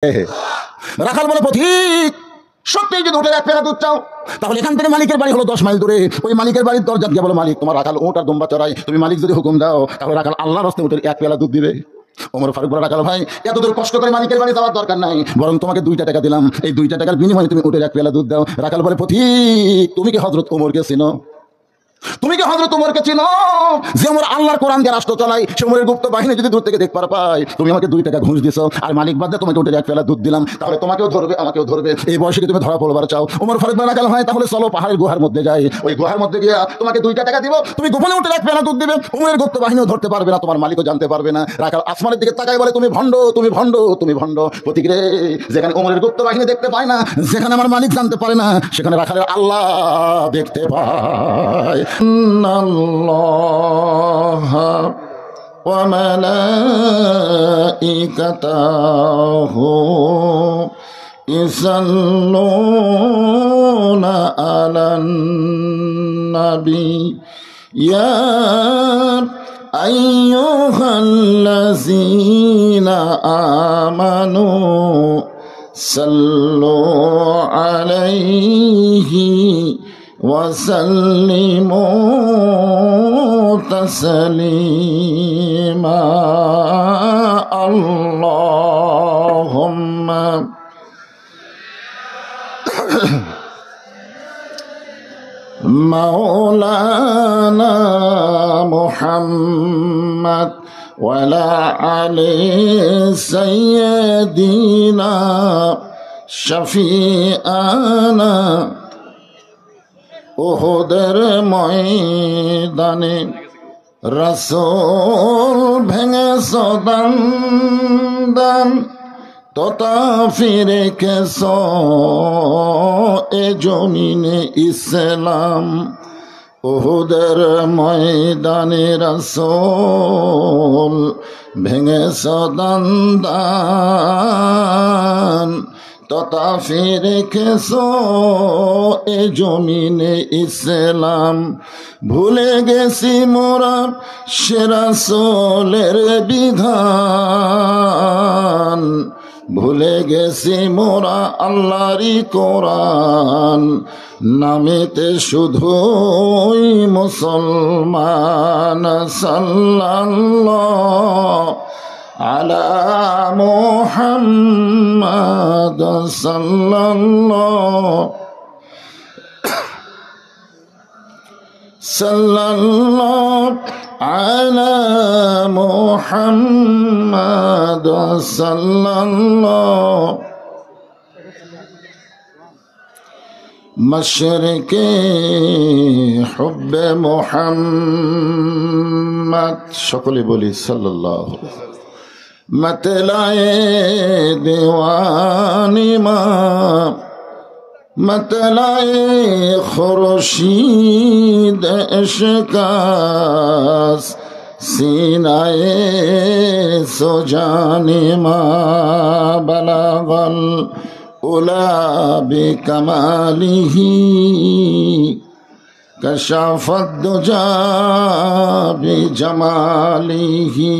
রাখাল বলে পথিক, সত্যি যদি উঠে এক পেলা দুধ চাও তাহলে এখান থেকে মালিকের বাড়ি হলো 10 মাইল দূরে। ওই মালিকের বাড়ির দরজা গিয়ে বলো, মালিক তোমার রাখাল উট আর দুম্বা চড়াই, তুমি মালিক যদি হুকুম দাও তাহলে রাখাল আল্লাহর রাস্তায় উঠে এক পেলা দুধ দিবে। ওমর ফারুক বলে, রাখাল ভাই এত দূর কষ্ট করে মালিকের বাড়ি যাওয়ার দরকার নাই, বরং তোমাকে 2টা টাকা দিলাম, এই 2টা টাকার বিনিময়ে তুমি উঠে এক পেলা দুধ দাও। রাখাল বলে, পথিক তুমি কি হযরত ওমরকে চিনো? তুমি কি হযরত ওমরকে চিনো? যে ওমর আল্লাহর কোরআন দিয়ে রাষ্ট্র চালায়, সে ওমরের গুপ্ত বাহিনী যদি দূর থেকে দেখতে পায়, তুমি আমাকে 2 টাকা ঘুষ দিছো আর মালিক বাদ দিয়ে তোমাকে উঠে এক পেলা দুধ দিলাম, তাহলে তোমাকেও ধরবে আমাকেও ধরবে। এই বয়সে তুমি ধরা পড়বার চাও? ওমর ফারুক বলে, রাখাল ভাই তাহলে চলো পাহাড়ের গুহার মধ্যে যাই, ওই গুহার মধ্যে গিয়ে তোমাকে 2টা টাকা দিব, তুমি গোপনে উঠে এক পেলা দুধ দিবে, ওমরের গুপ্ত বাহিনীও ধরতে পারবে না, তোমার মালিকও জানতে পারবে না। রাখাল আসমানের দিকে তাকায় বলে, তুমি ভণ্ড, তুমি ভণ্ড, তুমি ভণ্ড। প্রতীক রে, যেখানে ওমরের গুপ্ত বাহিনী দেখতে পায় না, যেখানে আমার মালিক জানতে পারে না, সেখানে রাখালের আল্লাহ দেখতে পায়। الله وملائكته يصلون على النبي يا أيها الذين آمنوا صلوا عليه وسلموا تسليما اللهم مولانا محمد وعلى آله سيدنا شفيعنا উহুদের ময়দানে রাসূল ভেঙেছ দান তোতা ফিরে কেছ এ জমিনে ইসলাম। উহুদের ময়দানে রাসূল ভেঙেছ দান তথা ফিরে খেসো এ জমিনে ইসলাম। ভুলে গেছি মোরা সে রাসূলের বিধান, ভুলে গেছি মোরা আল্লাহরই কোরআন, নামেতে শুধুই মুসলমান। সাল্লাল্লাহু আলা মুহাম্মাদ সাল্লাল্লাহু আলা মুহাম্মাদ সাল্লাল্লাহু মশরিকে হুব্বে মুহাম্মদ। সকলে বলি সাল্লাল্লাহু। मतलाए दीवानी माँ मतलाए खुर्शीद इश्कास सीनाए सुजानी माँ बलागल उला बिकमालिही कशाफत दुजा बिजमालिही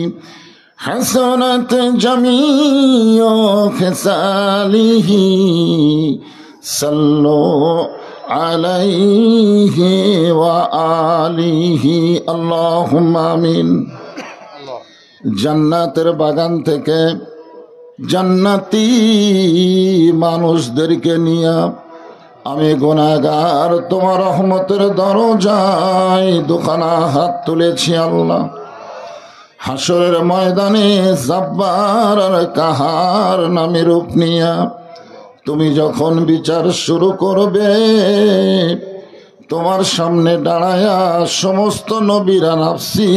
हसनत जमीओ खिसालिही सल्लो अलैहि व आलिही अल्लाहुम्मा आमीन। জান্নাতের বাগান থেকে জান্নাতি মানুষদেরকে নিয়ে আমি গুনাহগার তোমার রহমতের দরজায় দুখানা হাত তুলেছি আল্লাহ। হাসরের ময়দানে জাব্বার আর কাহার নামে রূপ নিয়া তুমি যখন বিচার শুরু করবে, তোমার সামনে দাঁড়ায়া সমস্ত নবীরা নাফসি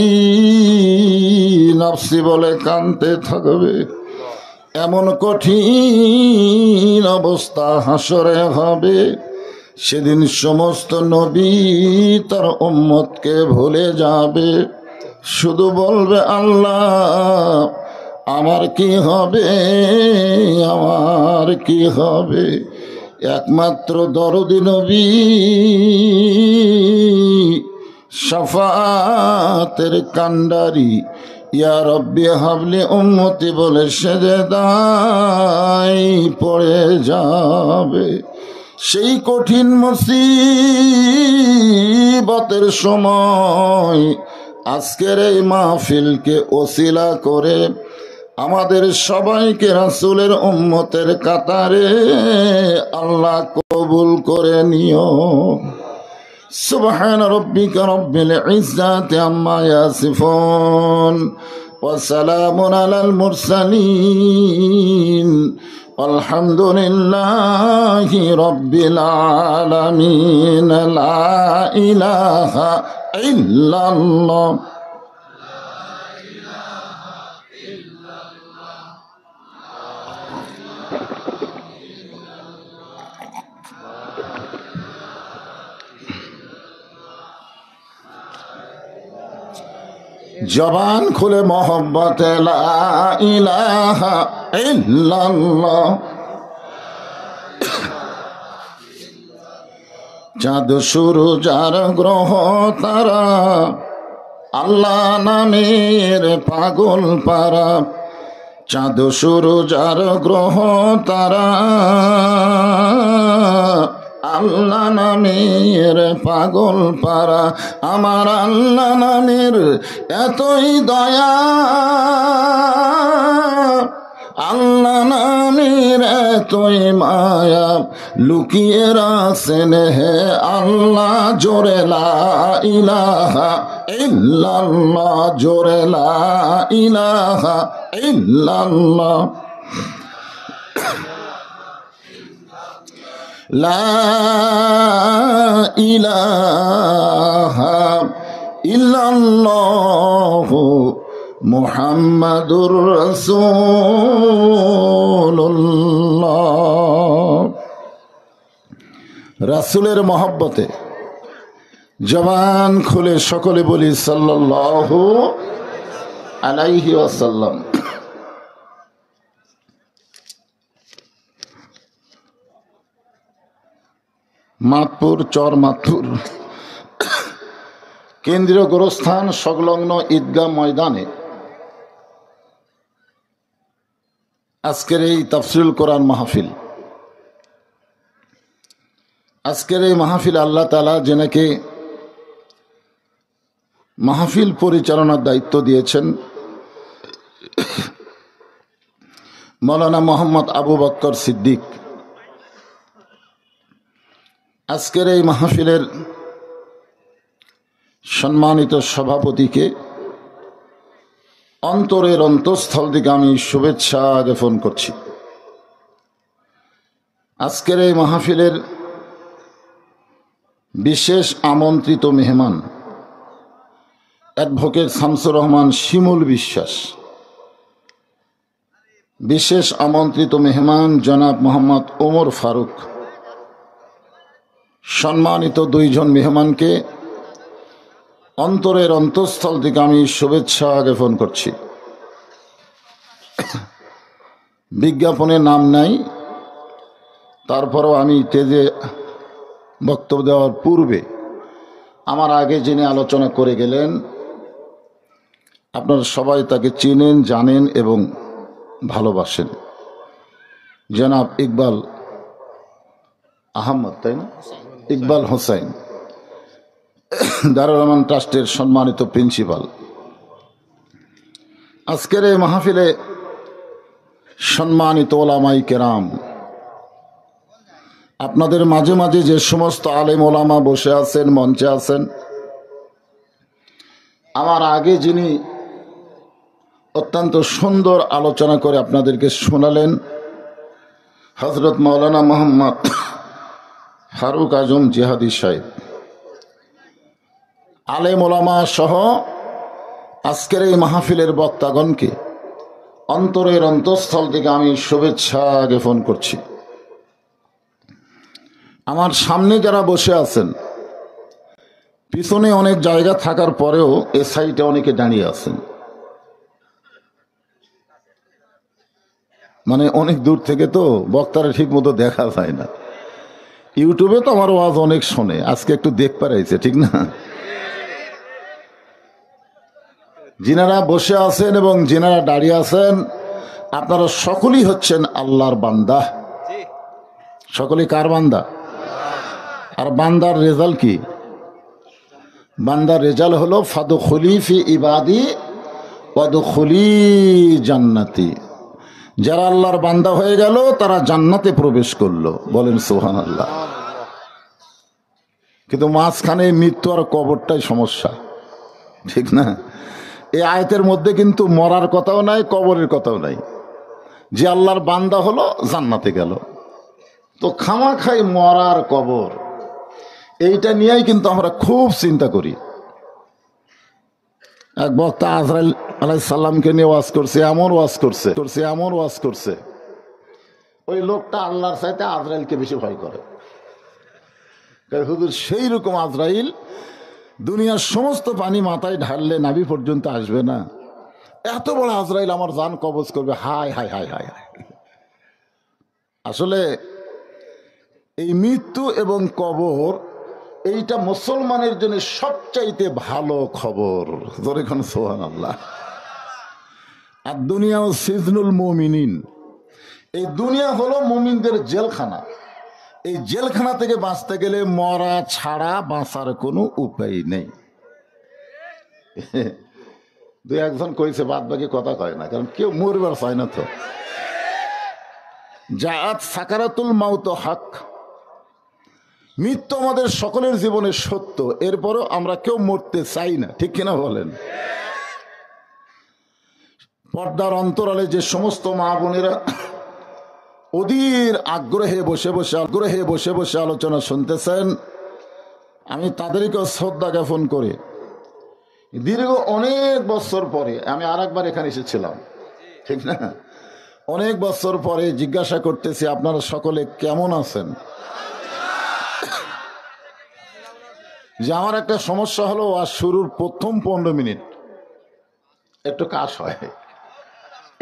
নাফসি বলে কাঁদতে থাকবে। এমন কঠিন অবস্থা হাসরে হবে, সেদিন সমস্ত নবী তার উম্মতকে ভুলে যাবে, শুধু বলবে আল্লাহ আমার কি হবে, আমার কি হবে। একমাত্র দরদি নবী শাফাতের কান্ডারি ইয়া রব্বি হাবলি উম্মতি বলে সেজদায় পড়ে যাবে। সেই কঠিন মুসিবতের সময় আজকের এই মাহফিলকে ওসিলা করে আমাদের সবাইকে রাসূলের উম্মতের কাতারে আল্লাহ কবুল করে নিও। সুবহান রাব্বিকা রাব্বিল ইজ্জাতি আম্মা ইয়াসিফুন ওয়া সালামুন আলাল মুরসালিন আলহামদুলিল্লাহি রাব্বিল আলামিন। লা ইলাহা ইল্লাল্লাহ। জবান খুলে মোহব্বতে লা ইলাহা ইল্লাল্লাহ। চাঁদ সূরজ আর গ্রহ তারা আল্লাহ নামের পাগল পারা। চাঁদ সূরজ আর গ্রহ তারা আল্লাহ নামের পাগল পারা। আমার আল্লাহ নামের এতই দয়া, আল্লাহ নামের এতই মায়া, লুকিয়ে রাখছেন হে আল্লাহ জোরে লা ইলাহা ইল্লাল্লাহ, জোরে লা ইলাহা ইল্লাল্লাহ। লা ইলাহা ইল্লাল্লাহু মুহাম্মাদুর রাসূলুল্লাহ। রাসূলের মহব্বতে জবান খুলে সকলে বলি সাল্লাল্লাহু আলাইহি ওয়াসাল্লাম। মাতপুর চর মাতপুর কেন্দ্রীয় গোরস্থান সংলগ্ন ঈদগাহ ময়দানে আজকের এই তাফসীরুল কোরআন মাহফিল। আজকের এই মাহফিল আল্লাহ তাআলা যেনাকে মাহফিল পরিচালনার দায়িত্ব দিয়েছেন মাওলানা মোহাম্মদ আবু বকর সিদ্দিক। আজকের এই মাহফিলের সম্মানিত সভাপতিকে অন্তরের অন্তঃস্থল থেকে আমি শুভেচ্ছা জ্ঞাপন করছি। আজকের এই মাহফিলের বিশেষ আমন্ত্রিত মেহমান অ্যাডভোকেট শামসুর রহমান শিমুল বিশ্বাস, বিশেষ আমন্ত্রিত মেহমান জনাব মোহাম্মদ ওমর ফারুক। সম্মানিত দুইজন মেহমানকে অন্তরের অন্তঃস্থল থেকে আমি শুভেচ্ছা জ্ঞাপন করছি। বিজ্ঞাপনে নাম নাই, তারপরও আমি তেজে বক্তব্য দেওয়ার পূর্বে আমার আগে যিনি আলোচনা করে গেলেন আপনারা সবাই তাকে চিনেন, জানেন এবং ভালোবাসেন, জনাব ইকবাল আহমদ, তাই না? ইকবাল হোসেন, দারুল আমান ট্রাস্টের সম্মানিত প্রিন্সিপাল। আজকের এই মাহফিলে সম্মানিত ওলামাই কেরাম, আপনাদের মাঝে মাঝে যে সমস্ত আলেম ওলামা বসে আছেন, মঞ্চে আছেন, আমার আগে যিনি অত্যন্ত সুন্দর আলোচনা করে আপনাদেরকে শোনালেন হযরত মাওলানা মোহাম্মদ ফারুক আজম জিহাদি সাহেব, আলেম ওলামা সহ আজকের এই মাহফিলের বক্তাগণকে অন্তরের অন্তঃস্থল থেকে আমি শুভেচ্ছা জ্ঞাপন করছি। আমার সামনে যারা বসে আছেন, পিছনে অনেক জায়গা থাকার পরেও এ সাইডে অনেকে দাঁড়িয়ে আছেন, মানে অনেক দূর থেকে তো বক্তারা ঠিক মতো দেখা যায় না। ইউটিউবে তো আমার ওয়াজ অনেক শোনে, আজকে একটু দেখ পারাইছে, ঠিক না? যিনারা বসে আছেন এবং যিনারা দাঁড়িয়ে আছেন, আপনারা সকলেই হচ্ছেন আল্লাহর বান্দা। সকলেই কার বান্দা? আর বান্দার রেজাল্ট কি? বান্দার রেজাল্ট হলো ফাদখুলি ফি ইবাদি ওয়াদখুলি জান্নাতি। যারা আল্লাহর বান্দা হয়ে গেল তারা জান্নাতে প্রবেশ করলো, বলেন সুবহানাল্লাহ। কিন্তু মাঝখানে মৃত্যু আর কবরটাই সমস্যা, ঠিক না? এই আয়াতের মধ্যে কিন্তু মরার কথাও নাই, কবরের কথাও নাই। যে আল্লাহর বান্দা হলো জান্নাতে গেল, তো খামাখাই মরার কবর, এইটা নিয়েই কিন্তু আমরা খুব চিন্তা করি। এক বক্তা আজরাইল আলাইহিস সালামকে নিয়ে ওয়াজ করছে, এমন ওয়াজ করছে, ওই লোকটা আল্লাহর চাইতে আজরাইলকে বেশি ভয় করে। হুজুর সেই রকম আজরাইল দুনিয়ার সমস্ত পানি মাথায় ঢাললে নাভি পর্যন্ত আসবে না, এত বড় আজরাইল আমার জান কবজ করবে। হায় হায় হায় হায় হায়। আসলে এই মৃত্যু এবং কবর এইটা মুসলমানের জন্য সবচাইতে ভালো খবর, জোরে কোন সুবহানাল্লাহ। আর দুনিয়া ও সিজনুল মুমিনিন, এই দুনিয়া হলো মুমিনদের জেলখানা। এই জেলখানা থেকে বাঁচতে গেলে মরা ছাড়া বাঁচার কোনো উপায় নেই। দুই একজন কইছে, বাদ বাকি কথা কয় না, কারণ কেউ মরবার চায় না। তো জাআত সাকারাতুল মাউত হক, মৃত্যু আমাদের সকলের জীবনে সত্য, এরপরও আমরা কেউ মরতে চাই না, ঠিক কিনা বলেন? পর্দার অন্তরালে যে সমস্ত মা বোনেরা অধীর আগ্রহে বসে বসে আলোচনা শুনতেছেন, আমি তাদেরকেও শ্রদ্ধা জ্ঞাপন করে দীর্ঘ অনেক বছর পরে আমি আরেকবার এখানে এসেছিলাম, ঠিক না? অনেক বছর পরে জিজ্ঞাসা করতেছি, আপনারা সকলে কেমন আছেন? যে আমার একটা সমস্যা হলো, আর শুরুর প্রথম 15 মিনিট একটু কাশ হয়,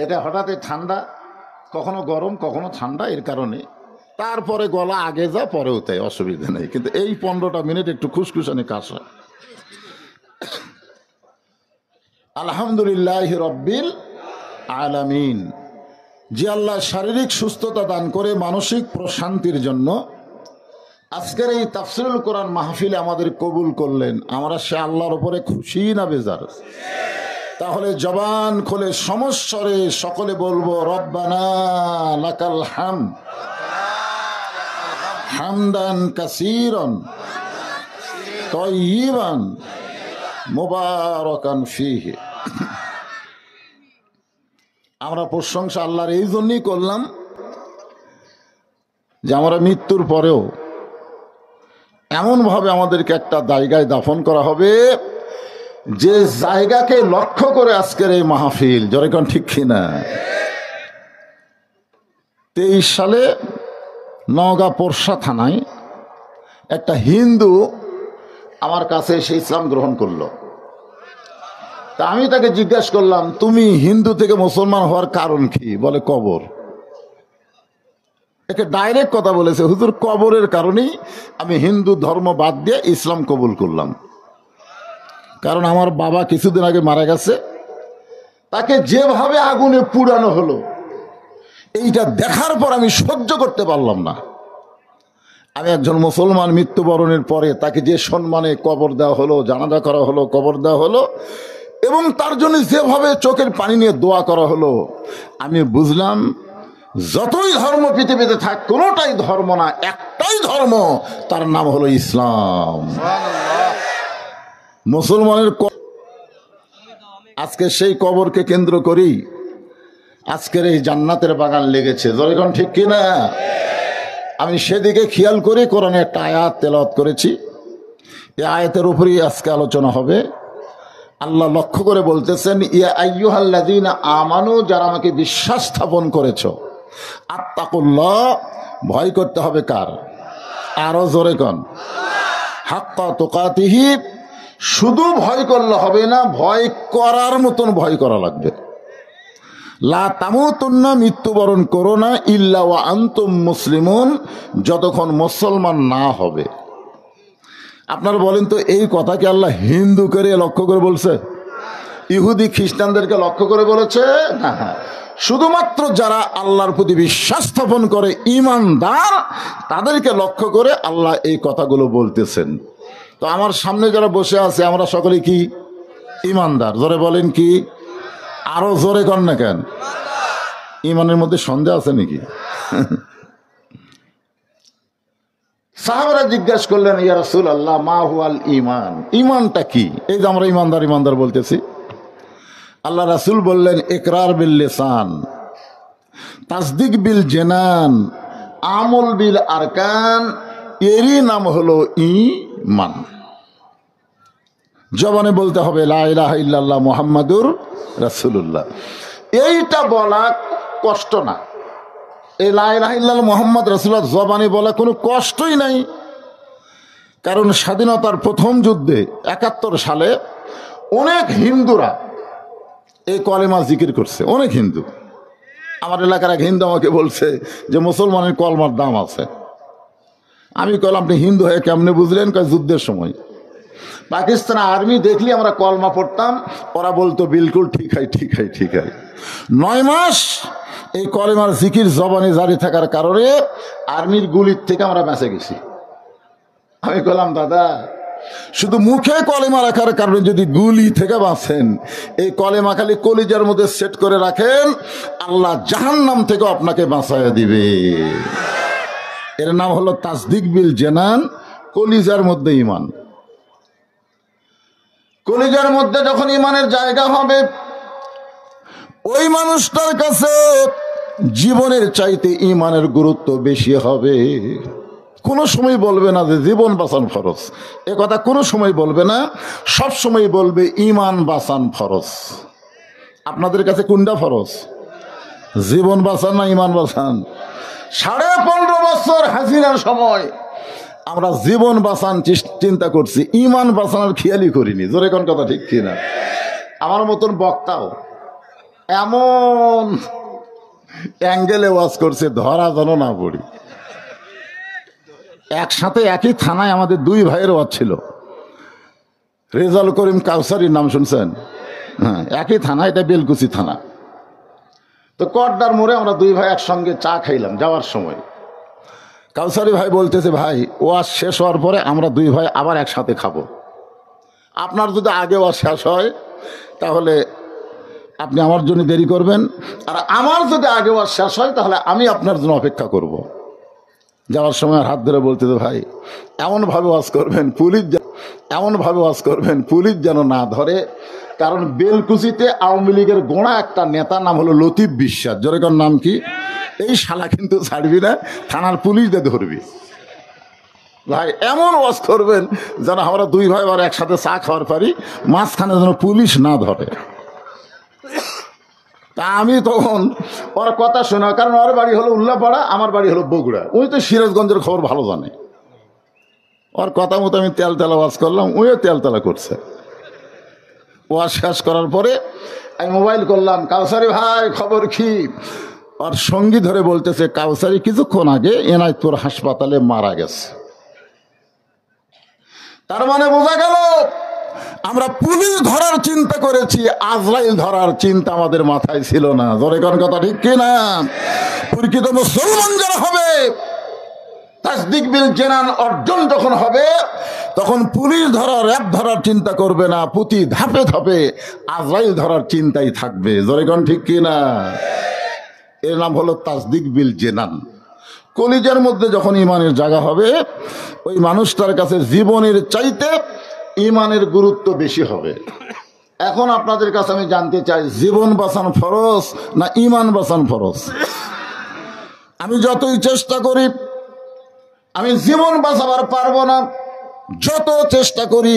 এটা হঠাৎই ঠান্ডা, কখনো গরম কখনো ঠান্ডা, এর কারণে তারপরে গলা আগে যা পরেও তাই, অসুবিধা নেই। কিন্তু এই 15টা মিনিট একটু খুশখুশানি কাশ হয়। আলহামদুলিল্লাহ রব্বিল আলামিন, যে আল্লাহ শারীরিক সুস্থতা দান করে মানসিক প্রশান্তির জন্য আজকের এই তাফসিরুল কোরআন মাহফিলে আমাদের কবুল করলেন। আমরা সে আল্লাহর উপরে খুশি না বেজার? তাহলে জবান খুলে সমস্বরে সকলে বলবো, রব্বানা লাকাল হামদ হামদান কাসীরান তাইয়িবান মুবারাকান ফীহি। আমরা প্রশংসা আল্লাহর এই জন্যই করলাম যে আমরা মৃত্যুর পরেও এমনভাবে আমাদেরকে একটা জায়গায় দাফন করা হবে, যে জায়গাকে লক্ষ্য করে আজকের এই মাহফিল, যেরকম ঠিক কিনা? 23 সালে নওগাঁ পোরশা থানায় একটা হিন্দু আমার কাছে এসে ইসলাম গ্রহণ করলো। তা আমি তাকে জিজ্ঞাসা করলাম, তুমি হিন্দু থেকে মুসলমান হওয়ার কারণ কি? বলে কবর। একে ডাইরেক্ট কথা বলেছে, হুজুর কবরের কারণেই আমি হিন্দু ধর্ম বাদ দিয়ে ইসলাম কবুল করলাম। কারণ আমার বাবা কিছুদিন আগে মারা গেছে, তাকে যেভাবে আগুনে পুড়ানো হলো, এইটা দেখার পর আমি সহ্য করতে পারলাম না। আমি একজন মুসলমান মৃত্যুবরণের পরে তাকে যে সম্মানে কবর দেওয়া হলো, জানাজা করা হলো, কবর দেওয়া হলো, এবং তার জন্য যেভাবে চোখের পানি নিয়ে দোয়া করা হলো, আমি বুঝলাম যতই ধর্ম পৃথিবীতে থাক, কোনোটাই ধর্ম না, একটাই ধর্ম, তার নাম হলো ইসলাম। মুসলমানের আজকে সেই কবরকে কেন্দ্র করেই আজকের এই জান্নাতের বাগান লেগেছে, যখন ঠিক কিনা? আমি সেদিকে খেয়াল করে কোরআনে একটা আয়াত তেলাওয়াত করেছি। এই আয়াতের উপরেই আজকে আলোচনা হবে। আল্লাহ লক্ষ্য করে বলতেছেন, ইয়া আইয়ুহাল্লাযীনা আমানু, যারা আমাকে বিশ্বাস স্থাপন করেছো, আত্তাকুল্লাহ, ভয় করতে হবে কার? আরো জোরে কোন? হাক্কা তুকাতিহি, শুধু ভয় করলে হবে না, ভয় করার মতন ভয় করা লাগবে। লা তামুতুন্না, মৃত্যুবরণ করো না, ইল্লা ওয়া আনতুম মুসলিমুন, যতক্ষণ মুসলমান না হবে। আপনারা বলেন তো, এই কথা কি আল্লাহ হিন্দু করে লক্ষ্য করে বলছে? ইহুদি খ্রিস্টানদেরকে লক্ষ্য করে বলেছে না, শুধুমাত্র যারা আল্লাহর প্রতি বিশ্বাস স্থাপন করে ইমানদার তাদেরকে লক্ষ্য করে আল্লাহ এই কথাগুলো বলতেছেন। তো আমার সামনে যারা বসে আছে আমরা সকলে কি ইমানদার? জোরে বলেন কি? আরো জোরে কর না কেন? ইমানের মধ্যে সন্দেহ আছে নাকি? সাহাবারা জিজ্ঞাসা করলেন, ইয়া রাসূলুল্লাহ মা হুয়াল ঈমান, ঈমানটা কি? এই যে আমরা ইমানদার ইমানদার বলতেছি, আল্লাহ রাসূল বললেন ইকরার বিল লিসান, তাসদিক বিল জিনান, আমল বিল আরকান, এরই নাম হলো ঈমান। জবানে বলতে হবে লা ইলাহা ইল্লাল্লাহ মুহাম্মাদুর রাসূলুল্লাহ। এইটা বলা কষ্ট না, এই লা ইলাহা ইল্লাল্লাহ মুহাম্মদ রাসূলুল্লাহ জবানে বলা কোনো কষ্টই নাই। কারণ স্বাধীনতার প্রথম যুদ্ধে ৭১ সালে অনেক হিন্দুরা এই কলেমা জিকির করছে, অনেক হিন্দু। আমার এলাকার এক হিন্দু আমাকে বলছে যে মুসলমানের কলমার দাম আছে। আমি কলাম আপনি হিন্দু হয়ে কেমনে বুঝলেন? যুদ্ধের সময় পাকিস্তান আর্মি দেখলি আমরা কলমা পড়তাম, ওরা বলতো বিলকুল ঠিক হয় ঠিক হয় ঠিক হয়। ৯ মাস এই কলেমার জিকির জবানে জারি থাকার কারণে আর্মির গুলির থেকে আমরা বেঁচে গেছি। আমি বললাম দাদা, শুধু মুখে কলেমা রাখার কারণে যদি গুলি থেকে বাঁচেন, এই কলেমা খালি কলিজার মধ্যে সেট করে রাখেন, আল্লাহ জাহান্নাম থেকে আপনাকে বাঁচাইয়া দিবে। এর নাম হলো তাসদিক বিল জিনান, কলিজার মধ্যে ঈমান। কলিজার মধ্যে যখন ঈমানের জায়গা হবে, ওই মানুষটার কাছে জীবনের চাইতে ঈমানের গুরুত্ব বেশি হবে। কোনো সময় বলবে না যে জীবন বাঁচান ফরজ, এ কথা কোনো সময় বলবে না। সব সময় বলবে ঈমান বাঁচান ফরজ। আপনাদের কাছে কোনটা ফরজ? জীবন বাঁচান না ঈমান বাঁচান? 15.5 বছর হাসিনার সময় আমরা জীবন বাঁচান চিন্তা করছি, ঈমান বাঁচানোর খেয়ালই করিনি। জোরে কোন কথা ঠিক কিনা? আমার মতন বক্তাও এমন অ্যাঙ্গেলে ওয়াজ করছে ধরা যেন না পড়ি। একসাথে একই থানায় আমাদের 2 ভাইয়ের ওয়াজ ছিল। রেজাল করিম কাউসারির নাম শুনছেন? হ্যাঁ, একই থানা, এটা বেলকুচি থানা। তো কড্ডার মোড়ে আমরা 2 ভাই একসঙ্গে চা খাইলাম যাওয়ার সময়। কাউসারি ভাই বলতেছে, ভাই ওয়াজ শেষ হওয়ার পরে আমরা 2 ভাই আবার একসাথে খাবো। আপনার যদি আগে ওয়াজ শেষ হয় তাহলে আপনি আমার জন্য দেরি করবেন, আর আমার যদি আগে ওয়াজ শেষ হয় তাহলে আমি আপনার জন্য অপেক্ষা করব। যাওয়ার সময় হাত ধরে বলতেছে, ভাই এমনভাবে ওয়াজ করবেন পুলিশ যেন না ধরে। কারণ বেলকুচিতে আওয়ামী লীগের গোড়া একটা নেতা নাম হলো লতিফ বিশ্বাস। যেরকম নাম কি, এই শালা কিন্তু ছাড়বি না, থানার পুলিশ দিয়ে ধরবি। ভাই এমন ওয়াজ করবেন যেন আমরা 2 ভাই আবার একসাথে চা খাওয়ার পারি, মাঝখানে যেন পুলিশ না ধরে। তা আমি তখন ওর কথা শোনা, কারণ ওর বাড়ি হলো উল্লাপাড়া, আমার বাড়ি হলো বগুড়া। উনি তো সিরাজগঞ্জের খবর ভালো জানে। ওর কথা মতো আমি তেলতেলা ওয়াজ করলাম, উনিও তেলতেলা করছে। ওয়াজ শেষ করার পরে আমি মোবাইল করলাম, কাউসারি ভাই খবর কি? আর সঙ্গী ধরে বলতেছে, কাউসারি কিছুক্ষণ আগে এনায়তপুর হাসপাতালে মারা গেছে। তার মানে বোঝা গেল আমরা পুলিশ ধরার চিন্তা করেছি, আজরাইল ধরার চিন্তা আমাদের মাথায় ছিল না। জোরে কোন কথা ঠিক কিনা? প্রকৃত মুসলমান যারা হবে, তাসদিক বিল জিনান অর্জন যখন হবে, তখন পুলিশ ধরা র্যাব ধরার চিন্তা করবে না, প্রতি ধাপে ধাপে আজরাইল ধরার চিন্তাই থাকবে। জোরে কোন ঠিক কিনা? এর নাম হলো তাসদিক বিল জিনান। কলিজার মধ্যে যখন ঈমানের জায়গা হবে, ওই মানুষটার কাছে জীবনের চাইতে ঈমানের গুরুত্ব বেশি হবে। এখন আপনাদের কাছে আমি জানতে চাই, জীবন বাঁচান ফরজ না ঈমান বাঁচান ফরজ? আমি যতই চেষ্টা করি আমি জীবন বাঁচাবার পারবো না। যত চেষ্টা করি,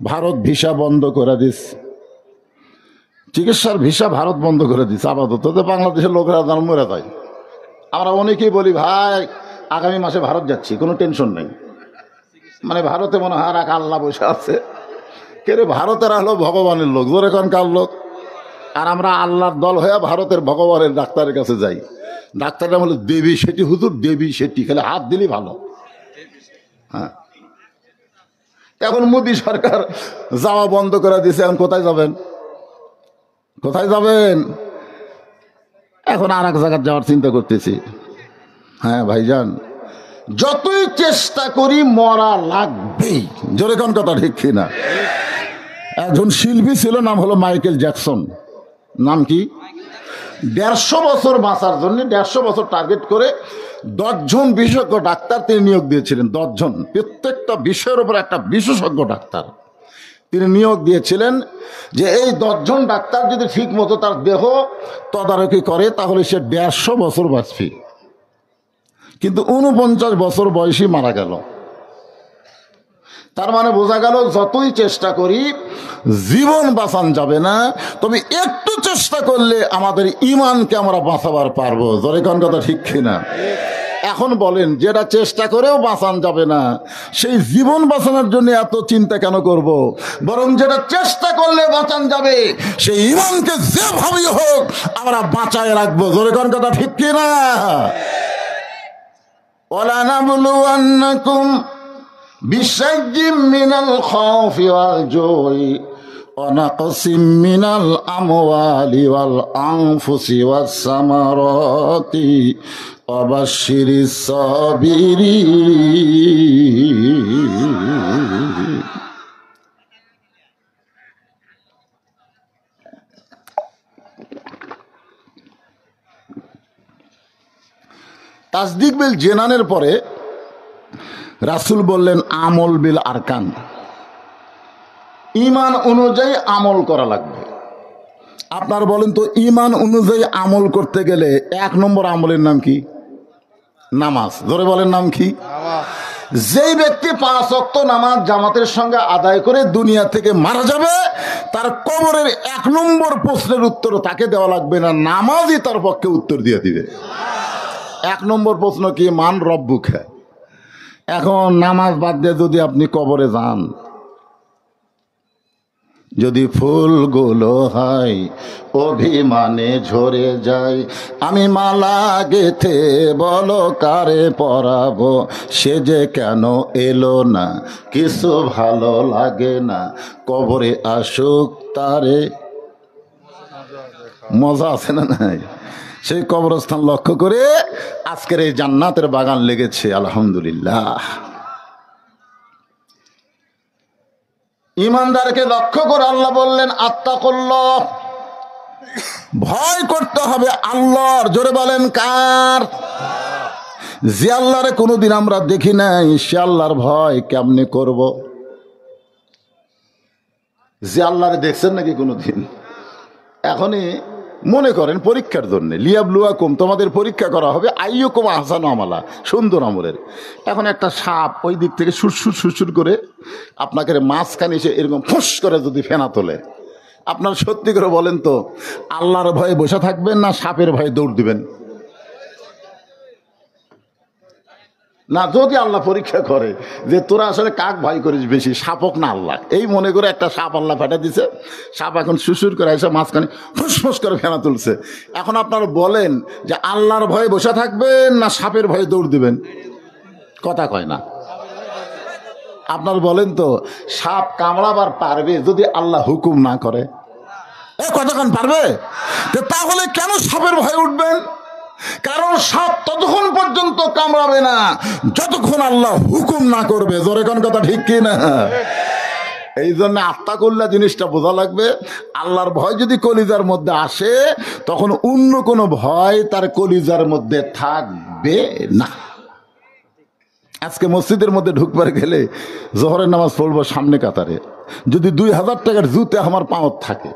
ভারত ভিসা বন্ধ করে দিস, চিকিৎসার ভিসা ভারত বন্ধ করে দিস। আপাতত তো বাংলাদেশের লোকেরা যেন মরে যায়। আমরা অনেকেই বলি, ভাই আগামী মাসে ভারত যাচ্ছি, কোনো টেনশন নেই। মানে ভারতে মনে হয় এক আল্লাহ বসে আছে। কে রে? ভারতের হলো ভগবানের লোক, জোরে কোন কার লোক। আর আমরা আল্লাহর দল হয়ে ভারতের ভগবানের ডাক্তারের কাছে যাই। ডাক্তারের নাম হলো দেবী শেঠি, হুজুর দেবী শেঠি, খালি হাত দিলেই ভালো। হ্যাঁ, এখন মোদী সরকার যাওয়া বন্ধ করে দিয়েছে, এখন কোথায় যাবেন? কোথায় যাবেন? এখন আর এক জায়গায় যাওয়ার চিন্তা করতেছি। হ্যাঁ ভাইজান, যতই চেষ্টা করি মরা লাগবেই। জোরে কোন কথা ঠিক কিনা? একজন শিল্পী ছিল, নাম হলো মাইকেল জ্যাকসন। নাম কি? 150 বছর বাঁচার জন্য 150 বছর টার্গেট করে 10 জন বিশেষজ্ঞ ডাক্তার তিনি নিয়োগ দিয়েছিলেন। 10 জন, প্রত্যেকটা বিষয়ের উপর একটা বিশেষজ্ঞ ডাক্তার তিনি নিয়োগ দিয়েছিলেন, যে এই 10 জন ডাক্তার যদি ঠিক মতো তার দেহ তদারকি করে তাহলে সে 150 বছর বাঁচবে। কিন্তু 49 বছর বয়সী মারা গেল। তার মানে বোঝা গেল যতই চেষ্টা করি জীবন বাঁচান যাবে না, তবে একটু চেষ্টা করলে আমাদের ইমানকে আমরা বাঁচাবার পারবো। জোরে কোন কথা ঠিক কিনা? এখন বলেন, যেটা চেষ্টা করেও বাঁচান যাবে না সেই জীবন বাঁচানোর জন্য এত চিন্তা কেন করব? বরং যেটা চেষ্টা করলে বাঁচান যাবে সেই ইমানকে যেভাবেই হোক আমরা বাঁচায় রাখবো। জোরে কোন কথা ঠিক কিনা? ওয়ালানাবলুওয়ান্নাকুম বিশাইয়্যিম মিনাল খাউফি ওয়াল জুই ওয়া নাকসিম মিনাল আমওয়ালি ওয়াল আনফুসি ওয়াস সামারাতি ওয়া বাশশিরিস সাবিরিন। তাসদিক বিল জেনানের পরে রাসূল বললেন আমল বিল আরকান, ঈমান অনুযায়ী আমল করা লাগবে। আপনার বলেন তো, ঈমান অনুযায়ী আমল করতে গেলে 1 নম্বর আমলের নাম কি? নামাজ। ধরে বলেন, নাম কি? যেই ব্যক্তি 5 ওয়াক্ত নামাজ জামাতের সঙ্গে আদায় করে দুনিয়া থেকে মারা যাবে, তার কবরের 1 নম্বর প্রশ্নের উত্তর তাকে দেওয়া লাগবে না, নামাজই তার পক্ষে উত্তর দিয়ে দিবে। 1 নম্বর প্রশ্ন কি? মান রব্বুকা। এখন নামাজ বাদ দিয়ে যদি আপনি কবরে যান, যদি ফুলগুলো হয় অভিমানে ঝরে যায়, আমি মালা গেথে বলো কারে পরাবো, সে যে কেন এলো না, কিছু ভালো লাগে না, কবরে আসুক তারে। মজা আছে না নাই? সেই কবরস্থান লক্ষ্য করে আজকের এই জান্নাতের বাগান লেগেছে, আলহামদুলিল্লাহ। ইমানদারকে লক্ষ্য করে আল্লাহ বললেন আত্তাকুল্লাহ, ভয় করতে হবে আল্লাহর। জোরে বলেন, কার? যে আল্লাহরে কোনোদিন আমরা দেখি নাই, সে আল্লাহর ভয় কেমনে করব? যে আল্লাহরে দেখছেন নাকি কোনোদিন? এখনই মনে করেন পরীক্ষার জন্য, লিয়াবলুয়াকুম, তোমাদের পরীক্ষা করা হবে, আইয়ুকুম আহসানু আমালা, সুন্দর আমলের। এখন একটা সাপ ওই দিক থেকে সুরসুর সুরসুর করে আপনাকে মাঝখানে এসে এরকম ফুস করে যদি ফেনা তোলে, আপনার সত্যি করে বলেন তো, আল্লাহর ভয়ে বসে থাকবেন না সাপের ভয়ে দৌড় দিবেন? না, যদি আল্লাহ পরীক্ষা করে যে তোরা আসলে কাক ভয় করিস বেশি, সাপক না আল্লাহ, এই মনে করে একটা সাপ আল্লাহ ফেটা দিছে, সাপ এখন সুসুর করে এসে মাঝখানে ফুসফুস করে ফেনা তুলছে, এখন আপনারা বলেন যে আল্লাহর ভয়ে বসে থাকবেন না সাপের ভয়ে দৌড় দিবেন? কথা কয় না। আপনার বলেন তো, সাপ কামড়াবার পারবে যদি আল্লাহ হুকুম না করে? কতক্ষণ পারবে? তাহলে কেন সাপের ভয়ে উঠবেন? কারণ সাপ ততক্ষণ পর্যন্ত কামড়াবে না যতক্ষণ আল্লাহ হুকুম না করবে। জোরে কোন কথা ঠিক কি না? এই জন্য আত্তাকুল্লাহ জিনিসটা বোঝা লাগবে। আল্লাহর ভয় যদি কলিজার মধ্যে আসে, তখন অন্য কোনো ভয় তার কলিজার মধ্যে থাকবে না। আজকে মসজিদের মধ্যে ঢুকবার গেলে জোহরের নামাজ পড়বো সামনে কাতারে, যদি 2000 টাকার জুতা আমার পাঁত থাকে,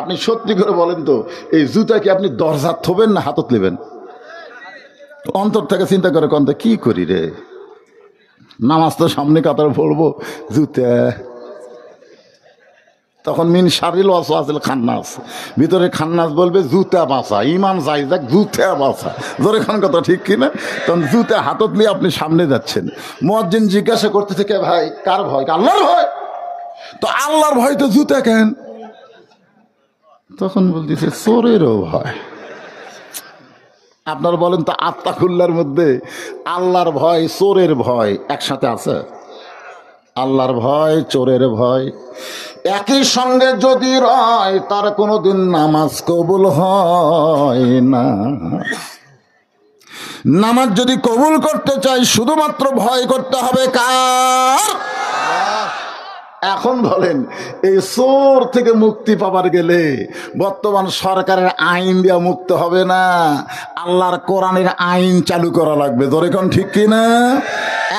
আপনি সত্যি করে বলেন তো, এই জুতা কি আপনি দরজা থবেন না হাতত নেবেন? অন্তর থেকে চিন্তা করে কোন কি করি রে, নামাজ তো সামনে কাতার পড়বো, জুতা। তখন মিন শারিল ওয়াসওয়াসিল খান্নাস, ভিতরে খান্নাস বলবে জুতা বাঁচা, ইমান যাই যাক জুতা বাঁচা। ধরে খান কথা ঠিক কিনা? তখন জুতা হাতত নিয়ে আপনি সামনে যাচ্ছেন, মুয়াজ্জিন জিজ্ঞাসা করতে থেকে, ভাই কার ভয়? আল্লাহর ভয়। তো আল্লাহর ভয় তো জুতা কেন? তখন বলতেছে চোরেরও ভয়। আপনার বলেন তো, আত্তাকুল্লাহর মধ্যে আল্লাহর ভয় চোরের ভয় একসাথে আছে? আল্লাহর ভয়, চোরের ভয় একই সঙ্গে যদি রয়, তার কোনোদিন নামাজ কবুল হয় না। নামাজ যদি কবুল করতে চাই, শুধুমাত্র ভয় করতে হবে কার? এখন বলেন, এই চোর থেকে মুক্তি পাবার গেলে বর্তমান সরকারের আইন দিয়া মুক্ত হবে না, আল্লাহর কোরআনের আইন চালু করা লাগবে। ধরে কোন ঠিক কিনা?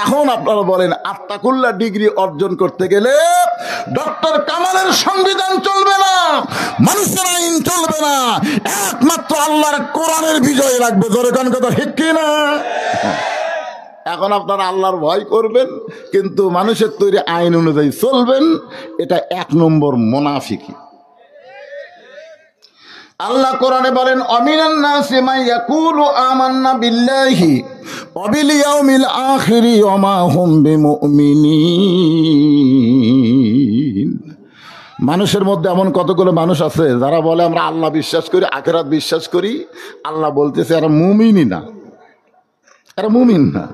এখন আপনারা বলেন, আত্তাকুল্লাহ ডিগ্রি অর্জন করতে গেলে ডক্টর কামালের সংবিধান চলবে না, মানুষের আইন চলবে না, একমাত্র আল্লাহর কোরআনের বিজয় লাগবে। ধরে কোন কথা ঠিক কিনা? এখন আপনারা আল্লাহর ভয় করবেন, কিন্তু মানুষের তৈরি আইন অনুযায়ী চলবেন, এটা 1 নম্বর মুনাফিকি। আল্লাহ কোরআনে বলেন, অমিনান নাসি মান ইয়াকুলু আমান্না বিল্লাহি ওয়া বিল ইয়াউমিল আখিরি ওয়া মা হুম বিমুমিনিন। মানুষের মধ্যে এমন কতগুলো মানুষ আছে যারা বলে আমরা আল্লাহ বিশ্বাস করি, আখিরাত বিশ্বাস করি। আল্লাহ বলতেছে এরা মুমিনই না, এরা মুমিন না।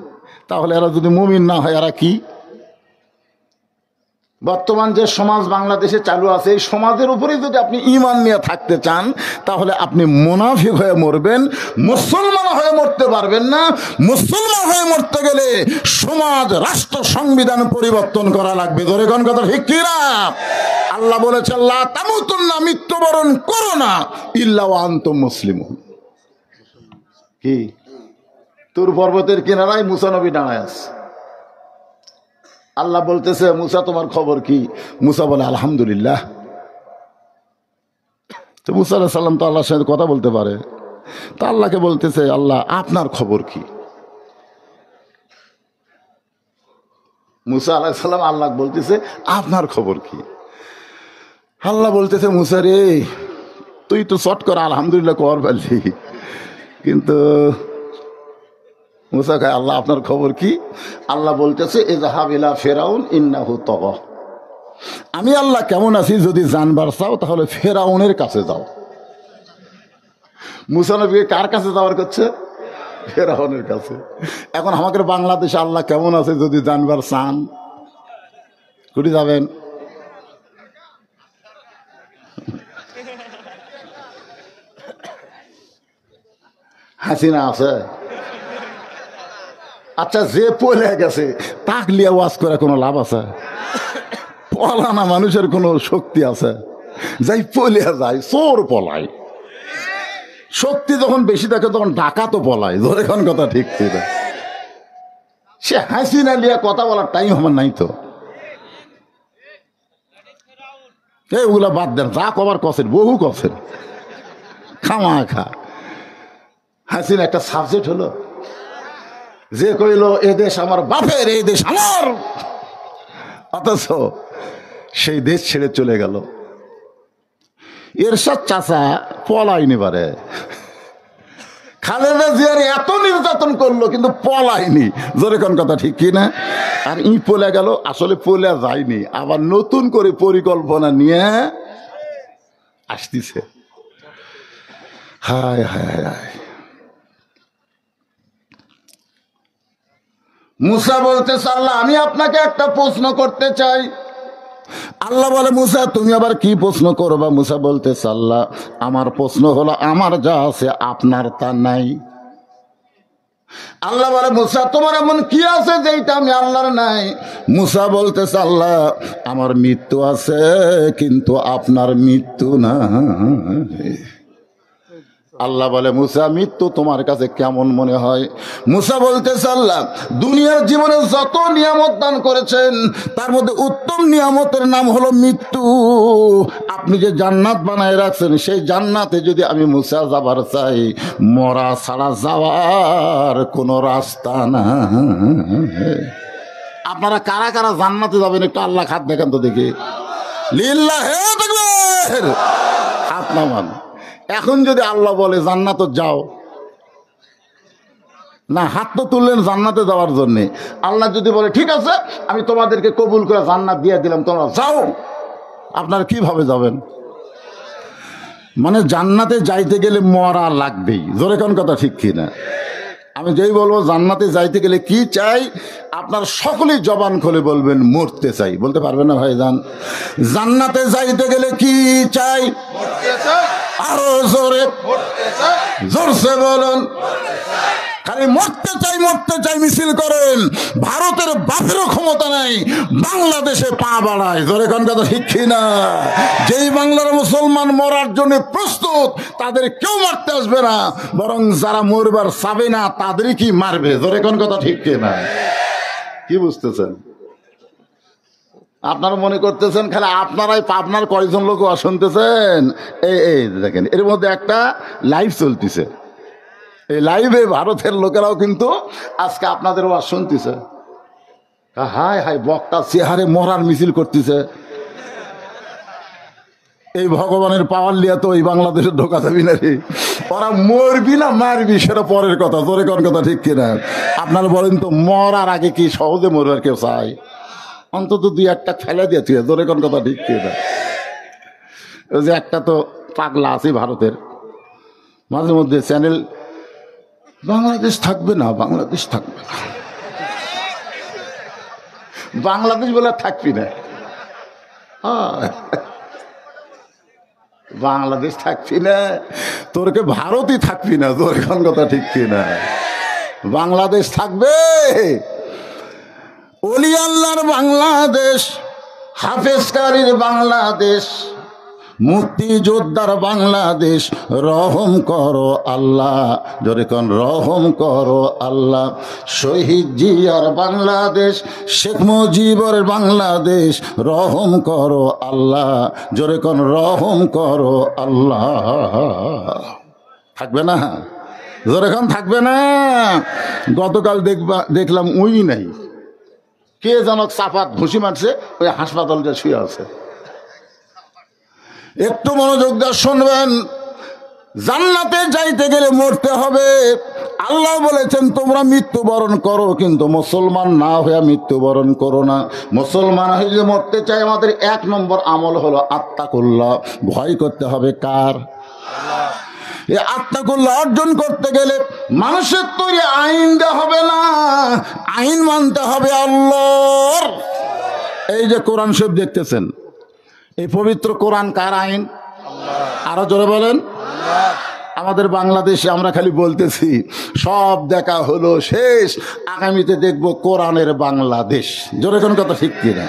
তাহলে এরা যদি মুমিন না হয়, এরা কি? বর্তমান যে সমাজ বাংলাদেশে চালু আছে, এই সমাজের উপরে যদি আপনি ঈমান নিয়ে থাকতে চান, তাহলে আপনি মুনাফিক হয়ে মরবেন, মুসলমান হয়ে মরতে পারবেন না। মুসলমান হয়ে মরতে গেলে সমাজ, রাষ্ট্র, সংবিধান পরিবর্তন করা লাগবে। ধরে কোন কথা ঠিক কি না? আল্লাহ বলেছে, লা তামুতুন্না, মৃত্যুবরণ করো না, ইল্লা ওয়া আনতুম মুসলিমুন। কি? তুর পর্বতের কিনারায় মুসা নবী দাঁড়ায় আছে। আল্লাহ বলতেছে, মুসা তোমার খবর কি? মুসা বলে আলহামদুলিল্লাহ। তো মুসা আলাইহিস সালাম তো আল্লাহর সাথে কথা বলতে পারে, তা আল্লাহকে বলতেছে, আল্লাহ আপনার খবর কি? মুসা আলাইহিস সালাম আল্লাহ বলতেছে, আপনার খবর কি? আল্লাহ বলতেছে, মুসা রে, তুই তো চট করে আলহামদুলিল্লাহ কর পারলি, কিন্তু মুসা কয়, আল্লাহ আপনার খবর কি? আল্লাহ বলতেছে, ইযহাব ইলা ফিরাউন ইন্নাহু তাগা। আমি আল্লাহ কেমন আছি যদি জানবার চাও, তাহলে ফেরাউনের কাছে যাও। মুসা নবীকে কার কাছে যাওয়ার করছে? ফেরাউনের কাছে। এখন আমাদের বাংলাদেশে আল্লাহ কেমন আছে যদি জানবার চান, কুটি যাবেন? হাসিনা আছে। আচ্ছা, যে পলে গেছে তাক লিয়া ওয়াজ করে কোনো লাভ আছে? পলানা মানুষের কোনো শক্তি আছে? যাই পলিয়া যায়, চোর পলায়। শক্তি যখন বেশি থাকে তখন ডাকাত তো পলায়। ধরে কোন কথা ঠিক ছিল? সে হাসিনা লিয়া কথা বলার টাইম আমার নাই তো। ওগুলা বাদ দেন, যা কবার কছেন, বহু কছেন, খামা খা। হাসিনা একটা সাবজেক্ট হলো, যে কইল এ দেশ আমার বাপের, এই দেশ আমার, অথচ সেই দেশ ছেড়ে চলে গেল। এরশাদ চাচা পলাইনি পারে। খালেদা জিয়ার এত নির্যাতন করলো কিন্তু পলাইনি। জোরে কোন কথা ঠিক কি না? আর ই পলে গেল, আসলে পলে যায়নি, আবার নতুন করে পরিকল্পনা নিয়ে আসতেছে। হায় হায় হায়। মুসা বলতেছে, আল্লাহ আমি আপনাকে একটা প্রশ্ন করতে চাই। আল্লাহ বলে, মুসা তুমি আবার কি প্রশ্ন করবা? মুসা বলতেছে, আল্লাহ আমার প্রশ্ন হলো, আমার যা আছে আপনার তা নাই। আল্লাহ বলে, মুসা তোমার এমন কি আছে যেটা আমি আল্লাহর নাই? মুসা বলতেছে, আল্লাহ আমার মৃত্যু আছে, কিন্তু আপনার মৃত্যু না। আল্লাহ বলে, মুসা মৃত্যু তোমার কাছে কেমন মনে হয়? মুসা বলতেছে, আল্লাহ দুনিয়ার জীবনে যত নিয়ামত দান করেছেন তার মধ্যে উত্তম নিয়ামতের নাম হলো মৃত্যু। আপনি যে জান্নাত বানায় রাখছেন, সেই জান্নাতে যদি আমি মুসা যাবার চাই, মরা ছাড়া যাওয়ার কোনো রাস্তা না। আপনারা কারা কারা জান্নাতে যাবেন একটু আল্লাহ হাত দেখান তো দেখি। লিল্লাহে তাকবীর, হাত নামান। এখন যদি আল্লাহ বলে জান্নাতে যাও, না হাত তো তুললেন জান্নাতে যাওয়ার জন্যে। আল্লাহ যদি বলে ঠিক আছে আমি তোমাদেরকে কবুল করে জান্নাত দিয়ে দিলাম, তোমরা যাও, আপনারা কিভাবে যাবেন? মানে জান্নাতে যাইতে গেলে মরা লাগবেই। জোরে কোন কথা ঠিক কিনা? আমি যেই বলবো জান্নাতে যাইতে গেলে কি চাই, আপনার সকলেই জবান খুলে বলবেন মরতে চাই। বলতে পারবেন না ভাইজান? জান্নাতে যাইতে গেলে কি চাই? আরো জোরে জোরসে বলুন। খালি মরতে চাই মিছিল করেন। ভারতের বাপেরও ক্ষমতা নাই বাংলাদেশে পা বাড়ায়। জোরে কোন কথা ঠিক কিনা? যেই বাংলার মুসলমান মরার জন্য প্রস্তুত তাদের কেউ মারতে আসবে না, বরং যারা মরবার চাবে না তাদেরই কি মারবে। জোরে কোন কথা ঠিক কিনা? কি বুঝতেছেন? আপনারা মনে করতেছেন খালি আপনারাই, আপনার কয়জন লোক শুনতেছেন? এই দেখেন, এর মধ্যে একটা লাইভ চলতেছে। এই লাইভে ভারতের লোকেরাও কিন্তু আজকে আপনাদের ওয়াজ শুনতেছে। হায় হায়, বক্তা চেহারে মরার মিছিল করতেছে। এই ভগবানের পাওয়ার লিয়া তো এই বাংলাদেশে ঢোকা যাবি না রে। ওরা মরবি না মারবি সেটা পরের কথা। তোরে কোন কথা ঠিক কিনা? আপনারা বলেন তো, মরার আগে কি সহজে মরবার কেউ চায়? অন্তত দুই একটা ফেলে দিয়ে তুই। তোরে কোন কথা ঠিক কিনা? ওই যে একটা তো পাগলা আছে ভারতের, মাঝে মধ্যে চ্যানেল বাংলাদেশ থাকবে না, বাংলাদেশ থাকবে না, বাংলাদেশ বলে থাকবি না, বাংলাদেশ থাকবি না, তোরকে ভারতই থাকবি না। তোর এখন কথা ঠিক কিনা? বাংলাদেশ থাকবে। ওলি আল্লাহর বাংলাদেশ, হাফেজকারীর বাংলাদেশ, মুক্তিযোদ্ধার বাংলাদেশ, রহম করো আল্লাহ। জোরে কোন রহম করো আল্লাহ। শহীদ জিয়ার বাংলাদেশ, শেখ মুজিবর বাংলাদেশ, রহম করো আল্লাহ। জোরে কোন রহম করো আল্লাহ। থাকবে না? জোরে কোন থাকবে না? গতকাল দেখলাম উই নাই, কে যেন চাপাত ঘুষি মারছে, ওই হাসপাতালটা শুয়ে আছে। একটু মনোযোগ দিয়ে শুনবেন। জান্নাতে যাইতে গেলে মরতে হবে। আল্লাহ বলেছেন তোমরা মৃত্যুবরণ করো, কিন্তু মুসলমান না হয়ে মৃত্যুবরণ করো না। মুসলমান হয়ে যদি মরতে চাই, আমাদের 1 নম্বর আমল হলো আত্তাকুল্লাহ। ভয় করতে হবে কার? এই আত্তাকুল্লাহ অর্জন করতে গেলে মানুষের তৈরি আইন দেওয়া হবে না, আইন মানতে হবে আল্লাহর। এই যে কোরআন শরীফ দেখতেছেন, এই পবিত্র কোরআন কার আইন? আরো জোরে বলেন। আমাদের বাংলাদেশে আমরা খালি বলতেছি সব দেখা হলো শেষ, আগামীতে দেখব কোরআনের বাংলাদেশ। জোরে কোন কথা ঠিক কিনা?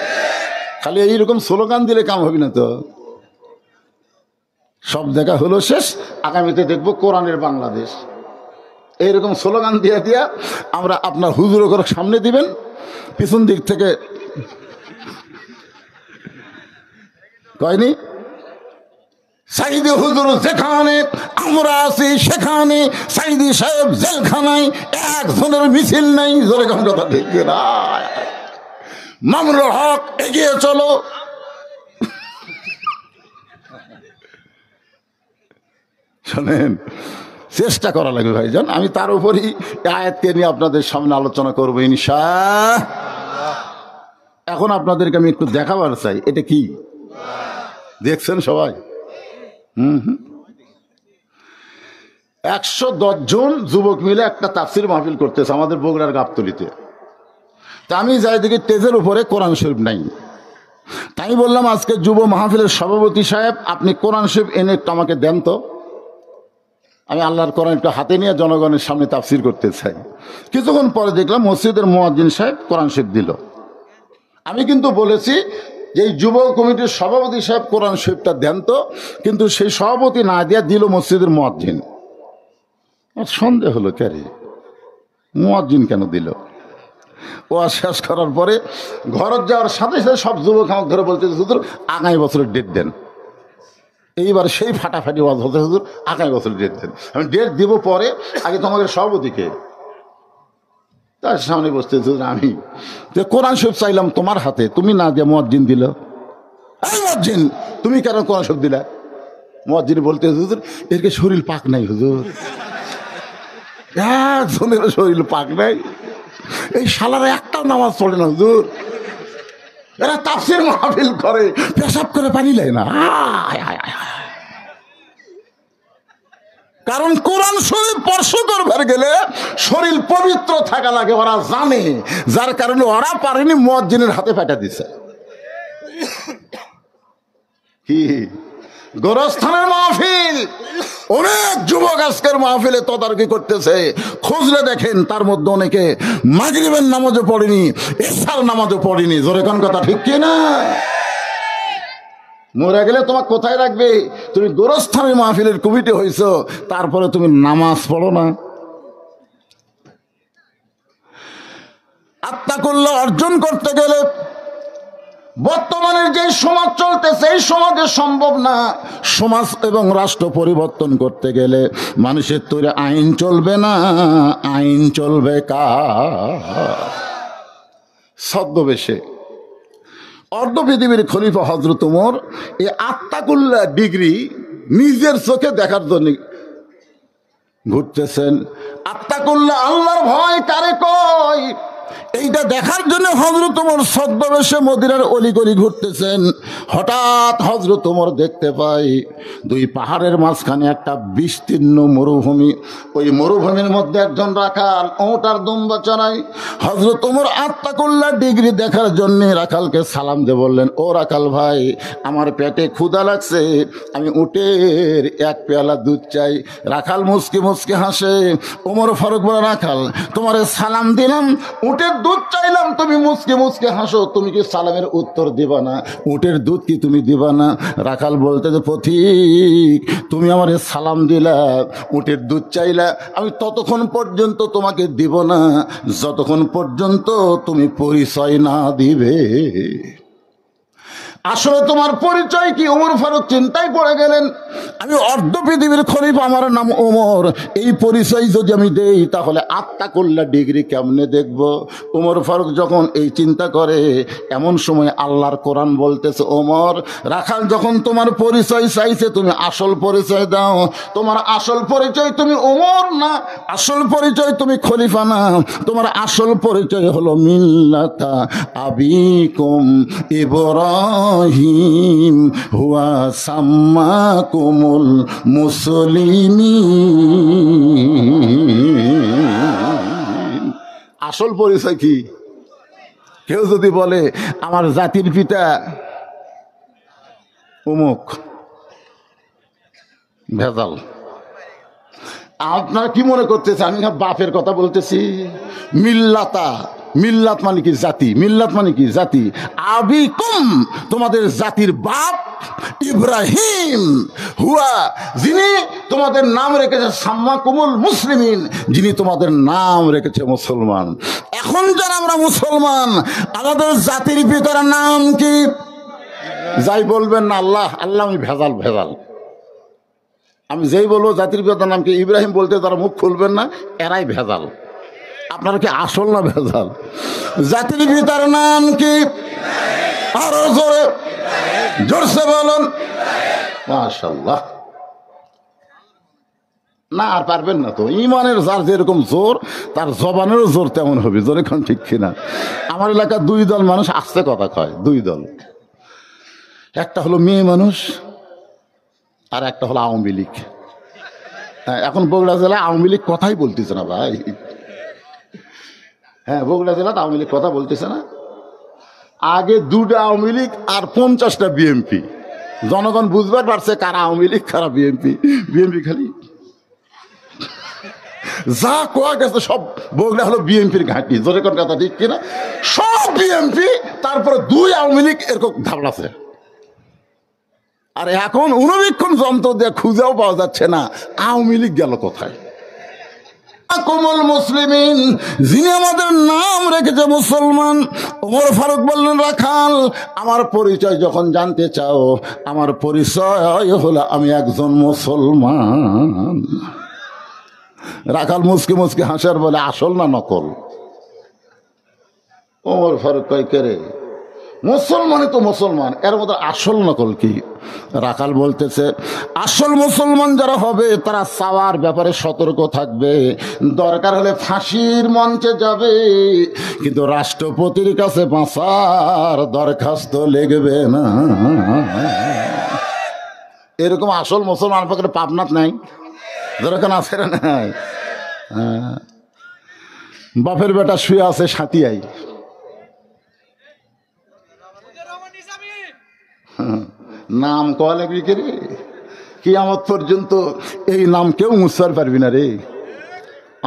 খালি এইরকম স্লোগান দিলে কাম হবে না তো। সব দেখা হলো শেষ, আগামীতে দেখব কোরআনের বাংলাদেশ, এইরকম স্লোগান দিয়ে দিয়া আমরা আপনার হুজুর করে সামনে দিবেন, পিছন দিক থেকে কয়নি সাইদি হুজুর যেখানে, আমরা আছি সেখানে, সাইদি সাহেব জেলখানায়, একজনের মিছিল নাই। জোরে কোন কথা ঠিক না? মামুনুল হক এগিয়ে চলো। শোনেন, চেষ্টা করা লাগবে ভাইজান। আমি তার উপরই আয়াতকে নিয়ে আপনাদের সামনে আলোচনা করবো ইনশাআল্লাহ। এখন আপনাদেরকে আমি একটু দেখাবার চাই, এটা কি দেখছেন সবাই? 110 জন যুবক মিলে একটা তাফসির মাহফিল করতেছে আমাদের বগুড়ার গাবতলীতে। তা আমি যাই দেখি টেজের উপরে কোরআন শরীফ নাই। তাই বললাম আজকে যুব মাহফিলের সভাপতি সাহেব, আপনি কোরআন শরীফ এনে একটু আমাকে দেন তো, আমি আল্লাহর কোরআন একটু হাতে নিয়ে জনগণের সামনে তাফসির করতে চাই। কিছুক্ষণ পরে দেখলাম মসজিদের মুয়াজ্জিন সাহেব কোরআন শরীফ দিল। আমি কিন্তু বলেছি যে এই যুব কমিটির সভাপতি সাহেব কোরআন শরীফটা দেন তো, কিন্তু সেই সভাপতি না দিয়া দিল মসজিদের মুয়াজ্জিন। সন্দেহ হলো, ক্যারে মুয়াজ্জিন কেন দিল? ও শেষ করার পরে ঘরত যাওয়ার সাথে সাথে সব যুবক আমাকে ধরে বলতে, হুজুর আগামী বছরের ডেট দেন। এইবার সেই ফাটাফাটি ওয়াজ হতে, হুজুর আগামী বছরের ডেট দেন। আমি ডেট দিব পরে, আগে তোমাদের সভাপতিকে। তার সামনে বসতে, আমি কোরআন শরীফ চাইলাম তোমার হাতে, তুমি না দিয়ে মুয়াজ্জিন দিল। এই মুয়াজ্জিন, তুমি কেন কোরআন শরীফ দিলা? মুয়াজ্জিন বলতে, হুজুর এর শরীর পাক নাই হুজুর, একজনের শরীর পাক নাই, এই শালারা একটাও নামাজ পড়ে না হুজুর, এরা তাফসীর মাহফিল করে পেশাব করে পানি লেয় না। কারণ কোরআন শরীফ স্পর্শ করবার গেলে শরীর পবিত্র থাকা লাগে, ওরা জানে, যার কারণে ওরা পারেনি, মুয়াজ্জিনের হাতে পাঠা দিছে। কি গোরস্থানের মাহফিল, অনেক যুবক আজকের মাহফিলে তদারকি করতেছে, খুঁজলে দেখেন তার মধ্যে অনেকে মাগরিবের নামাজও পড়েনি, ইশার নামাজও পড়েনি। জোরে কোন কথা ঠিক কি না? মরে গেলে তোমাকে কোথায় রাখবে? তুমি গোরস্থানের মাহফিলের কমিটি হইছো, তারপরে তুমি নামাজ পড়ো না। আত্মাকুল্লাহ অর্জন করতে গেলে বর্তমানের যে সমাজ চলতেছে এই সমাজে সম্ভব না। সমাজ এবং রাষ্ট্র পরিবর্তন করতে গেলে মানুষের তৈরি আইন চলবে না, আইন চলবে ছদ্মবেশে। অর্ধ পৃথিবীর খলিফা হযরত ওমর এই আত্মাকুল্লাহ ডিগ্রি নিজের চোখে দেখার জন্য ঘুরতেছেন। আত্মাকুল্লাহ আল্লাহর ভয় কারে কয়, এইটা দেখার জন্য হযরত ওমর ছদ্মবেশে মদিনার অলিগলি ঘুরতেছেন। হঠাৎ হযরত ওমর দেখতে পাই দুই পাহাড়ের মাঝখানে একটা বিস্তীর্ণ মরুভূমি। ওই মরুভূমির মধ্যে একজন রাখাল ওট আর দুম্বা চড়াই। হযরত ওমর আত্মাকুল্লাহ ডিগ্রি দেখার জন্য রাখালকে সালাম দিয়ে বললেন, ও রাখাল ভাই, আমার পেটে ক্ষুধা লাগছে, আমি উটের এক পেয়ালা দুধ চাই। রাখাল মুচকি মুচকি হাসে। ওমর ফারুক বলে, রাখাল, তোমার সালাম দিলাম, উটের দুধ চাইলাম, তুমি মুচকে মুচকে হাসো, তুমি কি সালামের উত্তর দিবা না? উটের দুধ কি তুমি দিবা না? রাখাল বলতে যে, পথিক, তুমি আমার সালাম দিলা, উটের দুধ চাইলা, আমি ততক্ষণ পর্যন্ত তোমাকে দিব না যতক্ষণ পর্যন্ত তুমি পরিচয় না দিবে। আসলে তোমার পরিচয় কি? ওমর ফারুক চিন্তায় পড়ে গেলেন। আমি অর্ধ পৃথিবীর খলিফা, আমার নাম ওমর, এই পরিচয় যদি আমি দেই তাহলে আত্মাকুল্লাহ ডিগ্রি কেমনে দেখব? ওমর ফারুক যখন এই চিন্তা করে, এমন সময় আল্লাহর কোরআন বলতেছে, ওমর, রাখাল যখন তোমার পরিচয় চাইছে, তুমি আসল পরিচয় দাও। তোমার আসল পরিচয় তুমি ওমর না, আসল পরিচয় তুমি খলিফা না, তোমার আসল পরিচয় হলো মিল্লাতা আবিকুম ইব্রাহিম হুয়া সাম্মাকুমুল মুসলিমিন। আসল পরিচয় কি? কেউ যদি বলে আমার জাতির পিতা অমুক, ভেজাল। আপনারা কি মনে করতেছে আমি বাপের কথা বলতেছি? মিল্লাতা, মিল্লাত মানে কি? জাতি। মিল্লাত মানে কি? জাতি। আবিকুম, তোমাদের জাতির বাপ ইব্রাহিম, হুয়া, যিনি তোমাদের নাম রেখেছে সাম্মাকুমুল মুসলিমিন, যিনি তোমাদের নাম রেখেছে মুসলমান। এখন যারা আমরা মুসলমান, আমাদের জাতির পিতার নাম কি? যাই বলবেন না আল্লাহ আল্লাহ, আমি ভেজাল ভেজাল। আমি যেই বলবো জাতির পিতার নাম কি ইব্রাহিম, বলতে তারা মুখ খুলবেন না, এরাই ভেজাল। আপনারা কি আসল না ভেজাল? জাতির পিতার নাম কি? আরো জোরে জোরসে বলুন, মাশাআল্লাহ। না আর পারবেন না তো। ইমানের যার যেরকম জোর, তার জবানেরও জোর তেমন হবে। জোরে কোন ঠিক কিনা? আমার এলাকার দুই দল মানুষ আস্তে কথা কয়, দুই দল। একটা হলো মেয়ে মানুষ, আর একটা হলো আওয়ামী লীগ। এখন বগুড়া জেলায় আওয়ামী লীগ কথাই বলতেছে না ভাই। হ্যাঁ, বগুড়া জেলাতে আওয়ামী লীগ কথা বলতেছে না। আগে দুটা আওয়ামী লীগ আর 50টা বিএমপি। জনগণ বুঝবার পারছে কারা আওয়ামী লীগ কারা বিএমপি। বিএমপি খালি যা কোয়া গেছে সব বগুড়া হলো বিএমপির ঘাঁটি। জোরে কোন কথা ঠিক কিনা? সব বিএমপি, তারপরে দুই আওয়ামী লীগ এরকম ধাবড়াছে। আর এখন অনুবীক্ষণ যন্ত্র দিয়ে খুঁজেও পাওয়া যাচ্ছে না আওয়ামী লীগ গেল কোথায়। কোমল মুসলিমিন, যিনি আমাদের নাম রেখেছে মুসলমান। ওমর ফারুক বললেন, রাখাল, আমার পরিচয় যখন জানতে চাও, আমার পরিচয় হলো আমি একজন মুসলমান। রাখাল মুসকে মুসকে হাসার বলে, আসল না নকল? ওমর ফারুক কয়, কে রে? মুসলমানই তো মুসলমান, এর মধ্যে আসল নকল কি? রাখাল বলতেছে, আসল মুসলমান যারা হবে তারা চাওয়ার ব্যাপারে সতর্ক থাকবে, দরকার হলে ফাঁসির মঞ্চে যাবে, কিন্তু রাষ্ট্রপতির কাছে বাঁচার দরখাস্ত লিখবে না। এরকম আসল মুসলমান পাকের পাবনাত নাই? যেরকম আছে না নাই? বাপের বেটা শুয়ে আছে সাথিয়াই, নাম কয়া লাগবি কে রে? কিয়ামত পর্যন্ত এই নাম কেউ মুছতে পারবি না রে।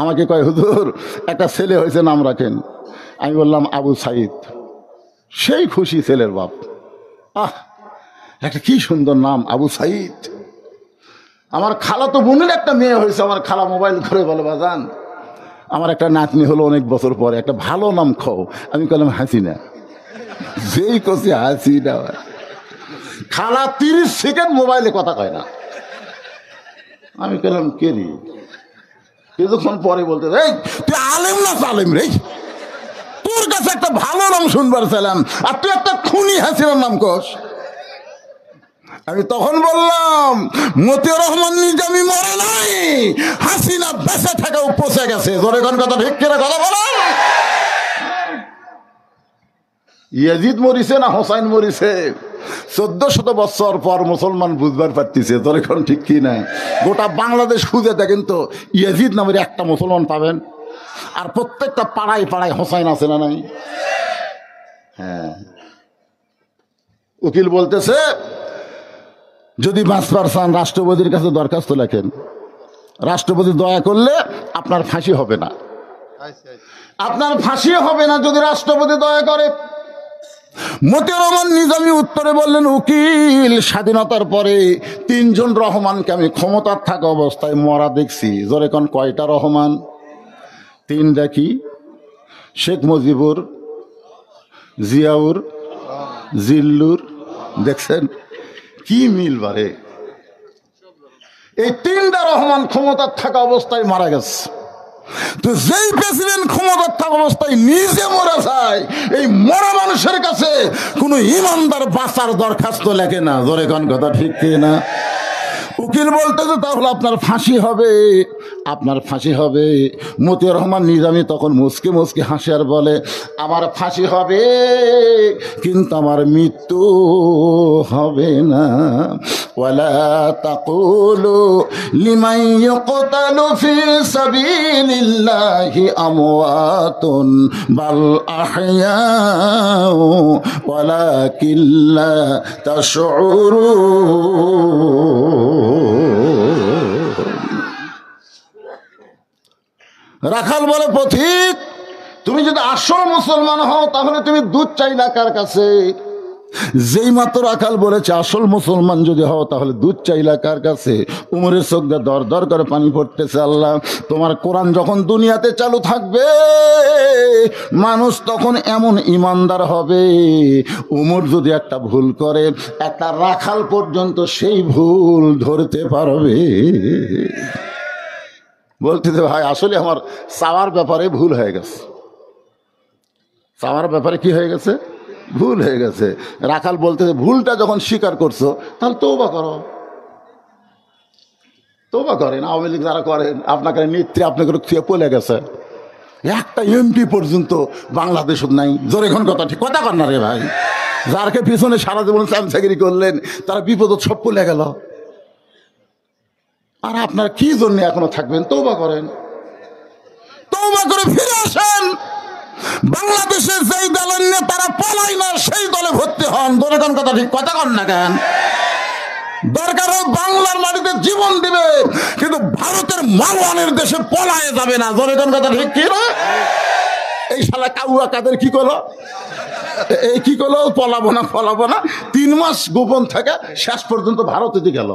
আমাকে কয় হুজুর একটা ছেলে হয়েছে, নাম রাখেন। আমি বললাম আবু সাইদ। সেই খুশি ছেলের বাপ, একটা কি সুন্দর নাম আবু সাইদ। আমার খালা তো বোনের একটা মেয়ে হয়েছে, আমার খালা মোবাইল করে বলে বাজান আমার একটা নাতনি হলো অনেক বছর পরে, একটা ভালো নাম খাও। আমি বললাম হাসিনা। যেই কছি হাসিনা, খালা 30 সেকেন্ড মোবাইলে কথা কয় না। আমি বললাম কে রে? কিছুক্ষণ পরে বলতে এই তুই আলেম না সালেম রে, তোর কাছে একটা ভালো নাম শুনবার ছিলাম আর তুই একটা খুনি হাসিনার নাম কস। আমি তখন বললাম মতিউর রহমান নিজামী মরে নাই, হাসিনা বেঁচে থাকাও পচে গেছে। জোরে কোন কথা ঠিক করে কথা বলো। ইয়াজিদ মরিছে না হোসাইন মরিছে? 1400 বছর পর মুসলমান বুঝবার পারতেছে। তোর এখন ঠিক কি না? গোটা বাংলাদেশ খুঁজে দেখেন তো ইয়াজিদ নামের একটা মুসলমান পাবেন? আর প্রত্যেকটা পাড়ায় পাড়ায় হোসাইন আছে না নাই? হ্যাঁ, উকিল বলতেছে যদি বাঁচবার চান রাষ্ট্রপতির কাছে দরখাস্ত লেখেন, রাষ্ট্রপতি দয়া করলে আপনার ফাঁসি হবে না, আপনার ফাঁসি হবে না যদি রাষ্ট্রপতি দয়া করে। মতিউর রহমান নিজামী উত্তরে বললেন উকিল স্বাধীনতার পরে 3 জন রহমানকে আমি ক্ষমতার থাকা অবস্থায় মরা দেখছি। জোরে কোন কয়টা রহমান? 3 দেখি, শেখ মুজিবুর, জিয়াউর, জিল্লুর। দেখছেন কি মিল বারে? এই 3টা রহমান ক্ষমতার থাকা অবস্থায় মারা গেছে। তো যেই প্রেসিডেন্ট ক্ষমতার থাকা অবস্থায় নিজে মরে যায়, এই মরা মানুষের কাছে কোনো ইমানদার বাঁচার দরখাস্ত লেখে না। জোরে কোন কথা ঠিক না? উকিল বলতেছে তাহলে আপনার ফাঁসি হবে, আপনার ফাঁসি হবে। মতিউর রহমান নিজামী তখন মুচকে মুচকে হাসে আর বলে আমার ফাঁসি হবে কিন্তু আমার মৃত্যু হবে না। ওয়ালা তাকুলু লিমান ইউকতালু ফি সাবিলিল্লাহি আমওয়াতুন বাল আহইয়াউ ওয়ালাকিন লা তাশউরুন। রাখাল বলে পথিক তুমি যদি আসল মুসলমান হও তাহলে তুমি দুধ চাইলা কার কাছে? যেই মাত্র রাখাল বলেছে আসল মুসলমান যদি হও তাহলে দুধ চাইলা কার কাছে? উমরের চোখ দিয়ে দর দর করে পানি পড়তেছে। আল্লাহ তোমার কোরআন যখন দুনিয়াতে চালু থাকবে মানুষ তখন এমন ইমানদার হবে, উমর যদি একটা ভুল করে একটা রাখাল পর্যন্ত সেই ভুল ধরতে পারবে। বলতেছে ভাই আসলে আমার চাওয়ার ব্যাপারে ভুল হয়ে গেছে, চাওয়ার ব্যাপারে কি হয়ে গেছে? ভুল হয়ে গেছে। রাখাল বলতেছে ভুলটা যখন স্বীকার করছো তাহলে তওবা করো। তওবা করেন। আওয়ামী লীগ যারা করেন আপনাকে নেত্রী আপনাকে খুঁয়ে পলে গেছে, একটা এমপি পর্যন্ত বাংলাদেশ নাই। জোরে এখন কথা ঠিক কথা কর না রে ভাই। যারকে পিছনে সারা জীবন চামচাগিরি করলেন তারা বিপদ সব পলে গেল, আর আপনার কি জন্য এখনো থাকবেন? তওবা করেন, তওবা করে ফিরে আসেন। বাংলাদেশের যেই দলের নেতারা পলায় না সেই দলে ভর্তি হন। দলে কোন কথা ঠিক কথা কন না কেন? দরকার হোক বাংলার মাটিতে জীবন দিবে কিন্তু ভারতের মারওয়ানের দেশে পলায় যাবে না। দলে কোন কথা ঠিক কি না? এই শালা কাউয়া কাদের কি করলো, এই কি করলো? পলাবো না পলাবো না 3 মাস গোপন থাকে শেষ পর্যন্ত ভারতে দিয়ে গেল।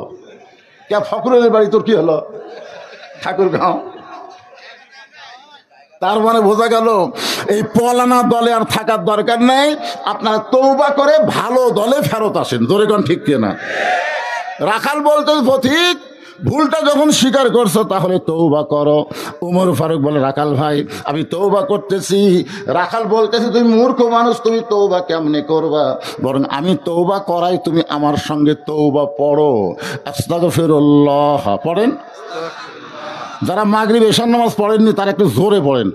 কে ফখরুলের বাড়ি তোর কি হলো? ঠাকুরগাঁও। তার মানে বোঝা গেল এই পলানা দলে আর থাকার দরকার নেই। আপনারা তওবা করে ভালো দলে ফেরত আসেন। জোরে কোন ঠিক কিনা? রাখাল বলতে পথিক ভুলটা যখন স্বীকার করছো তাহলে তওবা করো। উমর ফারুক বলে রাখাল ভাই আমি তওবা করতেছি। রাখাল বলতেছে তুমি মূর্খ মানুষ, তুমি তওবা কেমনে করবা? বরং আমি তওবা করাই তুমি আমার সঙ্গে তওবা পড়ো। আস্তাগফিরুল্লাহ পড়েন। যারা মাগরিব এশার নামাজ পড়েননি তারা একটু জোরে পড়েন,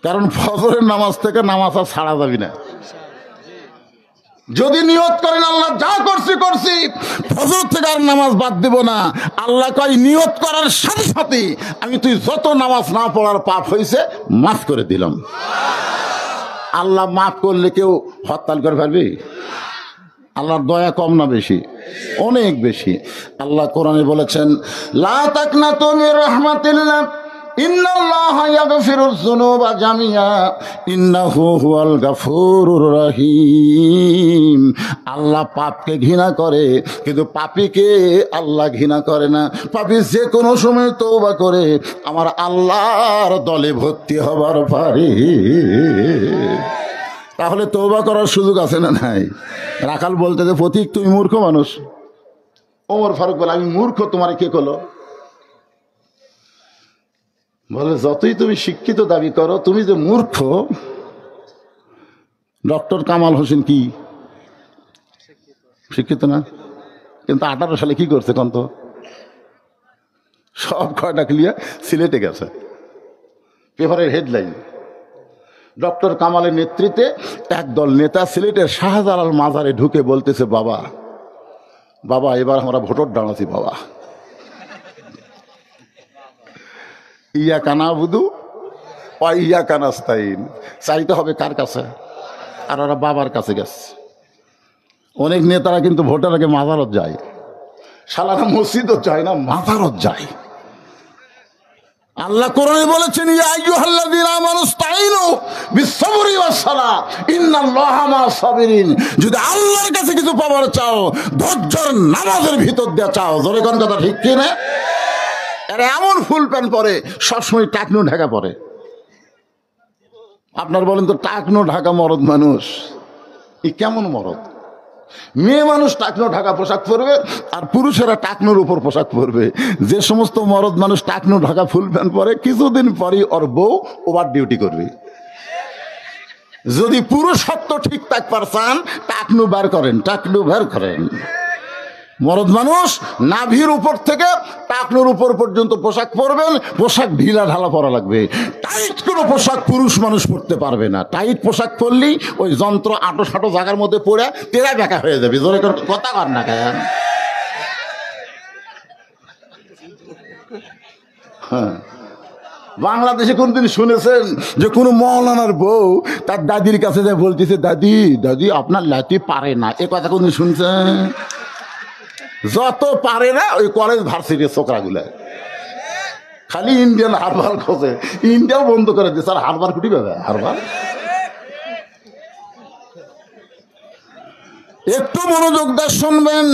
কারণ ফজরের নামাজ থেকে নামাজ আর ছাড়া যাবি না। যদি নিয়ত করেন আল্লাহ যা করছি করছি, ফজর থেকে আর নামাজ বাদ দেব না, আল্লাহ কয় নিয়ত করার সাথে সাথে আমি তুই যত নামাজ না পড়ার পাপ হয়েছে মাফ করে দিলাম। আল্লাহ মাফ করলে কেউ হরতাল করে ফেলবে? আল্লাহর দয়া কম না বেশি? অনেক বেশি। আল্লাহ কোরআনে বলেছেন, লা তাকনাতু মির রাহমাতিল্লাহ ইন্নাল্লাহা ইয়াগফিরুয যুনুবা জামিআ ইন্নাহু হুয়াল গাফুরুর রহিম। আল্লাহ পাপকে ঘৃণা করে, কিন্তু পাপীকে আল্লাহ ঘৃণা করে না। পাপী যে কোনো সময় তওবা করে আমার আল্লাহর দলে ভর্তি হবার পারে। তাহলে তওবা করার সুযোগ আছে না নাই? রাখাল বলতে যে প্রতীক তুমি মূর্খ মানুষ। ওমর ফারুক বলে আমি মূর্খ, তোমার কে করলো? বলে যতই তুমি শিক্ষিত দাবি করো, তুমি যে মূর্খ। ডক্টর কামাল হোসেন কি শিক্ষিত না? কিন্তু 18 সালে কি করছে কন্ত? সব কয়টা ক্লিয়ার সিলেটে গেছে, পেপারের হেডলাইন। ডক্টর কামালের নেতৃত্বে একদল নেতা সিলেটের শাহজালাল মাজারে ঢুকে বলতেছে, বাবা বাবা এবার আমরা ভোটর দাঁড়াচ্ছি বাবা, ইয়া কানা বুধু ইয়া কানাস্তাইন, চাইতে হবে কার কাছে? আর ওরা বাবার কাছে গেছে। অনেক নেতারা কিন্তু ভোটের আগে মাজারত যায়, সালানা মসজিদও যায় না, মাজারত যায়। আল্লাহ কোরআনে বলেছেন, ইয়া আইয়ুহাল্লাযীনা আমানুস্তাঈনু বিস-সাবরি ওয়াস-সালাহ ইন্নাল্লাহা মা'আস সাবিরিন। যদি আল্লাহর কাছে কিছু পাওয়ার চাও, ধৈর্যের নামাজের ভিতর দিয়ে চাও। জোরে কোন কথা ঠিক কি না? এরা এমন ফুল প্যান্ট পরে, সবসময় টাকনু ঢাকা পরে। আপনার বলেন তো, টাকনু ঢাকা মরদ মানুষ ই কেমন মরদ? মেয়ে মানুষ টাকনো ঢাকা পোশাক পরবে, আর পুরুষেরা টাকনোর উপর পোশাক পরবে। যে সমস্ত মরদ মানুষ টাকনো ঢাকা ফুল প্যান্ট পরে, কিছুদিন পরই ওর বউ ওভার ডিউটি করবে। যদি পুরুষত্ব ঠিক থাকবার চান, টাকনু বার করেন, টাকনু বার করেন। মরদ মানুষ নাভির উপর থেকে টাকনুর উপর পর্যন্ত পোশাক পরবেন। পোশাক ঢিলা ঢালা পরা লাগবে। টাইট কোনো পোশাক পুরুষ মানুষ পরতে পারবে না। টাইট পোশাক পরলেই ওই যন্ত্র আটো সাটো জায়গার মধ্যে পড়ে তেরা বেঁকা হয়ে যাবে। জোরে কথা কর না কেন? হ্যাঁ, বাংলাদেশে কোনদিন শুনেছেন যে কোনো মৌলানার বউ তার দাদির কাছে যায় বলতেছে, দাদি দাদি আপনার লাঠি পারে না? এ কথা কোনদিন শুনছেন? যত পারে না ওই কলেজ ভার্সিটির ছোকরাগুলা খালি ইন্ডিয়ান হারবার খোঁজে। ইন্ডিয়াও বন্ধ করে দিচ্ছে। আর হারবার কুটি পাবে? হারবার একটু মনোযোগ দিয়ে শুনবেন।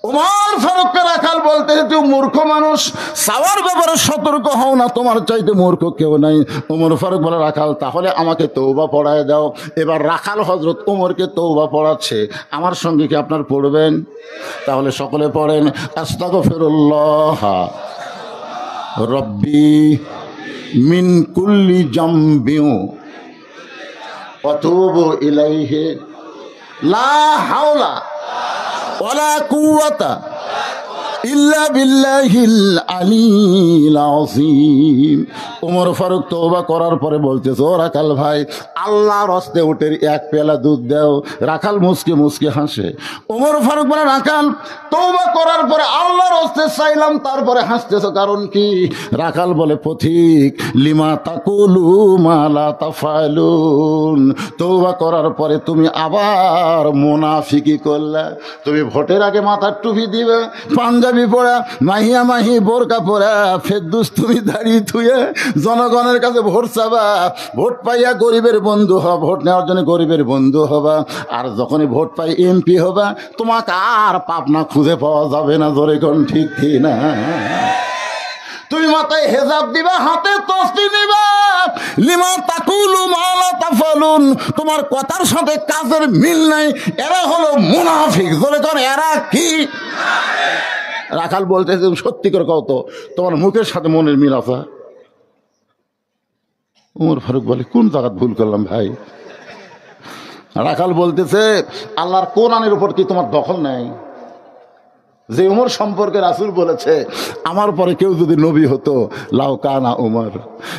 ওমর ফারুককে রাখাল বলতে, তুই মূর্খ মানুষ, চাওয়ার ব্যাপারে সতর্ক হও না, তোমার চাইতে মূর্খ কেউ নাই। ওমর ফারুক বলে, রাখাল তাহলে আমাকে তওবা পড়ায় দাও। এবার রাখাল হযরত ওমরকে তওবা পড়াচ্ছে। আমার সঙ্গে কি আপনার পড়বেন? তাহলে সকলে পড়েন, আস্তাগফিরুল্লাহ রব্বি মিন কুল্লি জামবিউ ওয়া আতুবু ইলাইহি লা হাওলা ওয়ালা কুওয়াতা ইল্লা বিল্লাহিল আলিয়্যিল আযীম। ওমর ফারুক তওবা করার পরে বলতেছে, ও রাখাল ভাই, আল্লাহর হস্তে উটের এক পেলা দুধ দাও। রাখাল মুসকে মুসকে হাসে। ওমর ফারুক বলে, রাখাল তওবা করার পরে আল্লাহর হস্তে চাইলাম, তারপরে হাসতেছো কারণ কি? রাখাল বলে, পথিক লিমা তাকুলু মা লা তাফালুন। তওবা করার পরে তুমি আবার মুনাফিকি করলে। তুমি ভোটের আগে মাথার টুপি দিবে, পাঞ্জাবি পরা, মাহিয়া মাহি বোরকা পরা, ফেরদৌস তুমি দাঁড়িয়ে থুয়ে জনগণের কাছে ভোট চাবা। ভোট পাইয়া গরিবের বন্ধু হবা, ভোট নেওয়ার জন্য গরিবের বন্ধু হবা। আর যখনই ভোট পাই এমপি হবা, তোমাকে আর পাবনা খুঁজে পাওয়া যাবে না। জোরে কোন ঠিক কি না? তুমি মাথায় হেজাব দিবা, হাতে তসবি নিবা, লিমা তাকুলু মা লা তাফালুন। তোমার কথার সাথে কাজের মিল নাই। এরা হলো মুনাফিক। জোরে কোন এরা কি? রাখাল বলতে, সত্যি করে কও তো, তোমার মুখের সাথে মনের মিল আছে? ওমর ফারুক বলে, কোন জায়গা ভুল করলাম ভাই? রাখাল বলতেছে, আল্লাহর কোরআনের উপর কি তোমার দখল নেই? যে উমর সম্পর্কে রাসূল বলেছে আমার পরে কেউ যদি নবী হতো লাউ কানা উমর।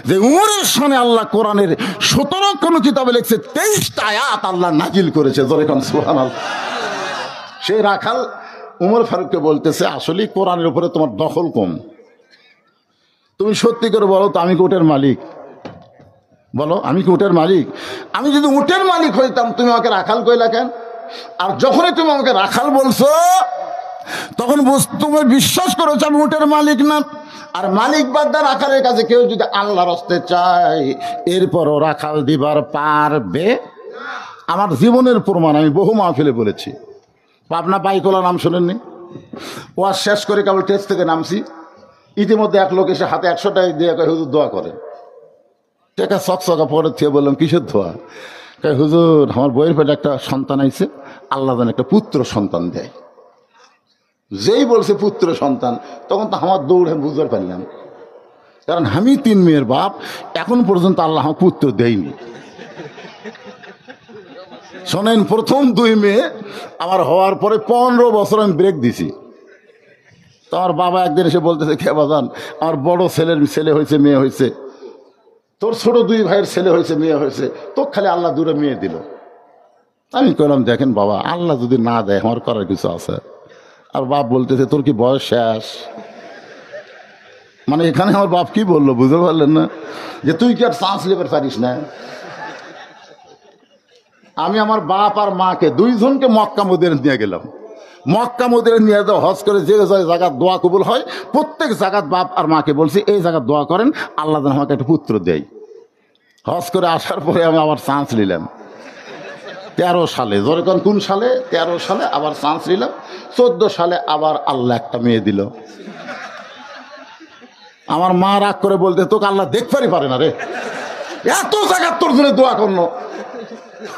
যে উমরের সামনে আল্লাহ কোরআনের 17 কোন কিতাবে লিখছে 23টা আয়াত আল্লাহ নাজিল করেছে, জোরে কোন সুবহানাল্লাহ। সেই রাখাল উমর ফারুককে বলতেছে আসলে কোরআনের উপরে তোমার দখল কম, তুমি সত্যি করে বলো তো আমি কি উটের মালিক? বলো আমি কি উটের মালিক? আমি যদি উটের মালিক হইতাম তুমি আমাকে রাখাল কইলা কেন? আর যখনই তুমি আমাকে রাখাল বলছো তখন তুমি বিশ্বাস করেছো আমি উটের মালিক না। আর মালিক বাদ দা রাখালের কাছে কেউ যদি আল্লাহর হস্তে চায় এরপরও রাখাল দিবার পারবে। আমার জীবনের প্রমাণ আমি বহু মাহফিলে বলেছি। পাবনা বাইকোলা নাম শোনেননি? ওয়াজ শেষ করে কেবল টেস্ট থেকে নামছি, ইতিমধ্যে এক লোক এসে হাতে 100 টাকা দিয়ে কয় হুজুর দোয়া করে। টাকা চকচকা পরে থেকে বললাম কিসের দোয়া? কয় হুজুর আমার বইয়ের পেটে একটা সন্তান আইছে, আল্লাহ যেন একটা পুত্র সন্তান দেয়। যেই বলছে পুত্র সন্তান তখন তো আমার দৌড়ে বুঝতে পারলাম, কারণ আমি 3 মেয়ের বাপ, এখন পর্যন্ত আল্লাহ আমার পুত্র দেয়নি। শোনেন, প্রথম 2 মেয়ে আমার হওয়ার পরে 15 বছর আমি ব্রেক দিছি। তো আমার বাবা একদিন এসে বলতেছে কে বাজান আমার বড় ছেলের ছেলে হয়েছে মেয়ে হয়েছে, তোর ছোট 2 ভাইয়ের ছেলে হয়েছে মেয়ে হয়েছে, তো খালি আল্লাহ 2টা মেয়ে দিল। আমি কইলাম দেখেন বাবা আল্লাহ যদি না দেয় আমার করার কিছু আছে? আর বাপ বলতেছে তোর কি বয়স শেষ? মানে এখানে আমার বাপ কি বললো বুঝতে পারলেন না? যে তুই কি আর চান্স লেবার পারিস না? আমি আমার বাপ আর মাকে 2 জনকে মক্কা মদিনা নিয়ে গেলাম। মক্কা মদিনা নিয়ে যাও হজ করে যে জায়গার দোয়া কবুল হয় প্রত্যেক জায়গার বাপ আর মাকে বলছি এই জায়গার দোয়া করেন আল্লাহ যেন আমাকে একটা পুত্র দেয়। হজ করে আসার পরে আমি আবার চান্স নিলাম 13 সালে। জোরে কোন সালে? 13 সালে আবার চান্স নিলাম। 14 সালে আবার আল্লাহ একটা মেয়ে দিল। আমার মা রাগ করে বলতে তোকে আল্লাহ দেখতে পারে না রে, এত জায়গার তোর জন্য দোয়া করলো।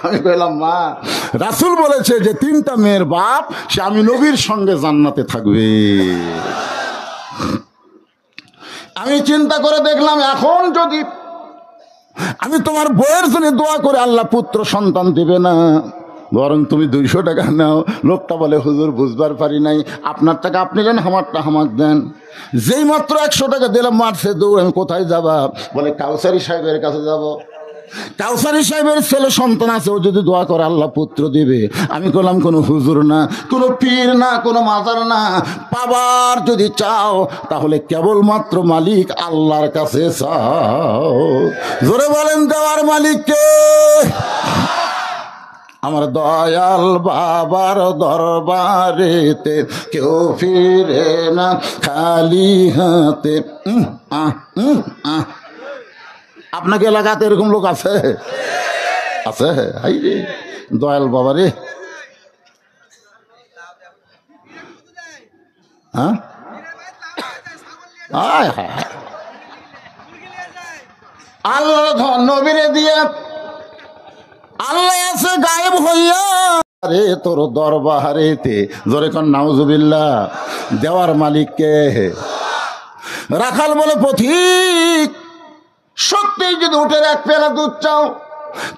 আমি কইলাম মা রাসূল বলেছে যে 3টা মেয়ের বাপ সে আমি নবীর সঙ্গে জান্নাতে থাকবে। আমি চিন্তা করে দেখলাম এখন যদি আমি তোমার বইয়ের জন্য দোয়া করে আল্লাহ পুত্র সন্তান দিবে না, বরং তুমি 200 টাকা নাও। লোকটা বলে হুজুর বুঝবার পারি নাই, আপনার টাকা আপনি দেন আমারটা আমাকে দেন। যেই মাত্র 100 টাকা দিলাম মারছে দৌড়। আমি কোথায় যাবা? বলে কাউসারি সাহেবের কাছে যাব। কাউসারি সাহেবের ছেলে সন্তান আছে, ও যদি দোয়া করে আল্লাহ পুত্র দিবে। আমি বললাম কোনো হুজুর না, কোনো পীর না, কোনো মাজার না, পাবার যদি চাও তাহলে কেবলমাত্র মালিক আল্লাহর কাছে চাও। জোরে বলেন দেওয়ার মালিককে। আমার দয়াল বাবার দরবারেতে কেউ ফিরে না খালি হাতে। আপনাকে এলাকাতে এরকম লোক আছে? আছে? হাই রে দয়াল বাবা রে। হ্যাঁ আল্লাহ নবীরে দিয়ে আল্লাহ আছে গায়েব হইয়া রে তোর দরবারেতে। জোরে কোন নাউজুবিল্লাহ। দেওয়ার মালিক কে? রাখাল বলে পথিক সত্যি যদি উটের 1 পেয়ালা দুধ চাও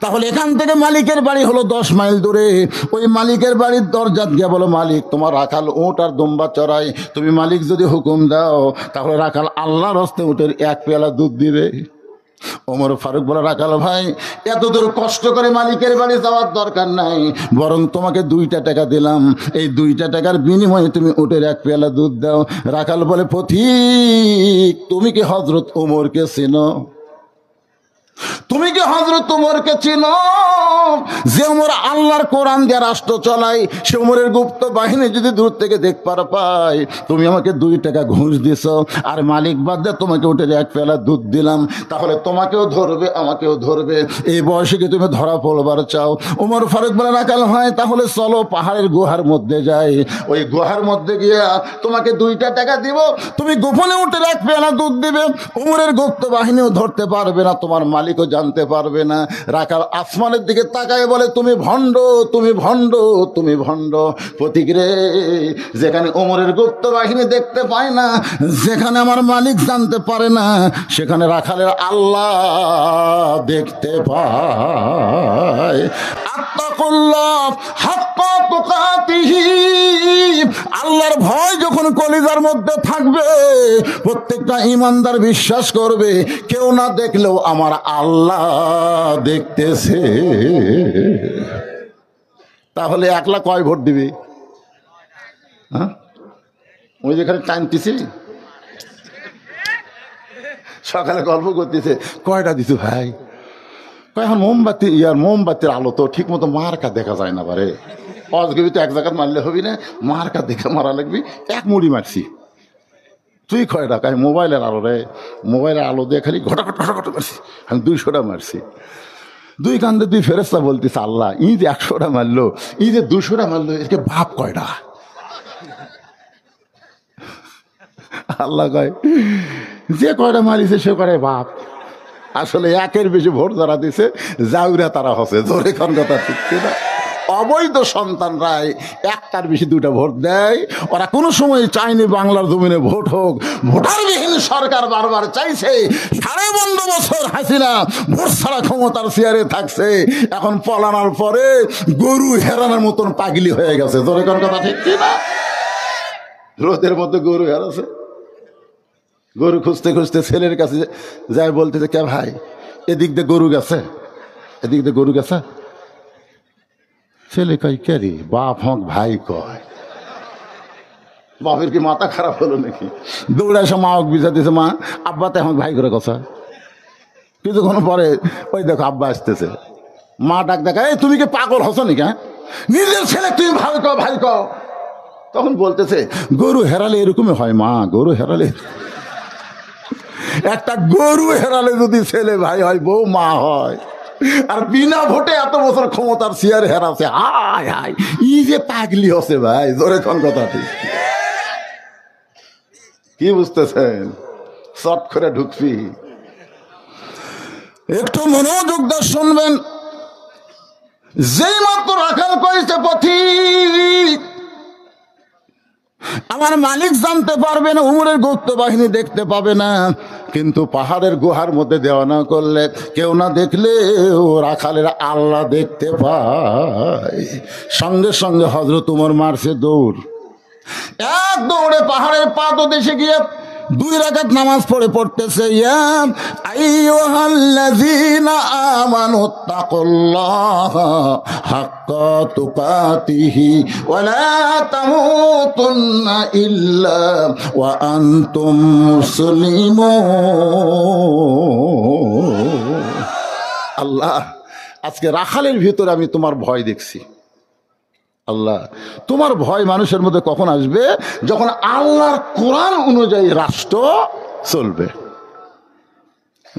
তাহলে এখান থেকে মালিকের বাড়ি হলো 10 মাইল দূরে। ওই মালিকের বাড়ির দরজাত গিয়ে বলো মালিক তোমার রাখাল উট আর দুম্বা চড়াই, তুমি মালিক যদি হুকুম দাও তাহলে রাখাল আল্লাহর হস্তে উটের 1 পেয়ালা দুধ দিবে। ওমর ফারুক বলে রাখাল ভাই এত দূর কষ্ট করে মালিকের বাড়ি যাওয়ার দরকার নাই, বরং তোমাকে 2টা টাকা দিলাম, এই 2টা টাকার বিনিময়ে তুমি উটের 1 পেয়ালা দুধ দাও। রাখাল বলে পথিক তুমি কি হযরত ওমরকে চেনো? তুমি কি হযরত ওমরকে চিনো? যে ওমর আল্লাহর কোরআন দিয়ে রাষ্ট্র চালায়, সে ওমরের গুপ্ত বাহিনী যদি দূর থেকে দেখবার পায়। তুমি আমাকে 2 টাকা ঘুষ দিছো আর মালিক বাদ দিয়ে তোমাকে উঠে 1 পেয়ালা দুধ দিলাম, তাহলে তোমাকেও ধরবে আমাকেও ধরবে। এই বয়সে কি তুমি ধরা পড়বার চাও? ওমর ফারুক বলে রাখাল হয় তাহলে চলো পাহাড়ের গুহার মধ্যে যাই, ওই গুহার মধ্যে গিয়ে তোমাকে 2টা টাকা দিব, তুমি গোপনে উঠে 1 পেয়ালা দুধ দিবে। ওমরের গুপ্ত বাহিনীও ধরতে পারবে না, তোমার মালিকও জানতে পারবে না। রাখাল আসমানের দিকে তাকায় বলে তুমি ভণ্ড, তুমি ভণ্ড, তুমি ভণ্ড। প্রতীক রে যেখানে ওমরের গুপ্ত বাহিনী দেখতে পায় না, যেখানে আমার মালিক জানতে পারে না, সেখানে রাখালের আল্লাহ দেখতে পায়। ইত্তাকুল্লাহ হাক্কা তুকাতিহি, আল্লাহর ভয় যখন কলিজার মধ্যে থাকবে প্রত্যেকটা ঈমানদার বিশ্বাস করবে কেউ না দেখলেও আমার আল্লাহ দেখতেছে। তাহলে একলা কয় ভোট দিবি? হ্যাঁ, ওই যেখানে টানতেছি সকালে গল্প করতেছে, কয়টা দিছু ভাই? এখন মোমবাতির আলো তো ঠিক মতো মার্কা দেখা যায় না বারে, অজগবি তো এক জায়গায় মারলে হবি না, মার্কা দেখে মারা লাগবি। এক মুড়ি মারছি। তুই কয়টা? কাজ মোবাইলের আলো রে, মোবাইলের আলো দিয়ে খালি ঘটা ঘটা ঘটা মারছি। আমি 200টা মারছি। দুই কান্দে দুই ফেরেস্তা বলতেছে আল্লাহ ই যে 100টা মারলো, ই যে 200টা মারলো, একে বাপ কয়টা? আল্লাহ কয় যে কয়টা মারিছে সে কয়টাই বাপ। আসলে একের বেশি ভোট যারা দিছে জাউরা তারা হচ্ছে। জোরে কোন কথা ঠিক না? অবৈধ সন্তানরাই একটার বেশি 2টা ভোট দেয়। ওরা কোনো সময় চায়নি বাংলার জমিনে ভোট হোক। ভোটারবিহীন সরকার বারবার চাইছে। 12.5 বছর হাসিনা ভোট ছাড়া ক্ষমতার চেয়ারে থাকছে, এখন পলানোর পরে গরু হেরানোর মতন পাগলি হয়ে গেছে। জোরে কোন কথা ঠিক না? রোদের মধ্যে গরু হেরাছে। গরু খুঁজতে খুঁজতে ছেলের কাছে যায়, বলতেছে কে ভাই এদিক দিয়ে গরু গেছে, এদিক দিয়ে গরু গেছে। ছেলে কয় কে রে? বাপ হক ভাই কয়। বাপের কি মাথা খারাপ হলো নাকি? দৌড়ে এসে মা বিজা দিয়েছে, মা আব্বা তো এখন ভাই করে কথা। কিছুক্ষণ পরে ওই দেখো আব্বা আসতেছে। মা ডাক দেখা, এই তুমি কি পাগল হছো নাকি? হ্যাঁ, নিজের ছেলে তুমি ভাই কও ভাই কও। তখন বলতেছে গরু হেরালে এরকমই হয় মা, গরু হেরালে, একটা গরু হেরালে যদি ছেলে ভাই হয় বউ মা হয়, আর বিনা ভোটে এত বছর ক্ষমতার চেয়ার হেরাছে। হায় হায়, ই যে পাগলি হচ্ছে ভাই। জোরে কোন কথা ঠিক কি বুঝতেছেন? চট করে ঢুকবি। একটু মনোযোগ দিয়ে শুনবেন। যেই মাত্র রাখাল কইছে পথিক আমার মালিক জানতে পারবে না, উমরের গুপ্ত বাহিনী দেখতে পাবে না, কিন্তু পাহাড়ের গুহার মধ্যে দেওয়া না করলে কেউ না দেখলে রাখালের আল্লাহ দেখতে পায়। সঙ্গে সঙ্গে হযরত উমর মারছে দৌড়। এক দৌড়ে পাহাড়ের পাদদেশে গিয়ে 2 রাকাত নামাজ পড়তেছে, ইয়া আইয়ুহাল্লাযীনা আমানুত্তাকুল্লাহা হাক্কা তুকাতিহি ওয়া লা তামুতুন্না ইল্লা ওয়া আনতুম মুসলিমুন। আল্লাহ, আজকে রাখালের ভিতরে আমি তোমার ভয় দেখছি। আল্লাহ, তোমার ভয় মানুষের মধ্যে কখন আসবে? যখন আল্লাহর কোরআন অনুযায়ী রাষ্ট্র চলবে।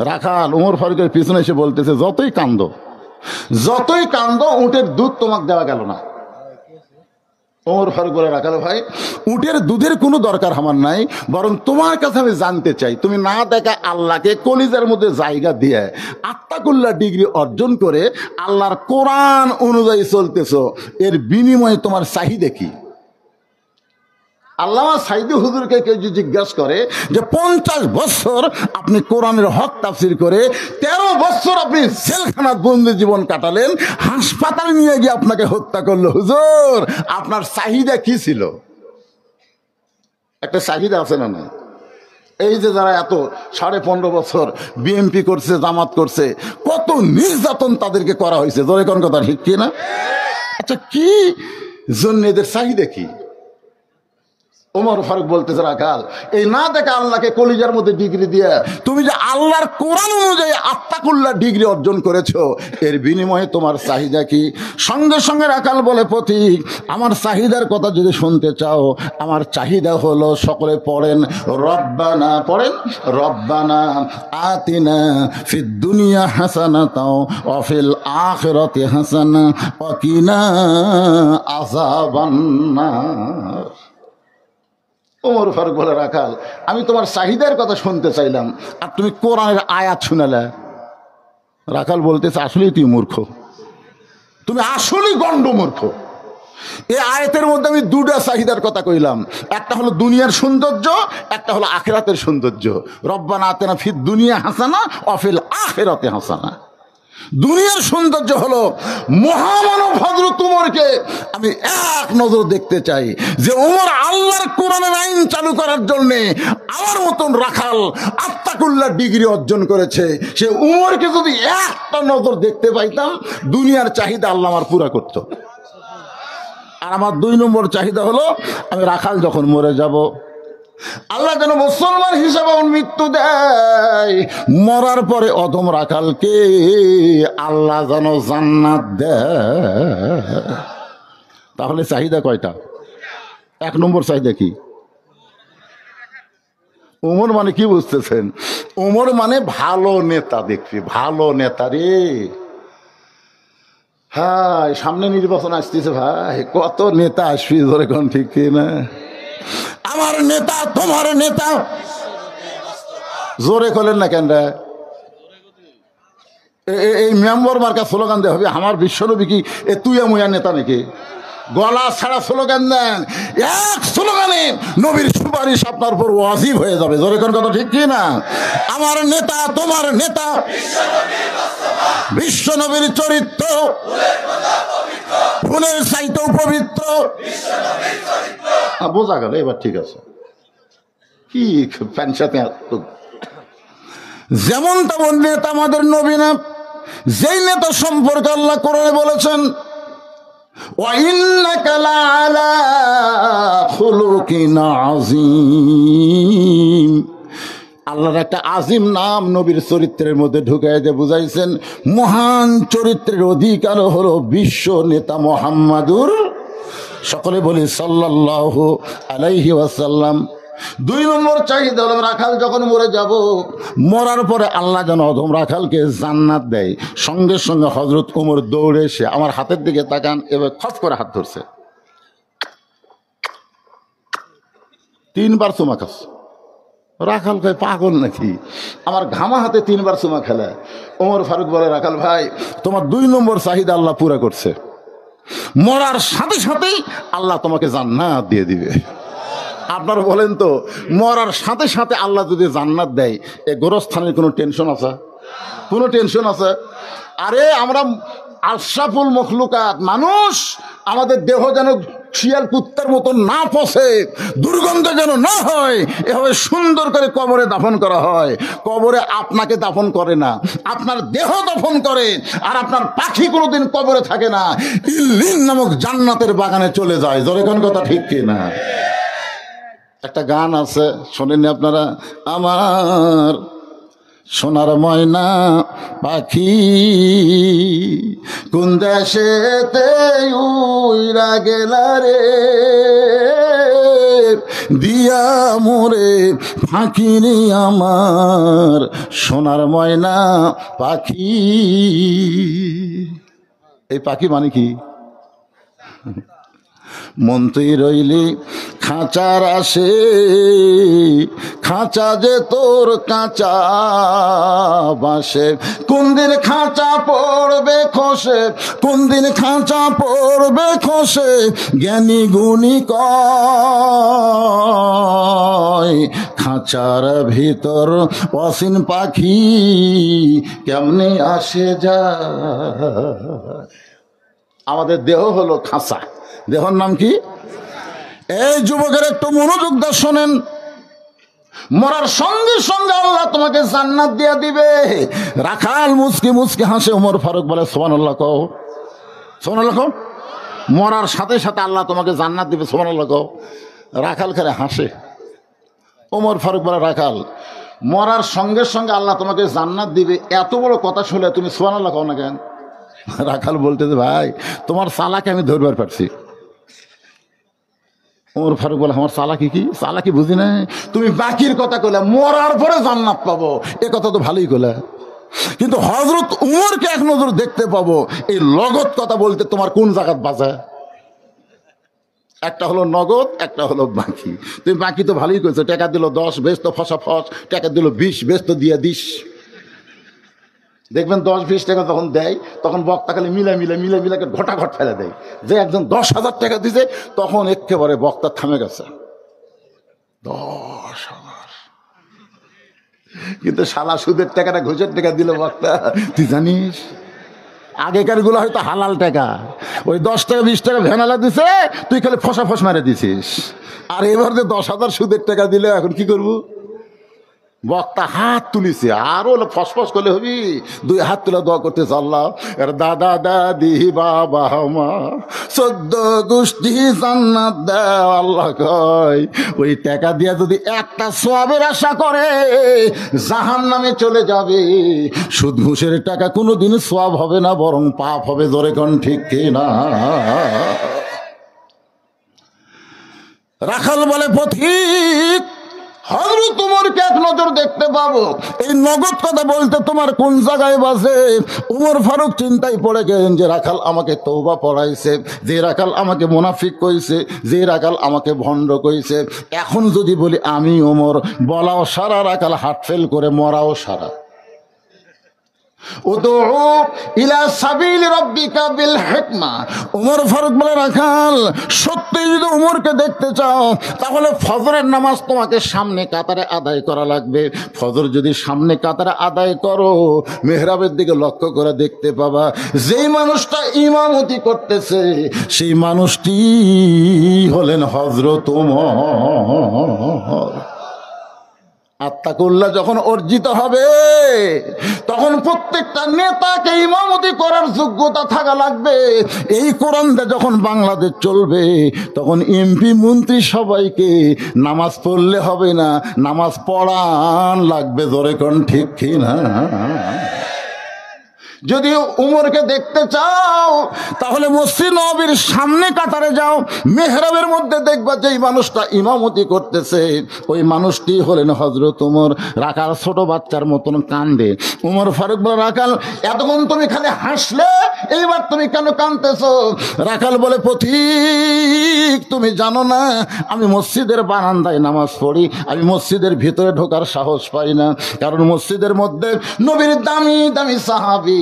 রাখাল উমর ফারুকের পিছনে এসে বলতেছে, যতই কান্দ উটের দুধ তোমাকে দেওয়া গেল না। ওমর ফারুক বলে, রাখাল ভাই উটের দুধের কোনো দরকার আমার নাই, বরং তোমার কাছে আমি জানতে চাই তুমি না দেখা আল্লাহকে কলিজার মধ্যে জায়গা দিয়ে আত্তাকুল্লাহ ডিগ্রি অর্জন করে আল্লাহর কোরআন অনুযায়ী চলতেছ, এর বিনিময়ে তোমার চাহিদা কি? আল্লামা সাইদি হুজুরকে কেউ যদি জিজ্ঞাসা করে যে 50 বছর আপনি কোরআনের হক তাফসির করে 13 বছর আপনি জেলখানাত বন্দি জীবন কাটালেন, হাসপাতালে নিয়ে গিয়ে আপনাকে হত্যা করলো, হুজুর আপনার চাহিদা কি ছিল? একটা চাহিদা আছে না না? এই যে যারা এত 15.5 বছর বিএনপি করছে, জামাত করছে, কত নির্যাতন তাদেরকে করা হয়েছে। জোরে কোন কথা ঠিক কি না? আচ্ছা, কি জন্য এদের চাহিদা কি? ওমর ফারুক বলতেছে, রাখাল এই না দেখা আল্লাহকে কলিজার মধ্যে ডিগ্রি দিয়ে তুমি যে আল্লাহর কোরআন অনুযায়ী আত্তাকুল্লাহ ডিগ্রি অর্জন করেছো, এর বিনিময়ে তোমার চাহিদা কি? সঙ্গে সঙ্গে রাখাল বলে, পথিক আমার চাহিদার কথা যদি শুনতে চাও, আমার চাহিদা হলো, সকলে পড়েন রব্বানা, পড়েন রব্বানা আতিনা ফিদ দুনিয়া হাসানাতাও ওয়া ফিল আখিরাতি হাসানা ওয়া কিনা আযাবান্নার। ওমর ফারুক বলে, রাখাল আমি তোমার চাহিদার কথা শুনতে চাইলাম আর তুমি কোরআনের আয়াত শুনালে। রাখাল বলতেছে, আসলেই তুই মূর্খ, তুমি আসলেই গণ্ড মূর্খ। এই আয়াতের মধ্যে আমি 2টা চাহিদার কথা কইলাম, একটা হলো দুনিয়ার সৌন্দর্য, একটা হলো আখিরাতের সৌন্দর্য। রব্বানা আতিনা ফিদ দুনিয়া হাসানা ওয়া ফিল আখিরাতি হাসানা। দুনিয়ার সৌন্দর্য হলো মহামানব হযরত উমরকে আমি এক নজর দেখতে চাই, যে উমর আল্লাহর কোরআনের আইন চালু করার জন্য আমার মতন রাখাল আত্তাকুল্লাহ ডিগ্রি অর্জন করেছে, সে উমরকে যদি একটা নজর দেখতে পাইতাম দুনিয়ার চাহিদা আল্লাহ আমার পুরা করত। আর আমার 2 নম্বর চাহিদা হলো, আমি রাখাল যখন মরে যাব, আল্লাহ যেন মুসলমান হিসাবে মৃত্যু দেয়, মরার পরে অধম রাখালকে আল্লাহ যেন জান্নাত দেয়। তাহলে চাহিদা কয়টা? 1 নম্বর চাহিদা কি? ওমর মানে কি বুঝতেছেন? ওমর মানে ভালো নেতা দেখবি, ভালো নেতা রে। হ্যাঁ, সামনে নির্বাচন আসতেছে ভাই, কত নেতা আসবি ধরে কোন ঠিক না? আমার নেতা তোমার নেতা, জোরে করলেন না কেন? এই মেম্বার মার্কা স্লোগান দেওয়া হবে, আমার বিশ্বনবী কি এ তুই মুয়া নেতা নাকি? গলা ছাড়া স্লোগান দেন, এক স্লোগানে নবীর সুপারিশ আপনার উপর ওয়াজিব হয়ে যাবে। জোরে কোন কথা ঠিক কি না? আমার নেতা তোমার নেতা, বিশ্বনবীর চরিত্র ফুলের চাইতেও পবিত্র। বোঝা গেল এবার, ঠিক আছে। কি প্যান্সাতে যেমন তেমন নেতা আমাদের নবী না। যেই নেতা সম্পর্কে আল্লাহ কোরআনে বলেছেন, ওয়াইন্নাকা লাআলা খুলুকিন আযীম, আল্লাহর একটা আজিম নাম নবীর চরিত্রের মধ্যে ঢুকাই দিয়ে বুঝাইছেন, মহান চরিত্রের অধিকার হলো বিশ্ব নেতা মুহাম্মাদুর, সকলে বলি সাল্লাল্লাহু আলাইহি ওয়াসাল্লাম। 2 নম্বর চাহিদা হলো, রাখাল যখন মরে যাব, মরার পরে আল্লাহ যেন অধম রাখালকে জান্নাত দেয়। সঙ্গে সঙ্গে হযরত ওমর দৌড়ে এসে আমার হাতের দিকে তাকান, এবার খচ করে হাত ধরছে, 3 বার চুমা খাস। রাখাল কয় পাগল নাকি, আমার ঘামা হাতে 3 বার চুমা খেলা। ওমর ফারুক বলে, রাখাল ভাই তোমার 2 নম্বর চাহিদা আল্লাহ পুরা করছে, মরার সাথে সাথেই আল্লাহ তোমাকে জান্নাত দিয়ে দিবে। আপনারা বলেন তো, মরার সাথে সাথে আল্লাহ যদি জান্নাত দেয়, এ গোরস্থানের কোনো টেনশন আছে? কোনো টেনশন আছে? আরে আমরা আশরাফুল মখলুকাত মানুষ, আমাদের দেহ যেন শিয়াল কুত্তার মতো না পচে, দুর্গন্ধ যেন না হয়, এভাবে সুন্দর করে কবরে দাফন করা হয়। কবরে আপনাকে দাফন করে না, আপনার দেহ দাফন করে। আর আপনার পাখি কোনোদিন কবরে থাকে না, ইল্লিন নামক জান্নাতের বাগানে চলে যায়। জোরে কোন কথা ঠিক কি না? একটা গান আছে, শোনেননি আপনারা? আমার সোনার ময়না পাখি কোন দেশেতে উইরা গেলা রে, দিয়া মোরে ফাঁকিরি আমার সোনার ময়না পাখি। এই পাখি মানে কি? মন তুই রইলি খাঁচার আসে, খাঁচা যে তোর কাঁচা বাসে, কোন দিন খাঁচা পড়বে খসে, কোন দিন খাঁচা পড়বে খসে, জ্ঞানী গুণী কয় খাঁচার ভিতর অসীন পাখি কেমনে আসে যায়। আমাদের দেহ হলো খাঁচা, দেহর নাম কি? এই যুবকের একটু মনোযোগ দিয়ে শোনেন, মরার সঙ্গে সঙ্গে আল্লাহ তোমাকে জান্নাত দিয়ে দিবে। রাখাল মুচকি মুচকি হাসে, ওমর ফারুক বলে সুবহানাল্লাহ কও, সুবহানাল্লাহ কও। মরার সাথে সাথে আল্লাহ তোমাকে জান্নাত দিবে, সুবহানাল্লাহ কও। রাখাল খেলে হাসে। ওমর ফারুক বলে, রাখাল মরার সঙ্গে সঙ্গে আল্লাহ তোমাকে জান্নাত দিবে, এত বড় কথা শুনে তুমি সুবহানাল্লাহ কও না কেন? রাখাল বলতেছে, ভাই তোমার চালাকি আমি ধরবার পারছি। ওমর ফারুক বলে, আমার চালাকি কি? চালাকি বুঝি না, তুমি বাকির কথা কইলা, মরার পরে জান্নাত পাবো, এ কথা তো ভালোই কইলা, কিন্তু হযরত উমরকে এক নজর দেখতে পাবো, এই লগত কথা বলতে তোমার কোন জায়গাত বাজে? একটা হলো নগদ, একটা হলো বাকি। তুমি বাকি তো ভালোই কইছো, টাকা দিল 10, বেশ তো ফসা ফস, টাকা দিল 20, বেশ তো দিয়ে দিস। দেখবেন 10-20 টাকা যখন দেয়, তখন বক্তা খালি মিলাকে ঘটাঘট ফেলে দেয়। যে একজন 10,000 টাকা দিছে, তখন একেবারে বক্তা থামে গেছে। 10,000, কিন্তু শালা সুদের টাকাটা ঘুষের টাকা দিল বক্তা, তুই জানিস? আগেকার গুলো হয়তো হালাল টাকা, ওই 10 টাকা 20 টাকা ভ্যানালা দিছে, তুই খালি ফসা ফস মারে দিছিস। আর এবার যে 10,000 সুদের টাকা দিলে এখন কি করবো? বক্তা হাত তুলিছে, আরো ফসফস করলে হবি, 2 হাত তুলে দোয়া করতে আল্লাহ এর দাদা দাদি বাবা মা 14 গোষ্ঠী জান্নাত দাও। আল্লাহ কয় ওই টাকা দিয়া যদি একটা সওয়াবের আশা করে জাহান্নামে চলে যাবে। সুদ ঘুষের টাকা কোনোদিন সওয়াব হবে না, বরং পাপ হবে। জোরে কোন ঠিক কিনা? রাখাল বলে পথিক, হযরত উমরকে এক নজর দেখতে পাবো, এই নগদ কথা বলতে তোমার কোন জায়গায় বাজে? উমর ফারুক চিন্তায় পড়ে গেলেন যে রাখাল আমাকে তওবা পড়াইছে, যে রাখাল আমাকে মুনাফিক কইছে, যে রাখাল আমাকে ভণ্ড কইছে। এখন যদি বলি আমি ওমর, বলাও সারা, রাখাল হার্ট ফেল করে মরাও সারা। উদউ ইলা সাবিল রাব্বিকা বিল হিকমা। ওমর ফারুক বলে রাখাল সত্যি যদি ওমরকে দেখতে চাও তাহলে ফজরের নামাজ তোমাকে সামনে কাতারে আদায় করা লাগবে। ফজর যদি সামনে কাতারে আদায় করো, মেহরাবের দিকে লক্ষ্য করে দেখতে পাবা যেই মানুষটা ইমামতি করতেছে সেই মানুষটি হলেন হযরত ওমর। আত্তাকুল্লাহ যখন অর্জিত হবে তখন প্রত্যেকটা নেতাকে ইমামতি করার যোগ্যতা থাকা লাগবে। এই কোরআনটা যখন বাংলাদেশ চলবে তখন এমপি মন্ত্রী সবাইকে নামাজ পড়লে হবে না, নামাজ পড়ান লাগবে। জোরে কোন ঠিক কিনা? যদি উমরকে দেখতে চাও তাহলে মসজিদ নববীর সামনে কাতারে যাও, মেহরাবের মধ্যে দেখবা যে মানুষটা ইমামতি করতেছে ওই মানুষটি হলেন হযরত ওমর। রাখাল ছোট বাচ্চার মতন কান্দে। উমর ফারুক বলে রাখাল এতক্ষণ তুমি খালি হাসলে, এইবার তুমি কেন কাঁদতেছো? রাখাল বলে পথিক তুমি জানো না আমি মসজিদের বারান্দায় নামাজ পড়ি, আমি মসজিদের ভিতরে ঢোকার সাহস পাই না, কারণ মসজিদের মধ্যে নবীর দামি দামি সাহাবী,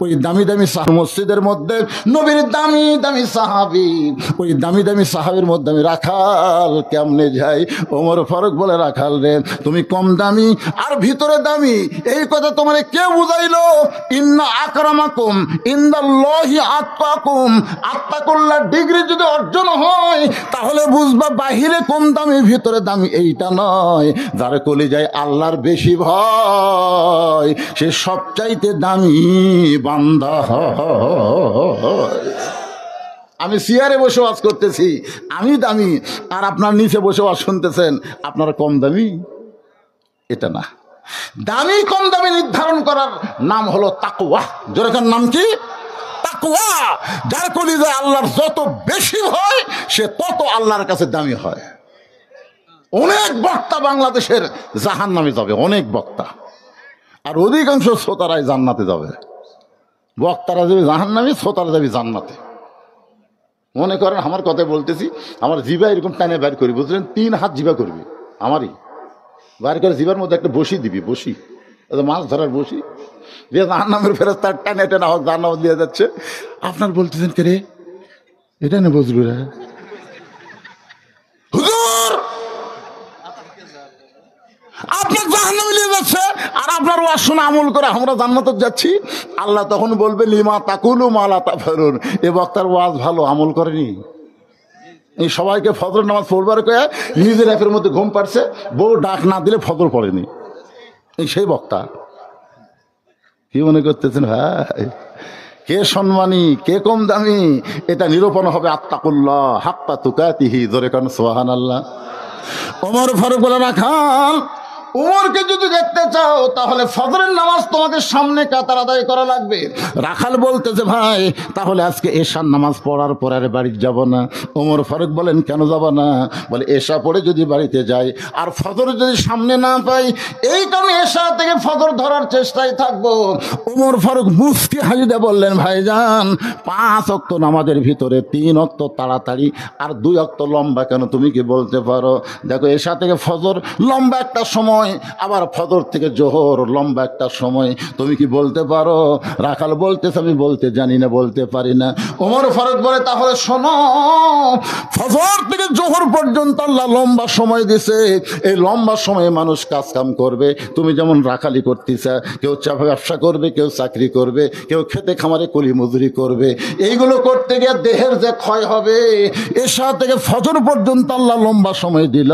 ওই দামি দামি মসজিদের মধ্যে নবীর দামি দামি সাহাবী, ওই দামি দামি সাহাবীর মধ্যে আমি রাখাল কেমনে যাই? ওমর ফারুক বলে রাখাল রে তুমি কম দামি আর ভিতরে দামি, এই কথা তোমার কে বুঝাইলো? ইন্না আকরামাকুম ইনদাল্লাহি আতকাকুম। আত্তাকুল্লাহ ডিগ্রি যদি অর্জন হয় তাহলে বুঝবা বাহিরে কম দামি ভিতরে দামি এইটা নয়। যার কলিজায় আল্লাহর বেশি ভয় সে সবচাইতে দামি বান্দা হয়। আমি চেয়ারে বসে ওয়াজ করতেছি, আমি দামি, আর আপনার নিচে বসে ওয়াজ শুনতেছেন, আপনারা কম দামি। এটা না, দামি কম দামি নির্ধারণ করার নাম হলো তাকওয়া। যেরকম নাম কি? তাকওয়া। যার কলিজায় আল্লাহর যত বেশি হয় সে তত আল্লাহর কাছে দামি হয়। অনেক বক্তা বাংলাদেশের জাহান্নামে যাবে, অনেক বক্তা, আর অধিকাংশ শ্রোতারাই জান্নাতে যাবে। বক্তারা যাবে জাহান্নামে, শ্রোতারা যাবে জান্নাতে। মনে করেন আমার কথা বলতেছি, আমার জিভা এরকম টানে বের করি, বুঝলেন? 3 হাত জিভা করবি আমারই, বের করে জিভার মধ্যে একটা বসি দিবি, বসি মাছ ধরার বসি দিয়ে জাহান্নামের ফেরেশতা টানে টানে জাহান্নামে দিয়ে যাচ্ছে। আপনার বলতেছেন কে রে? এটা না বুঝলু রে হুজুর, আপনার জাহান্নামে নিয়ে যাচ্ছে আর আপনার ওয়াজ শুনে আমল করে আমরা জান্নাতে যাচ্ছি। আল্লাহ তখন বলবে লিমা তাকুলু মা লা তাফালুন, এ বক্তার ওয়াজ ভালো, আমল করেনি। এই সবাইকে ফজর নামাজ পড়বার কয়ে নিজের অ্যাপের মধ্যে ঘুম পাড়ছে, বউ ডাক না দিলে ফজর পড়েনি। এই সেই বক্তা। কি মনে করতেছেন ভাই? কে সম্মানী কে কম দামি এটা নিরূপণ হবে আত্তাকুল্লাহ হাক্কা তুকাতিহি। জোরে কান সুবহানাল্লাহ। ওমর ফারুক বলে রাখাল উমরকে যদি দেখতে চাও তাহলে ফজরের নামাজ তোমাকে সামনে কাতার আদায় করা লাগবে। রাখাল বলতেছে ভাই তাহলে আজকে এশার নামাজ পড়ার পর আর বাড়ি যাব না। ওমর ফারুক বলেন কেন যাব না? বলে এশা পড়ে যদি বাড়িতে যাই আর ফজর যদি সামনে না পাই, এই কারণে এশা থেকে ফজর ধরার চেষ্টায় থাকবো। ওমর ফারুক মুফতি হাজিদে বললেন ভাইজান 5 ওয়াক্ত নামাজের ভিতরে 3 ওয়াক্ত তাড়াতাড়ি আর 2 ওয়াক্ত লম্বা কেন? তুমি কি বলতে পারো? দেখো এশা থেকে ফজর লম্বা একটা সময়, সময়, আবার ফজর থেকে জোহর লম্বা একটা সময়। তুমি কি বলতে পারো? রাখাল বলতেছে আমি বলতে জানি না, বলতে পারি না। ওমর ফারুক বলে তাহলে শোনো, ফজর থেকে জোহর পর্যন্ত আল্লাহ লম্বা সময় দিছে। এই লম্বা সময়ে মানুষ কাজ কাম করবে। তুমি যেমন রাখালি করতেছে, কেউ ব্যবসা করবে, কেউ চাকরি করবে, কেউ খেতে খামারে কুলি মজুরি করবে। এইগুলো করতে গিয়ে দেহের যে ক্ষয় হবে, এশা থেকে ফজর পর্যন্ত আল্লাহ লম্বা সময় দিল।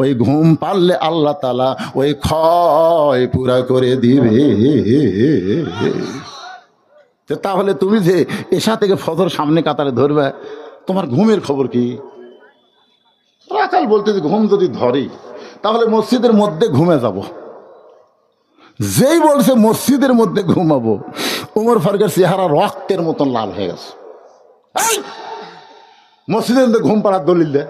ওই ঘুম পারলে আল্লাহ তাআলা ওই ক্ষয় পুরা করে দিবে। তাহলে তুমি যে এশা থেকে ফজর সামনে কাতারে ধরবে, তোমার ঘুমের খবর কি? রাখাল বলতে যে ঘুম যদি ধরি তাহলে মসজিদের মধ্যে ঘুমে যাব। যেই বলছে মসজিদের মধ্যে ঘুমাবো, ওমর ফারুকের চেহারা রক্তের মতন লাল হয়ে গেছে। মসজিদের মধ্যে ঘুম পাড়ার দলিল দে,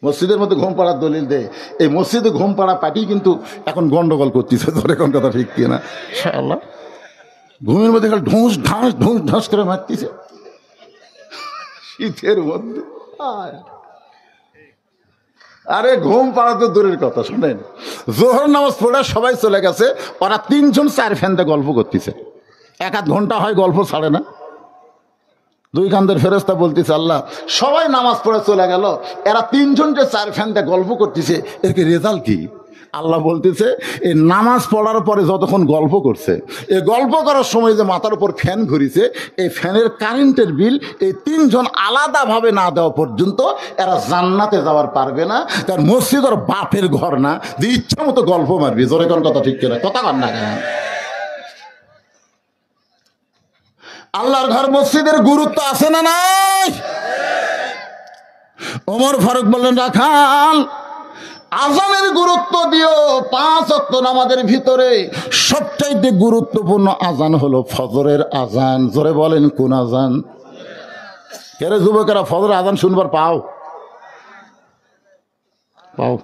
মসজিদের মধ্যে ঘুম পাড়ার দলিল দে। এই মসজিদে ঘুম পাড়া পার্টি কিন্তু এখন গন্ডগোল করতেছে। ধরে কোন কথা ঠিক কিনা? ইনশাআল্লাহ ঘুমের মধ্যে ঢোঁস ঢাঁস ঢোঁস ঢাঁস করে মারতেছে শীতের মধ্যে। আরে ঘুম পাড়া তো দূরের কথা। শোনেন, জোহর নামাজ পড়ে সবাই চলে গেছে, ওরা তিনজন চার ফ্যানতে গল্প করতেছে। এক আধ ঘন্টা হয় গল্প ছাড়ে না। দুই কান্দের ফেরেশতা বলতেছে আল্লাহ সবাই নামাজ পড়ে চলে গেল, এরা তিনজন যে চার ফ্যানতে গল্প করতেছে, এর কি রেজাল্ট কি? আল্লাহ বলতেছে এই নামাজ পড়ার পরে যতক্ষণ গল্প করছে, এই গল্প করার সময় যে মাথার উপর ফ্যান ঘুরিছে, এই ফ্যানের কারেন্টের বিল এই তিনজন আলাদাভাবে না দেওয়া পর্যন্ত এরা জান্নাতে যাওয়ার পারবে না। কারণ মসজিদ ওর বাপের ঘর না যে ইচ্ছা মতো গল্প মারবি। জোরে কোন কথা ঠিক কিনা? কথা কন না কেন? আল্লাহর ঘর মসজিদের গুরুত্ব আছে না নাই? ওমর ফারুক বললেন রাখাল আজানের গুরুত্ব দিও। 5 ওয়াক্ত নামাজের ভিতরে সবচাইতে গুরুত্বপূর্ণ আজান হলো ফজরের আজান। জোরে বলেন কোন আজান? কেরে যুবকেরা ফজরের আজান শুনবার পাও? পাও?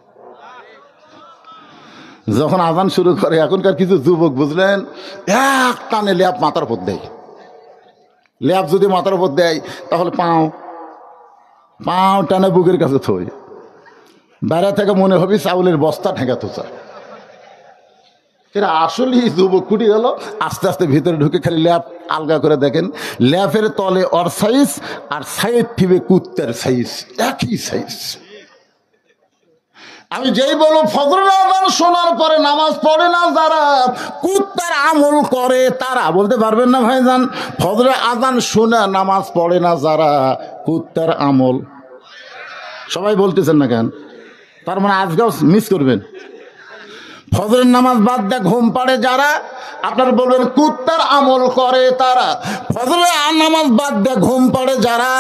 যখন আজান শুরু করে এখনকার কিছু যুবক বুঝলেন, এক টানে ল্যাপ মাথার উপর দেয়। ল্যাপ যদি মাথার উপর দেয় তাহলে পাও টানে বুকের কাছে থই। বাইরে থেকে মনে হবে চাউলের বস্তা ঠেকাতে চায়। এরা আসলেই যুবক কুটি গেল। আস্তে আস্তে ভিতরে ঢুকে খালি ল্যাপ আলগা করে দেখেন, ল্যাপের তলে ওর সাইজ আর সাইড থিবে কুত্তের সাইজ, একই সাইজ। আমি যেই বলো ফজরের আযান শোনার পরে নামাজ পড়ে না যারা, কুত্তার আমল করে তারা। বলতে পারবেন না ভাইজান? ফজরের আযান শুনে নামাজ পড়ে না যারা, কুত্তার আমল। সবাই বলতেছেন না কেন? তার মানে আজকেও মিস করবেন। ফজরের নামাজ বাদ দিয়ে ঘুম পাড়ে যারা, আপনারা বলবেন কুত্তার আমল করে তারা। ফজরের নামাজ বাদ দিয়ে ঘুম পাড়ে যারা,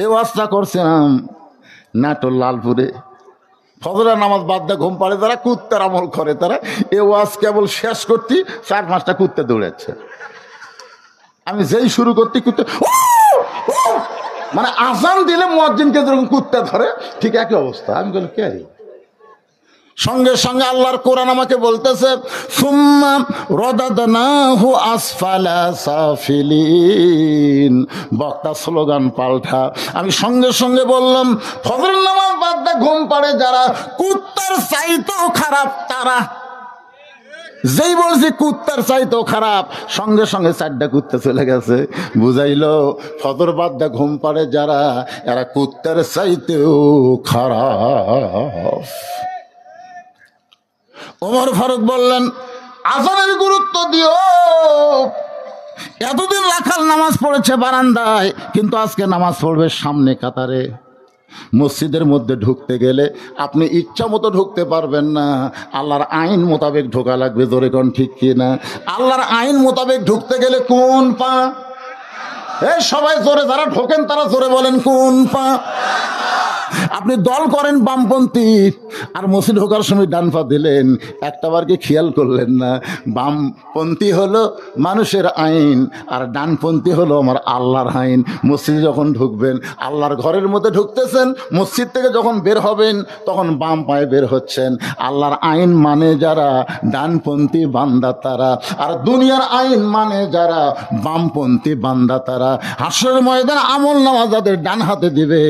এ ওয়াজটা করছিলাম নাটোর লালপুরে। ফজরের নামাজ বাদ দিয়ে ঘুম পাড়ে যারা, কুত্তার আমল করে তারা। এ ওয়াজ কেবল শেষ করতে 4-5টা কুত্তে দৌড়াচ্ছে। আমি যেই শুরু করতে কুত্তে, মানে আজান দিলে মুয়াজ্জিনকে যেরকম কুত্তে ধরে ঠিক একই অবস্থা। আমি বলি কে? সঙ্গে সঙ্গে আল্লাহর কোরআন আমাকে বলতেছে সুম্মা রাদাদনাহু আসফালা সাফিলিন। বক্তা স্লোগান পাল্টা। আমি সঙ্গে সঙ্গে বললাম ফজরের নামাজ বাদ দিয়ে ঘুম পাড়ে যারা, কুত্তার চাইতেও খারাপ তারা। যেই বলছি কুত্তার চাইতেও খারাপ, সঙ্গে সঙ্গে 4টা কুত্তা চলে গেছে। বুঝাইলো ফজর বাদ দিয়ে ঘুম পাড়ে যারা, এরা কুত্তার চাইতেও খারাপ। ওমর ফারুক বললেন আজানের গুরুত্ব দিও। এতদিন রাখাল নামাজ পড়েছে বারান্দায়, কিন্তু আজকে নামাজ পড়বে সামনে কাতারে। মসজিদের মধ্যে ঢুকতে গেলে আপনি ইচ্ছা মতো ঢুকতে পারবেন না, আল্লাহর আইন মোতাবেক ঢোকা লাগবে। জোরে কোন ঠিক কিনা? আল্লাহর আইন মোতাবেক ঢুকতে গেলে কোন পা? এই সবাই জোরে, যারা ঢোকেন তারা জোরে বলেন কোন পা? আপনি দল করেন বামপন্থী, আর মসজিদ ঢোকার সময় ডান পা দিলেন, একটাবার কি খেয়াল করলেন না? বামপন্থী হলো মানুষের আইন, আর ডানপন্থী হলো আমার আল্লাহর আইন। মসজিদে যখন ঢুকবেন, আল্লাহর ঘরের মধ্যে ঢুকতেছেন, মসজিদ থেকে যখন বের হবেন তখন বাম পায়ে বের হচ্ছেন। আল্লাহর আইন মানে যারা ডানপন্থী বান্দা তারা, আর দুনিয়ার আইন মানে যারা বামপন্থী বান্দা তারা। হাসরের ময়দান আমল নামা যাদের ডান হাতে দিবে,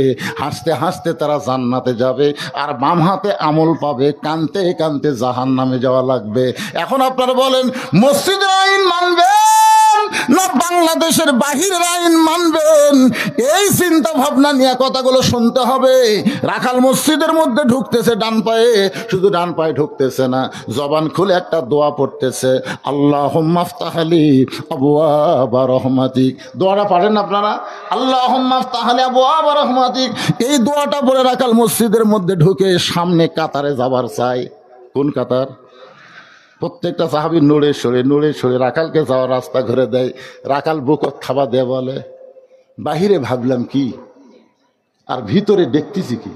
হাসতে হাসতে তারা তারা জান্নাতে যাবে, আর বাম হাতে আমল পাবে, কানতে কানতে জাহান্নামে যাওয়া লাগবে। এখন আপনারা বলেন, মসজিদের আইন মানবেন না বাংলাদেশের বাহিরের আইন মানবেন? এই চিন্তা ভাবনা নিয়ে কথাগুলো শুনতে হবে। রাখাল মসজিদের মধ্যে ঢুকতেছে ডান পায়ে, শুধু ডান পায়ে ঢুকতেছে না, জবান খুলে একটা দোয়া পড়তেছে, আল্লাহুম্মা আফতাহ লি আবওয়াবা রহমাতিক। দোয়াটা পারেন আপনারা? আল্লাহুম্মা আফতাহ লি আবওয়াবা রহমাতিক। এই দোয়াটা পড়ে রাখাল মসজিদের মধ্যে ঢুকে সামনে কাতারে যাবার চাই। কোন কাতার? প্রত্যেকটা সাহাবী নড়ে সরে রাখালকে যাওয়ার রাস্তা ঘুরে দেয়। রাখাল বুকত খাবার দেয়, বলে বাহিরে ভাবলাম কি আর ভিতরে দেখতেছি কি।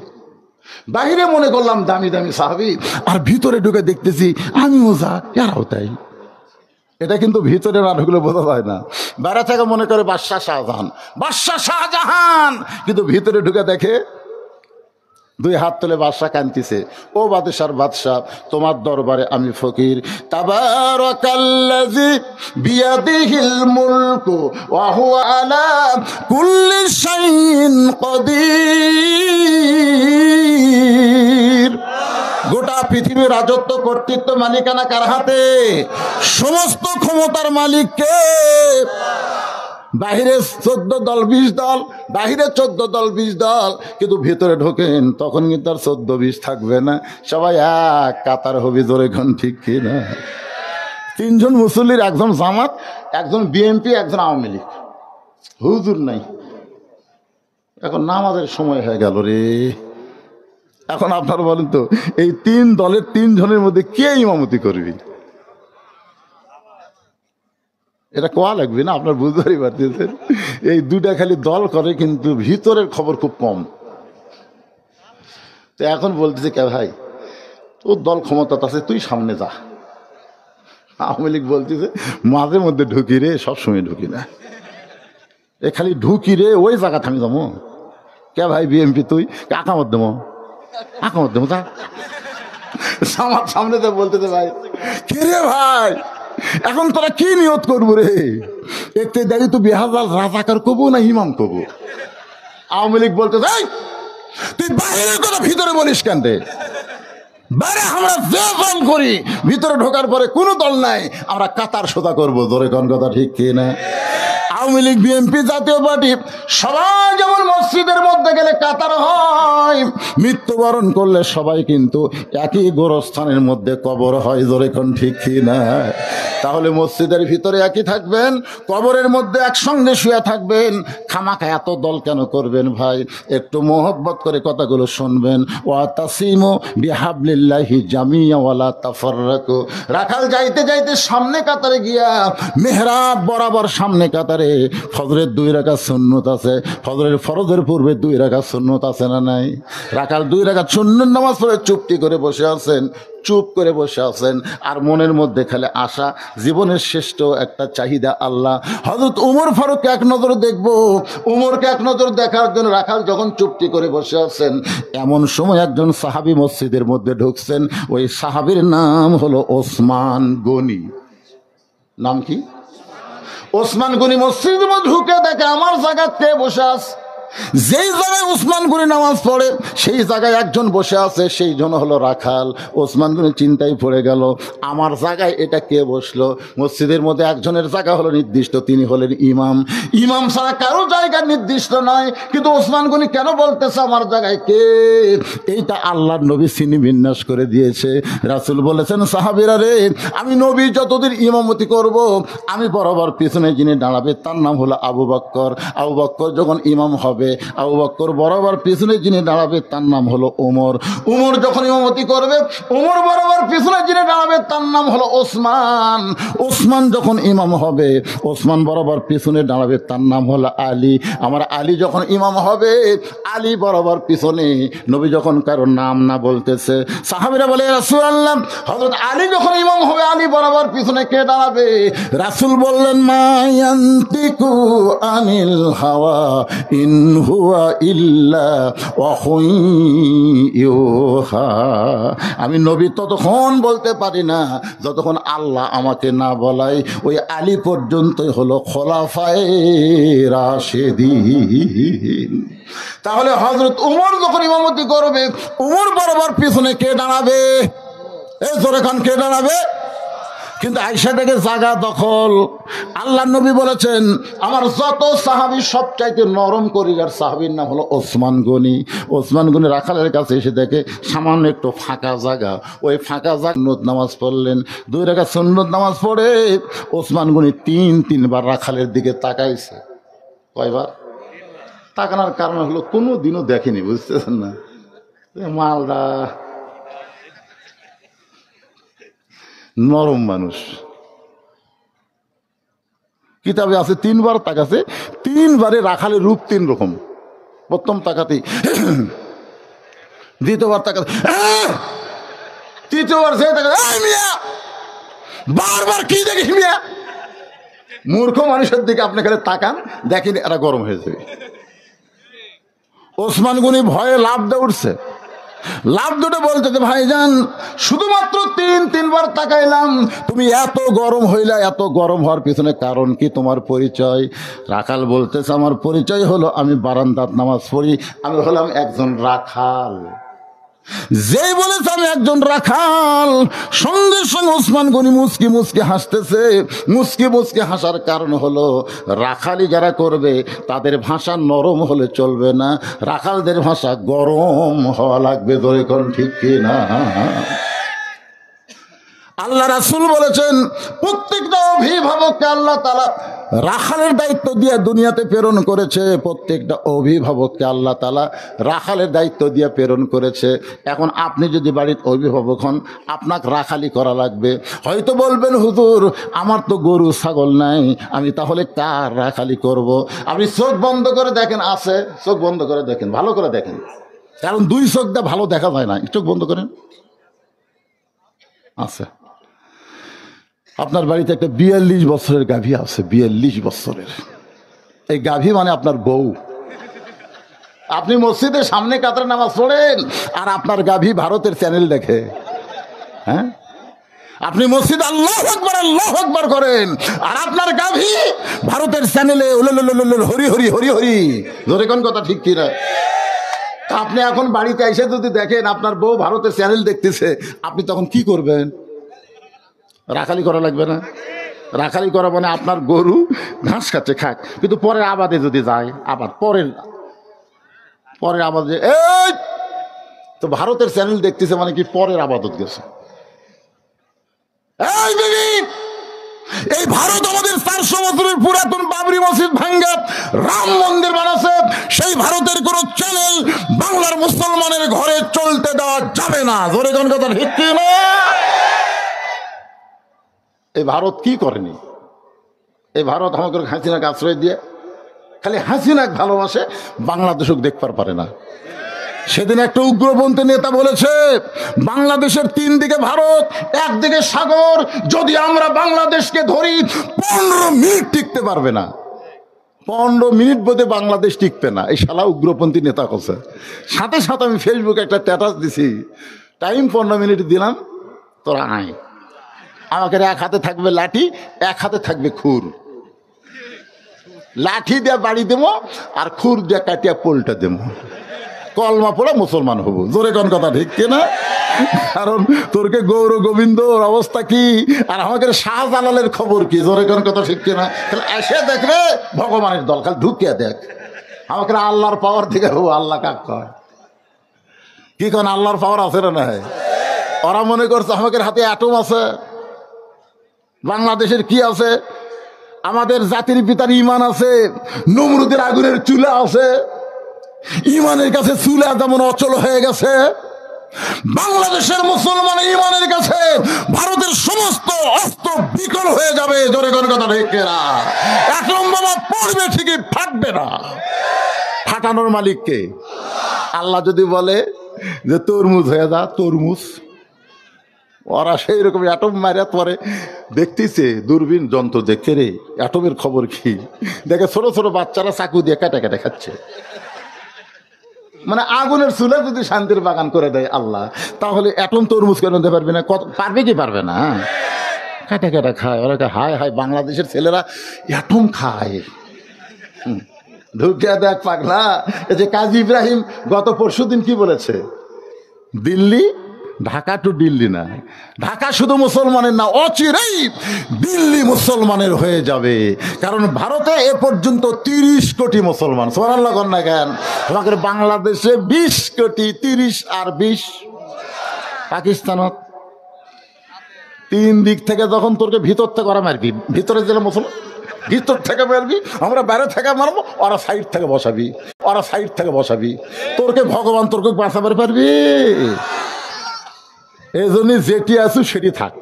বাহিরে মনে করলাম দামি দামি সাহাবী, আর ভিতরে ঢুকে দেখতেছি আমিও যা, এরাও তাই। এটা কিন্তু ভিতরে না ঢুকলে বোঝা যায় না। বাইরে থেকে মনে করে বাদশাহ শাহজাহান, কিন্তু ভিতরে ঢুকে দেখে দুই হাত তুলে বাদশাহ কাঁদতেছে, ও বাদশার বাদশাহ, তোমার দরবারে আমি ফকির। তাবারাকাল্লাযী বিয়াদিহিল মুলকু ওয়া হুয়া আলা কুল্লি শাইইন কাদির। গোটা পৃথিবীর রাজত্ব, কর্তৃত্ব, মালিকানা কার হাতে? সমস্ত ক্ষমতার মালিক কে? বাহিরে 14 দল 20 দল, বাহিরে 14 দল 20 দল, কিন্তু ভিতরে ঢোকেন তখন কিন্তু আর 14-20 থাকবে না, সবাই এক কাতার হবে। জোরে কোন ঠিক কিনা? 3 জন মুসল্লির, একজন জামাত, একজন বিএনপি, একজন আওয়ামী লীগ। হুজুর নাই। এখন নামাজের সময় হয়ে গেল রে। এখন আপনারা বলেন তো, এই 3 দলের 3 জনের মধ্যে কে ইমামতি করবি? এটা কোয়া লাগবে না? আপনার বুঝতেই পারতেছেন, এই দুটা খালি দল করে, কিন্তু ভিতরের খবর খুব কম। তো এখন বলতেছে, কে ভাই তোর দল ক্ষমতা আছে, তুই সামনে যা। আওয়ামী লীগ বলতেছে, মাঝে মধ্যে ঢুকি রে, সবসময় ঢুকি না, এ খালি ঢুকি রে, ওই জায়গা থামি যাবো। কে ভাই বিএমপি তুই? আকামত দেবো তা আমার সামনে তো বলতেছে, ভাই কে রে ভাই, এখন তোরা কি নিয়ত করবো রে? একটু দেখি তো বেহাজাল রাজাকার কবো না ইমাম কবো? আওয়ামী লীগ বলতে যাই, তুই বাইরের কথা ভিতরে বলিস কেন রে? বাইরে আমরা যে দল করি, ভিতরে ঢোকার পরে কোনো দল নাই, আমরা কাতার সোজা করবো। ধরে কোন কথা ঠিক কি না? আওয়ামী লীগ, বিএনপি, জাতীয় পার্টি সবাই যেমন মসজিদের মধ্যে গেলে কাতার হয়, মৃত্যুবরণ করলে সবাই কিন্তু একই গোরস্থানের মধ্যে কবর হয়। জোরে কোন ঠিক কি না? তাহলে মসজিদের ভিতরে একই থাকবেন, কবরের মধ্যে একসঙ্গে শুয়ে থাকবেন। খামাখা এত দল কেন করবেন ভাই? একটু মোহব্বত করে কথাগুলো শুনবেন। ওয়াতাসিমু বিহাবলিল্লাহি জামিয়া ওয়ালা তাফাররাকু। রাখাল যাইতে যাইতে সামনে কাতারে গিয়া, মেহরাব বরাবর সামনে কাতারে ফজরের 2 রাকাত সুন্নত আছে। ফজরের ফরজের পূর্বে 2 রাকাত সুন্নত আছে না নাই? রাখাল 2 রাকাত সুন্নত নামাজ পড়ে চুপটি করে বসে আছেন, চুপ করে বসে আছেন, আর মনের মধ্যে খালি আশা, জীবনের শ্রেষ্ঠ একটা চাহিদা আল্লাহ। হযরত ওমর ফারুককে এক নজর দেখব, ওমরকে এক নজর দেখার জন্য রাখাল যখন চুপটি করে বসে আছেন, এমন সময় একজন সাহাবী মসজিদের মধ্যে ঢুকছেন। ওই সাহাবীর নাম হলো ওসমান গনি। নাম কি? ওসমান গনি মসজিদের মধ্যে ঢুকে দেখে আমার জায়গাতে বসে আছে। যেই জায়গায় ওসমান গনি নামাজ পড়ে সেই জায়গায় একজন বসে আছে, সেই জন্য হলো রাখাল। ওসমান গনি চিন্তায় পড়ে গেল, আমার জায়গায় এটা কে বসলো? মসজিদের মধ্যে একজনের জায়গা হলো নির্দিষ্ট, তিনি হলেন ইমাম। ইমাম ছাড়া কারো জায়গা নির্দিষ্ট নয়, কিন্তু ওসমান গনি কেন বলতেছে আমার জায়গায় কে? এইটা আল্লাহর নবী চিনি বিন্যাস করে দিয়েছে। রাসূল বলেছেন, সাহাবীরা রে, আমি নবী যতদিন ইমামতি করব, আমি বরাবর পিছনে যিনি দাঁড়াবে তার নাম হলো আবু বকর। আবু বকর যখন ইমাম হবে, আবু বকর বরাবর পিছনে যিনি দাঁড়াবে তার নাম হলো ওমর। ওমর যখন ইমামতি করবে, ওমর বরাবর পিছনে যিনি দাঁড়াবে তার নাম হলো ওসমান। ওসমান যখন ইমাম হবে, ওসমান বরাবর পিছনে দাঁড়াবে তার নাম হলো আলী। আমার আলী যখন ইমাম হবে, আলী বরাবর পিছনে। নবী যখন কারো নাম না বলতেছে, সাহাবীরা বলে, রাসূলুল্লাহ, হযরত আলী যখন ইমাম হবে, আলী বরাবর পিছনে কে দাঁড়াবে? রাসূল বললেন, মা ইয়ান্তিকু আনিল হাওয়া ইন হুয়া ইল্লা ওয়াহুন ইউহা। আমি নবী ততক্ষণ বলতে পারি না যতক্ষণ আল্লাহ আমাকে না বলায়। ওই আলী পর্যন্তই হলো খোলাফায়ে রাশেদিন। তাহলে হযরত উমর যখন ইমামতি করবে, উমর বরাবর পিছনে কে দাঁড়াবে? এই জোরে খান, কে দাঁড়াবে? কিন্তু আয়েশা থেকে জায়গা দখল। আল্লাহ নবী বলেছেন, আমার যত সাহাবী সবচাইতে নরম করিগার সাহাবীর নাম হলো ওসমান গনি। ওসমান গনি রাখালের কাছে এসে দেখে সামান্য একটু ফাঁকা জায়গা, ওই ফাঁকা জায়গা সুন্নত নামাজ পড়লেন। 2 রাকাত সুন্নত নামাজ পড়ে ওসমান গনি 3বার রাখালের দিকে তাকাইছে। কয়বার? তাকানোর কারণ হলো কোনো দিনও দেখেনি, বুঝতেছেন না? মালদা নরম মানুষ। কিতাবে আছে 3বার তাকাছে, 3বারে রাখালের রূপ 3 রকম। প্রথম তাকাতে, দ্বিতীয়বার তাকাতে, তৃতীয়বার সে তাকাতে, বারবার কি দেখি মিয়া? মূর্খ মানুষের দিকে আপনি খালি তাকান, দেখেন এরা গরম হয়ে যাবে। ওসমান গনি ভয়ে লাফ দিয়ে উঠছে। লাভ দুটো বলতে ভাইজান শুধুমাত্র 3বার তাকাইলাম, তুমি এত গরম হইলা, এত গরম হওয়ার পিছনে কারণ কি? তোমার পরিচয়? রাখাল বলতেছে, আমার পরিচয় হলো আমি বারান্দাত নামাজ পড়ি, আমি হলাম একজন রাখাল। যেই বলেছে আমি একজন রাখাল, সঙ্গে সঙ্গে ওসমান গনি মুচকি মুচকি হাসতেছে। মুচকি মুচকি হাসার কারণ হলো রাখালি যারা করবে তাদের ভাষা নরম হলে চলবে না, রাখালদের ভাষা গরম হওয়া লাগবে। ধরে কোন ঠিক কিনা? আল্লাহ রাসূল বলেছেন, প্রত্যেকটা অভিভাবককে আল্লাহ তাআলা রাখালের দায়িত্ব দিয়ে দুনিয়াতে প্রেরণ করেছে। প্রত্যেকটা অভিভাবককে আল্লাহ তাআলা রাখালের দায়িত্ব দিয়ে প্রেরণ করেছে। এখন আপনি যদি বাড়ির অভিভাবক হন, আপনাকে রাখালি করা লাগবে। হয়তো বলবেন, হুজুর আমার তো গরু ছাগল নাই, আমি তাহলে কার রাখালি করব? আপনি চোখ বন্ধ করে দেখেন, আছে, চোখ বন্ধ করে দেখেন, ভালো করে দেখেন, কারণ 2 চোখ দিয়ে ভালো দেখা যায় না। চোখ বন্ধ করেন, আছে। আপনার বাড়িতে একটা 42 বছরের গাভী আছে, 42 বছরের। এই গাভী মানে আপনার বউ। আপনি মসজিদের সামনে কাতারে নামাজ পড়েন আর আপনার গাভী ভারতের চ্যানেল দেখে। হ্যাঁ, আপনি মসজিদ আল্লাহু আকবার করেন আর আপনার গাভী ভারতের চ্যানেলে হরি হরি হরি হরি। জোরে কোন কথা ঠিক কিনা? আপনি এখন বাড়িতে এসে যদি দেখেন আপনার বউ ভারতের চ্যানেল দেখতেছে, আপনি তখন কি করবেন? রাখালি করা লাগবে না? রাখালি করা মানে আপনার গরু ঘাস খাচ্ছে, খাক, কিন্তু পরের আবাদে যদি যায়, আবার পরের আবাদে এই তো ভারতের চ্যানেল দেখতেছে মানে কি পরের আবাদত গেছে। এই ভারত আমাদের 400 বছরের পুরাতন বাবরি মসজিদ ভাঙ্গা রাম মন্দির বানাচ্ছে। সেই ভারতের কোন চ্যানেল বাংলার মুসলমানের ঘরে চলতে দেওয়া যাবে না। ধরে কোন কথা ঠিক না? এই ভারত কি করেনি? এই ভারত আমাকে হাসিনাকে আশ্রয় দিয়ে খালি হাসিনাকে ভালোবাসে, বাংলাদেশও দেখতে পারে না। সেদিন একটা উগ্রপন্থী নেতা বলেছে, বাংলাদেশের 3 দিকে ভারত, একদিকে সাগর, যদি আমরা বাংলাদেশকে ধরি 15 মিনিট টিকতে পারবে না। 15 মিনিট বোধে বাংলাদেশ টিকবে না। এই শালা উগ্রপন্থী নেতা কথা। সাথে সাথে আমি ফেসবুকে একটা স্ট্যাটাস দিছি, টাইম 15 মিনিট দিলাম, তোরা আয়। আমাকে এক হাতে থাকবে লাঠি, এক হাতে থাকবে খুর। লাঠি দিয়ে বাড়ি দেবো আর খুর দিয়ে কাটিয়া পোলটা দেবো। কলমা পড়ে মুসলমান হবো। জোরে কোন কথা ঠিক কিনা? কারণ তোরকে গৌর গোবিন্দর অবস্থা কি আর আমাকে শাহজালালের খবর কি? জোরে কোন কথা ঠিক কিনা? তাহলে এসে দেখবে ভগবানের দল, খালি ঢুকিয়ে দেখ। আমাকে আল্লাহর পাওয়ার থেকে হবো। আল্লাহ কাক কয় কি? কোন আল্লাহর পাওয়ার আছে না নাই? ওরা মনে করছে আমাদের হাতে অ্যাটম আছে। বাংলাদেশের কি আছে? আমাদের জাতির পিতার ইমান আছে, নমরুদের আগুনের চুলা আছে। ইমানের কাছে চুলা যেমন অচল হয়ে গেছে, বাংলাদেশের মুসলমান ইমানের কাছে ভারতের সমস্ত অস্ত্র বিকল হয়ে যাবে। জোরে কোন কথা ঠিক না? অ্যাটম বোমা পড়বে ঠিকই, ফাটবে না। ফাটানোর মালিক কে? আল্লাহ যদি বলে যে তরমুজ হয়ে যা, তরমুজ, ওরা সেই রকম অ্যাটম মারিয়া পরে দেখতেছে, দূরবীন যন্ত্র দেখতে রে অ্যাটমের খবর কি, দেখে ছোট ছোট বাচ্চারা চাকু দিয়ে কেটে কেটে খাচ্ছে। মানে আগুনের চুলে যদি শান্তির বাগান করে দেয় আল্লাহ, তাহলে অ্যাটম তরমুজ করে নিতে পারবি না? কত পারবে কি পারবে না? কাটা কাটা খায় ওরা, হায় হায় বাংলাদেশের ছেলেরা অ্যাটম খায়। ঢুকে দেখ পাগলা, এই যে কাজী ইব্রাহিম গত পরশুদিন কি বলেছে, দিল্লি ঢাকা টু দিল্লি না, ঢাকা শুধু মুসলমানের না, অচিরেই দিল্লি মুসলমানের হয়ে যাবে। কারণ ভারতে এ পর্যন্ত 30 কোটি মুসলমান, সুবহানাল্লাহ কর না কেন? আমাদের বাংলাদেশে 20 কোটি, 30 আর 20 পাকিস্তানত। 3 দিক থেকে যখন তোরকে ভিতর থেকে ওরা মারবি, ভিতরে জেলে মুসলমান, ভিতর থেকে মারবি, আমরা বাইরে থেকে মারবো, ওরা সাইড থেকে বসাবি, ওরা সাইড থেকে বসাবি, তোরকে ভগবান তোরকে বাঁচাবার পারবি? এই জন্য যেটি আছো সেটি থাক,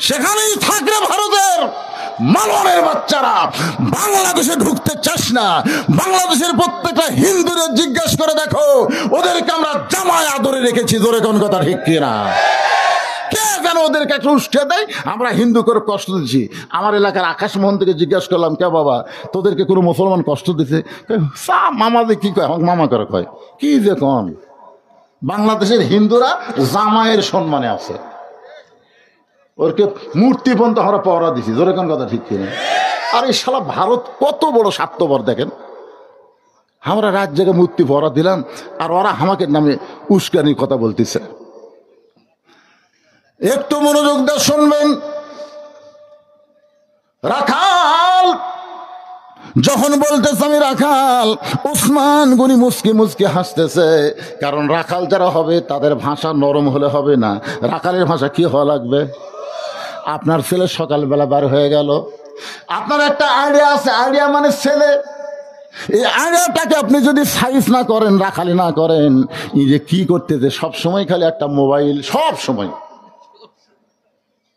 সেখানেই থাকলে। ভারতের মালওয়ানের বাচ্চারা বাংলাদেশে ঢুকতে চাস না, বাংলাদেশের প্রত্যেকটা হিন্দুদের জিজ্ঞাসা করে দেখো, ওদেরকে আমরা জামায় আদরে রেখেছি, জোরে কোন কথা ঠিক কিনা? কে যেন ওদেরকে একটা উষ্ঠে দেয়, আমরা হিন্দু করে কষ্ট দিচ্ছি। আমার এলাকার আকাশমোহন থেকে জিজ্ঞাসা করলাম, কে বাবা তোদেরকে কোনো মুসলমান কষ্ট দিতে? মামা যে কি কয়, আমাকে মামা করে কয়, কি যে কন, বাংলাদেশের হিন্দুরা জামাইয়ের সম্মানে আছে, ওরকে মূর্তি পর্যন্ত আমরা পহরা দিছি, জোরে কোন কথা ঠিক কিনা? আর এই শালা ভারত কত বড় স্বার্থপর দেখেন, আমরা রাত জায়গায় মূর্তি পহরা দিলাম, আর ওরা আমাকে নামে উস্কানির কথা বলতেছে। একটু মনোযোগ দিয়ে শুনবেন। রাখাল যখন বলতেছে আমি রাখাল, ওসমান গনি মুসকি মুসকি হাসতেছে। কারণ রাখাল যারা হবে তাদের ভাষা নরম হলে হবে না, রাখালের ভাষা কি হওয়া লাগবে? আপনার ছেলে সকালবেলা বার হয়ে গেল, আপনার একটা আইডিয়া আছে, আইডিয়া মানে ছেলে, এই আইডিয়াটাকে আপনি যদি সাইজ না করেন, রাখালি না করেন, এই যে কি করতেছে সবসময় খালি একটা মোবাইল, সব সময়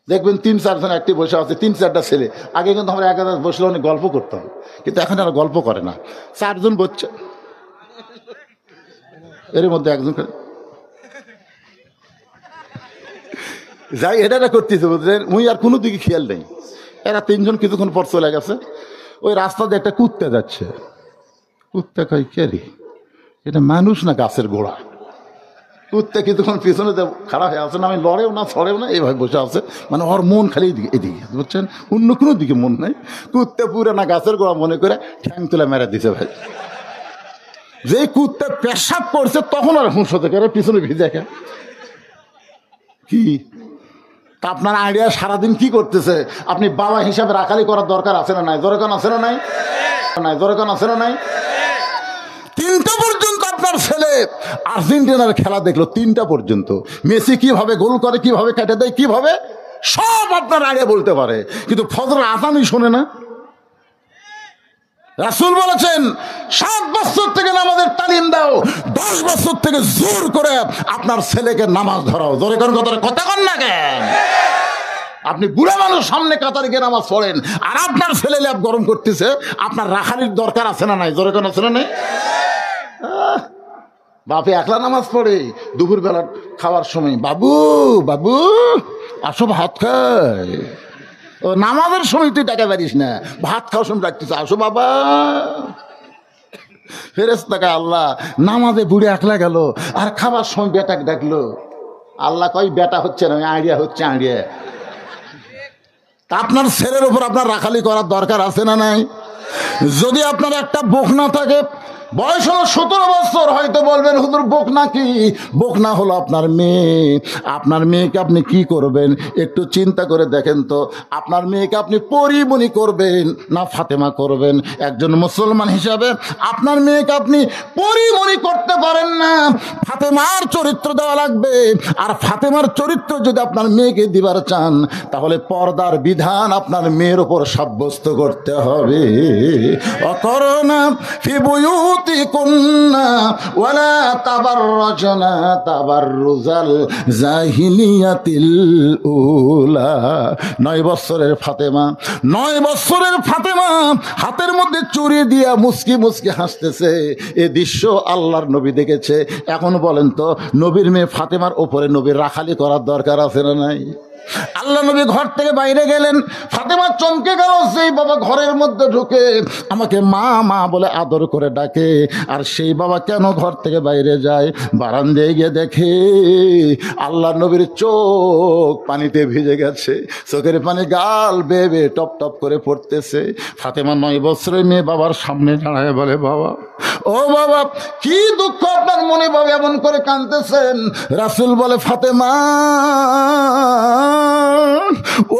দেখবেন 3-4 জন একটি বসে আছে, 3-4টা ছেলে। আগে কিন্তু আমরা এক বসলে অনেক গল্প করতাম, কিন্তু এখন আর গল্প করে না, 4 জন বসছে, এর মধ্যে একজন যাই এটা করতেছে, বুঝলেন? উই আর কোনো দিকে খেয়াল নেই। এরা 3 জন কিছুক্ষণ পর চলে গেছে। ওই রাস্তা দিয়ে একটা কুত্তা যাচ্ছে, কুত্তা কয় কে রে, এটা মানুষ না গাছের গোড়া? কুত্তা কিছুক্ষণ পিছনে খাড়া হয়ে আছে, না আমি লড়েও না ছড়েও না, এইভাবে বসে আছে, মানে ওর মন খালি এদিকে এদিকে, বুঝছেন? অন্য কোনো দিকে মন নাই। কুত্তা পুরো না গাছের গোড়া মনে করে ঠ্যাং তুলে মেরে দিছে ভাই। যে কুত্তা পেশাব করছে তখন আর হুঁশ হতে পারে, পিছনে ভিজে খা কি। তা আপনার আইডিয়া সারাদিন কি করতেছে? আপনি বাবা হিসাবে রাখালি করার দরকার আছে না নাই? জোরে কান আছে না নাই? জোরে কান আছে না নাই? 3টা পর্যন্ত আপনার ছেলে আর্জেন্টিনার খেলা দেখলো, 3টা পর্যন্ত। মেসি কিভাবে গোল করে, কিভাবে কেটে দেয়, কিভাবে, সব আপনার আইডিয়া বলতে পারে, কিন্তু ফজর আজানই শোনে না। রাসূল বলেছেন 7 বছর থেকে নামাজের তালিম দাও, 10 বছর থেকে জোর করে আপনার ছেলেকে নামাজ ধরাও। জোরে কোন কথা কন না কেন? আপনি বুড়া মানুষ সামনে কাতারে গিয়ে নামাজ পড়েন, আর আপনার ছেলে ল্যাব গরম করতেছে, আপনার রাখালির দরকার আছে না নাই? জোরে কোন আছে না নাই? বাপে একলা নামাজ পড়ে, দুপুর বেলা খাওয়ার সময় বাবু বাবু আসো ভাত খাই। ও নামাজের সময় তুই টাকা পারিস না, ভাত খাওয়ার সময় ডাকতেছে আসো বাবা। ফেরেশতাকে আল্লাহ নামাজে বুড়ে একলা গেল, আর খাবার সময় বেটাকে ডাকলো। আল্লাহ কয় বেটা হচ্ছে না, আইডিয়া হচ্ছে, আইডিয়া। তা আপনার ছেলের উপর আপনার রাখালি করার দরকার আছে না নাই? যদি আপনার একটা বকনা থাকে, বয়স হলো 17 বছর, হয়তো বলবেন হুজুর বকনা কি? বকনা হলো আপনার মেয়ে। আপনার মেয়েকে আপনি কি করবেন একটু চিন্তা করে দেখেন তো। আপনার মেয়েকে আপনি পরিমণি করবেন না ফাতেমা করবেন? একজন মুসলমান হিসাবে আপনার মেয়েকে আপনি পরিমণি করতে পারেন না, ফাতেমার চরিত্র দেওয়া লাগবে। আর ফাতেমার চরিত্র যদি আপনার মেয়েকে দিবার চান, তাহলে পর্দার বিধান আপনার মেয়ের উপর সাব্যস্ত করতে হবে। অকরনা ফি বুয়ুতিকুন্না ওয়ালা তাবাররাজনা তাবাররুজাল জাহিলিয়াতিল উলা। 9 বছরের ফাতেমা, 9 বছরের ফাতেমা হাতের মধ্যে চুরি দিয়া মুস্কি মুস্কি হাসতেছে। এ দৃশ্য আল্লাহর নবী দেখেছে। এখন বলেন তো, নবীর মেয়ে ফাতেমার ওপরে নবীর রাখালি করার দরকার আছে না নাই? আল্লাহ নবী ঘর থেকে বাইরে গেলেন, ফাতেমা চমকে গেল। সেই বাবা ঘরের মধ্যে ঢুকে আমাকে মা মা বলে আদর করে ডাকে, আর সেই বাবা কেন ঘর থেকে বাইরে যায়? বারান্দায় গিয়ে দেখে আল্লাহ নবীর চোখ পানিতে ভিজে গেছে, চোখের পানি গাল বেয়ে বেয়ে টপ টপ করে পড়তেছে। ফাতেমা 9 বছরের মেয়ে বাবার সামনে দাঁড়ায় বলে, বাবা, ও বাবা, কি দুঃখ আপনার মনে বাবা এমন করে কাঁদতেছেন? রাসূল বলে, ফাতেমা,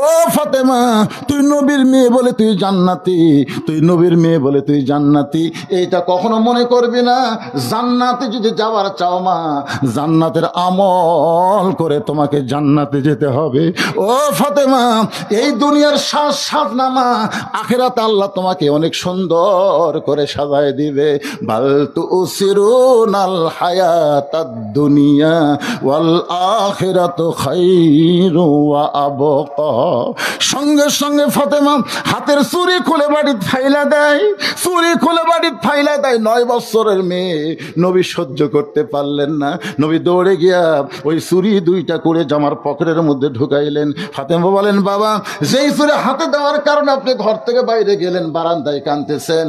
ও ফাতেমা, তুই নবীর মেয়ে বলে তুই জান্নাতি, তুই নবীর মেয়ে বলে তুই জান্নাতি, এইটা কখনো মনে করবি না। জান্নাতে যদি যাওয়ার চাও মা, জান্নাতের আমল করে তোমাকে জান্নাতে যেতে হবে। ও ফাতেমা, এই দুনিয়ার সাজ না মা, আখিরাতে আল্লাহ তোমাকে অনেক সুন্দর করে সাজায় দিবে। বাল তুসিরুনাল হায়াতাদ দুনিয়া ওয়াল আখিরাতু খায়রু ওয়া আবকা। সঙ্গে সঙ্গে ফাতেমা হাতের চুরি খুলে বাড়িতে ফাইলা দেয়, চুরি খুলে বাড়িতে ফাইলা দেয়। 9 বছরের মেয়ে। নবী সহ্য করতে পারলেন না, নবী দৌড়ে গিয়া ওই চুরি 2টা করে জামার পকেটের মধ্যে ঢুকাইলেন। ফাতেমা বলেন, বাবা, যেই চুরি হাতে দেওয়ার কারণে আপনি ঘর থেকে বাইরে গেলেন, বারান্দায় কাঁদতেছেন,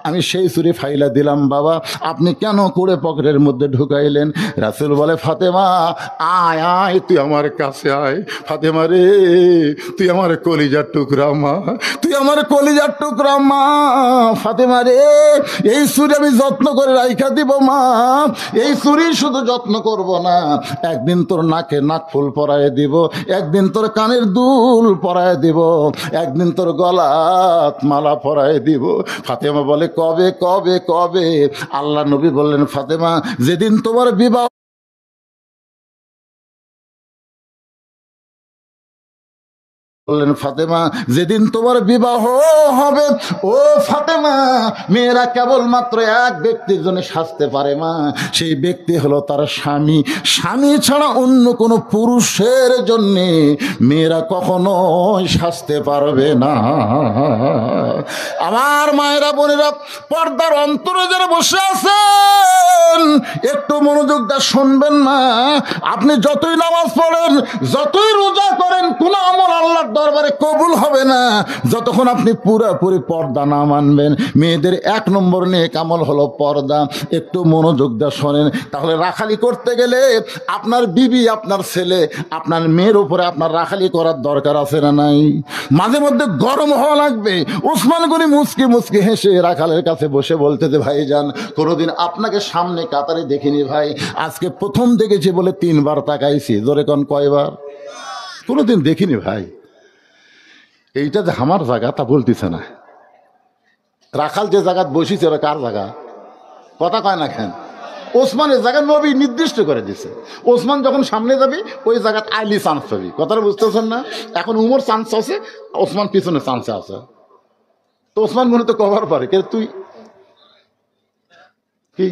আমি সেই চুরি ফাইলা দিলাম বাবা, আপনি কেন করে পকেটের মধ্যে ঢুকাইলেন? রাসূল বলে, ফাতেমা, আয় আয়, তুই আমার কাছে আয়। ফাতেমা রে, তুই আমার কলিজার টুকরা মা, তুই আমার কলিজার টুকরা মা। ফাতেমা রে, এই চুরি আমি যত্ন করে রাইখা দিব মা। এই চুরি শুধু যত্ন করব না, একদিন তোর নাকে নাকফুল পরায় দিব, একদিন তোর কানের দুল পরায় দিব, একদিন তোর গলাত মালা পরায় দিব। ফাতেমা বলে, কবে কবে কবে? আল্লাহ নবী বললেন, ফাতেমা, যেদিন তোমার বিবাহ বললেন, ফাতেমা, যেদিন তোমার বিবাহ হবে। ও ফাতেমা, মেয়েরা কেবলমাত্র এক ব্যক্তির জন্য সাজতে পারে মা, সেই ব্যক্তি হলো তার স্বামী। স্বামী ছাড়া অন্য কোনো পুরুষের জন্যে মেয়েরা কখনোই সাজতে পারবে না। আমার মায়েরা বোনেরা, পর্দার অন্তরে যারা বসে আছেন, একটু মনোযোগ দিয়ে শুনবেন না। আপনি যতই নামাজ পড়েন, যতই রোজা করেন, কোন আমল আল্লাহর দরবারে কবুল হবে না যতক্ষণ আপনি পুরোপুরি পর্দা না মানবেন। মেয়েদের 1 নম্বর নেক আমল হলো পর্দা। একটু মনোযোগ দিয়ে শোনেন। তাহলে রাখালি করতে গেলে আপনার বিবি, আপনার ছেলে, আপনার মেয়ের উপরে আপনার রাখালি করার দরকার আছে না নাই? মাঝে মধ্যে গরম হওয়া লাগবে। ওসমান গনি মুচকি মুচকি হেসে রাখালের কাছে বসে বলতে, যে ভাইজান, কোনোদিন আপনাকে সামনে কাতারে দেখিনি ভাই, আজকে প্রথম দেখেছি বলে 3 বার তাকাইছি। জোরে কোন কয়বার? কোনোদিন দেখিনি ভাই। এইটা যে আমার জায়গা তা বলতেছে না। রাখাল যে জায়গা বসেছে ওরা কার জায়গা? কথা কয় না কেন? ওসমানের জায়গা নবী নির্দিষ্ট করে দিছে। ওসমান যখন সামনে যাবি ওই জায়গায় আইলি চান্স পাবি। কথাটা বুঝতেছেন না? এখন উমর চান্স আছে, ওসমান পিছনে চান্সে আছে। তো ওসমান মনে তো কভার পারে কে? তুই কি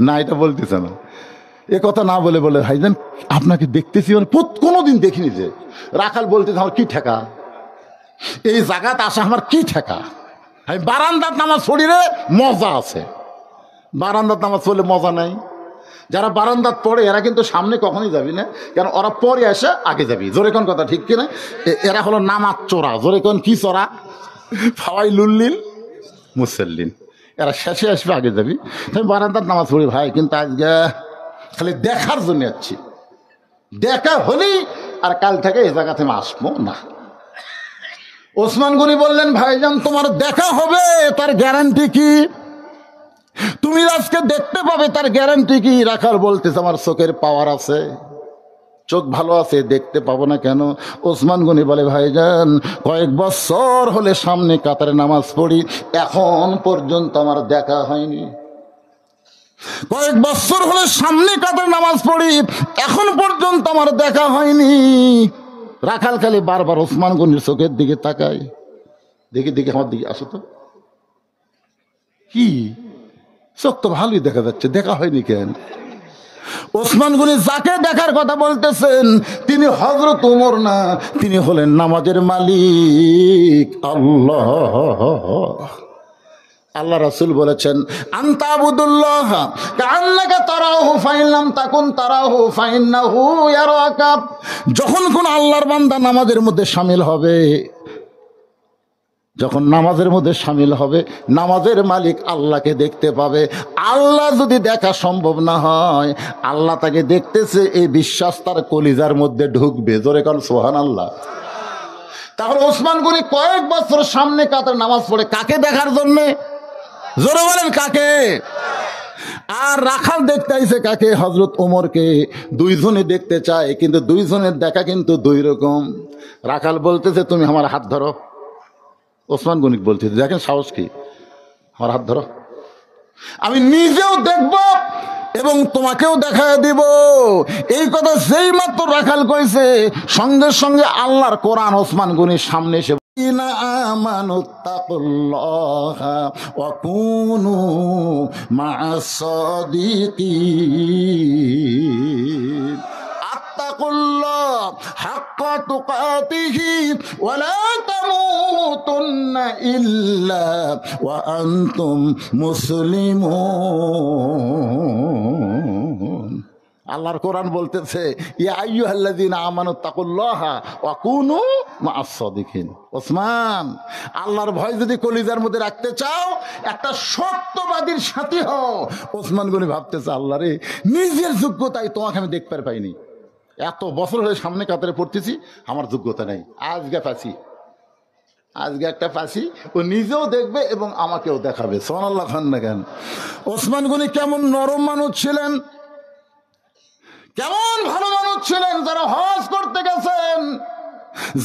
না, এটা বলতেছে না। এ কথা না বলে বলে, ভাইজান, আপনাকে দেখতেছি কোনোদিন দেখিনি। যে রাখাল বলতেছে, আমার কি ঠেকা, এই জায়গাতে আসা আমার কি ঠেকা? আমি বারান্দার নামাজ পড়ি রে, মজা আছে। বারান্দার নামাজ পড়লে মজা নাই। যারা বারান্দাত পড়ে এরা কিন্তু সামনে কখনই যাবি না, কারণ ওরা পরে এসে আগে যাবি। জোরে কোন কথা ঠিক কিনা? এরা হলো নামাজ চোরা। জোরে কোন কি চোরা? ফাওয়াই লুল্লিল মুসল্লিন। এরা শেষে আসবে, আগে যাবি। আমি বারান্দার নামাজ পড়ি ভাই, কিন্তু আজকে খালি দেখার জন্য যাচ্ছি। দেখা হলেই আর কাল থেকে এই জায়গা থেকে আসবো না। ওসমান গনি বললেন, ভাইজান, তোমার দেখা হবে তার গ্যারান্টি কি? তুমি আজকে দেখতে পাবে তার গ্যারান্টি কি? রাখাল বলতেছে, আমার চোখের পাওয়ার আছে, চোখ ভালো আছে, দেখতে পাবো না কেন? ওসমান গনি বলে, ভাইজান, কয়েক বছর হলে সামনে কাতারে নামাজ পড়ি, এখন পর্যন্ত আমার দেখা হয়নি। কয়েক বছর হলে সামনে কাতারে নামাজ পড়ি, এখন পর্যন্ত আমার দেখা হয়নি। রাখাল খালি বারবার ওসমান গনির চোখের দিকে তাকায়। দেখি দেখি আমার দিকে আসো তো। কি চোখ তো ভালোই দেখা যাচ্ছে, দেখা হয়নি কেন? ওসমান গনি যাকে দেখার কথা বলতেছেন তিনি হযরত ওমর না, তিনি হলেন নামাজের মালিক আল্লাহ। আল্লাহ রাসূল বলেছেন, আনতাবুদুল্লাহ কাআন্নাকা তারাহু ফাইন লাম তাকুন তারাহু ফাইন্নাহু ইয়ারাকা। যখন কোন আল্লাহর বান্দা নামাজের মধ্যে শামিল হবে, যখন নামাজের মধ্যে শামিল হবে, নামাজের মালিক আল্লাহকে দেখতে পাবে। আল্লাহ যদি দেখা সম্ভব না হয়, আল্লাহ তাকে দেখতেছে এই বিশ্বাস তার কলিজার মধ্যে ঢুকবে। জোরে কোন সুবহানাল্লাহ। তাহলে ওসমান গনি কয়েক বছর সামনে কাতার নামাজ পড়ে কাকে দেখার জন্যে? জোরে বলেন কাকে? আর রাখাল দেখতে আইছে কাকে? হযরত ওমরকে। দুইজনে দেখতে চায়, কিন্তু দুইজনের দেখা কিন্তু দুই রকম। রাখাল বলতেছে তুমি আমার হাত ধরো, ওসমান গনি বলতেছে দেখেন সাহস কি, আমার হাত ধরো, আমি নিজেও দেখব এবং তোমাকেও দেখায় দিব। এই কথা যেই মাত্র রাখাল কইছে, সঙ্গে সঙ্গে আল্লাহর কোরআন ওসমান গনির সামনে এসে আমানুত্তাকুল্লাহা ওয়া কুনু মা'আস সাদিকিন। আত্তাকুল্লাহ হাক্কা তুকাতিহি ওয়া লা তামুতুন্না ইল্লা ওয়া আনতুম মুসলিমুন। আল্লাহর কোরআন বলতেছে, ইয়া আইয়ুহাল্লাযীনা আমানুত্তাকুল্লাহা ওয়া কুনু মা'আস সাদিকিন। ওসমান, আল্লাহর ভয় যদি কলিজার মধ্যে রাখতে চাও, একটা সত্যবাদীর সাথী হও। ওসমান গনি ভাবতেছে, আল্লাহ রে, নিজের যোগ্যতায় তোমাকে আমি দেখতে পাইনি, এত বছর হয়ে সামনে কাতারে পড়তেছি, আমার যোগ্যতা নেই। আজকে ফাঁসি, আজকে একটা ফাঁসি, ও নিজেও দেখবে এবং আমাকেও দেখাবে। সুবহানাল্লাহ খান না কেন? ওসমান গনি কেমন নরম মানুষ ছিলেন, কেমন ভালো মানুষ ছিলেন। যারা হজ করতে গেছেন,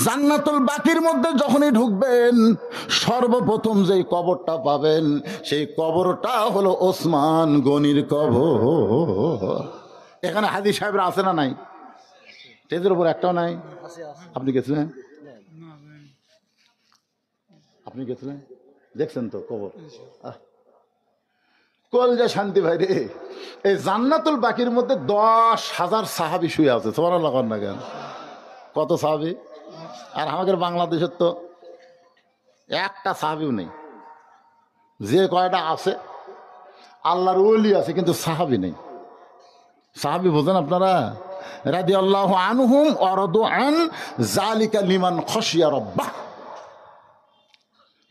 জান্নাতুল বাকির মধ্যে যখনই ঢুকবেন, সর্বপ্রথম যেই কবরটা পাবেন, সেই কবরটা হলো ওসমান গনির কবর। এখানে হাজী সাহেবরা আছে না নাই? স্টেজের উপর একটাও নাই। আপনি গেছিলেন? আপনি গেছিলেন? দেখছেন তো কবর? কলজা শান্তি ভাই রে। এই জান্নাতুল বাকির মধ্যে 10,000 সাহাবী শুয়ে আছে। সুবহানাল্লাহ না কেন? কত সাহাবী? আর আমাদের বাংলাদেশের তো একটা সাহাবীও নেই। যে কয়টা আছে, আল্লাহর ওলি আছে, কিন্তু সাহাবী নেই। সাহাবী বোঝেন আপনারা? রাদিয়াল্লাহু আনহুম ওয়া রাদু আন যালিকা লিমান খাশিয়া রাব্বাহ।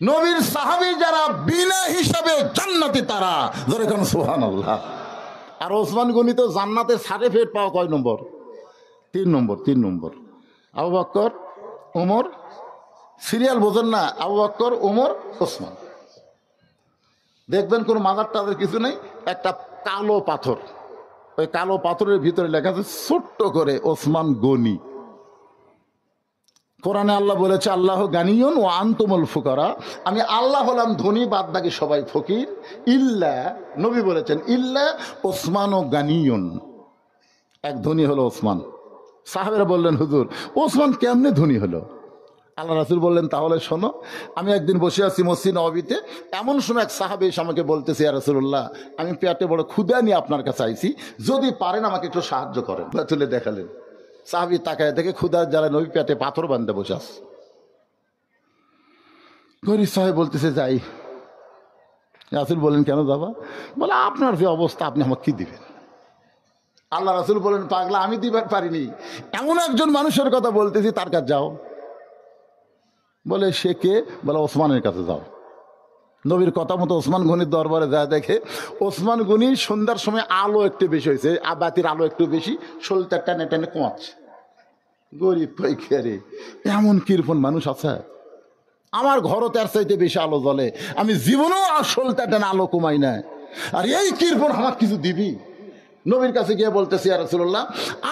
নবীর সাহাবী যারা বিনা হিসাবে জান্নাতি, তারা। ধরে কোন সুবহানাল্লাহ। আর ওসমান গনি তো জান্নাতের সার্টিফিকেট পাওয়া কয় নম্বর? 3 নম্বর। 3 নম্বর। আবু বকর, ওমর, সিরিয়াল বোঝেন না? আবু বকর, ওমর, ওসমান। দেখবেন কোন মাজার টাজার কিছু নেই, একটা কালো পাথর, ওই কালো পাথরের ভিতরে লেখা আছে ছোট্ট করে ওসমান গনি। কোরআনে আল্লাহ বলেছে, আল্লাহ গানিয়ুন ওয়া আনতুমুল ফুকারা, আমি আল্লাহ হলাম ধনী, বাদ বাকি সবাই ফকির। ইল্লা, নবী বলেছেন, ইল্লা ওসমান ও গানিয়ুন, এক ধনী হলো ওসমান। সাহাবেরা বললেন, হুজুর ওসমান কেমনে ধনী হলো? আল্লাহ রাসূল বললেন, তাহলে শোনো। আমি একদিন বসে আছি মসজিদ নববীতে, এমন সময় এক সাহাবী এসে আমাকে বলতেছে, ইয়া রাসূলুল্লাহ, আমি পেটে বড় ক্ষুধা নিয়ে আপনার কাছে আইছি, যদি পারেন আমাকে একটু সাহায্য করেন। তুলে দেখালেন। সাহাবী তাকায় দেখে ক্ষুধার জ্বালায় নবী পেটে পাথর বাঁধতে বসে আছে। গরিব সাহেব বলতেছে, যাই। রাসূল বলেন, কেন যাবা? বলে, আপনার যে অবস্থা, আপনি আমাকে কি দিবেন? আল্লাহ রাসূল বলেন, পাগলা, আমি দিবার পারিনি, এমন একজন মানুষের কথা বলতেছি, তার কাছে যাও। বলে, সে কে? বলে, ওসমানের কাছে যাও। নবীর কথা মতো ওসমান গনির দরবারে যায়, দেখে ওসমান গনি সন্ধ্যার সময় আলো একটু বেশি হয়েছে, বাতির আলো একটু বেশি, শোলটা টেনে টেনে কমাচ্ছে। গরিব পাইকারে, এমন কিরপন মানুষ আছে? আমার ঘরও তার চাইতে বেশি আলো জ্বলে, আমি জীবনেও আর শোলটা টেনে আলো কমাই না, আর এই কিরপন আমার কিছু দিবি? নবীর কাছে গিয়ে বলতেছি, ইয়া রাসূলুল্লাহ,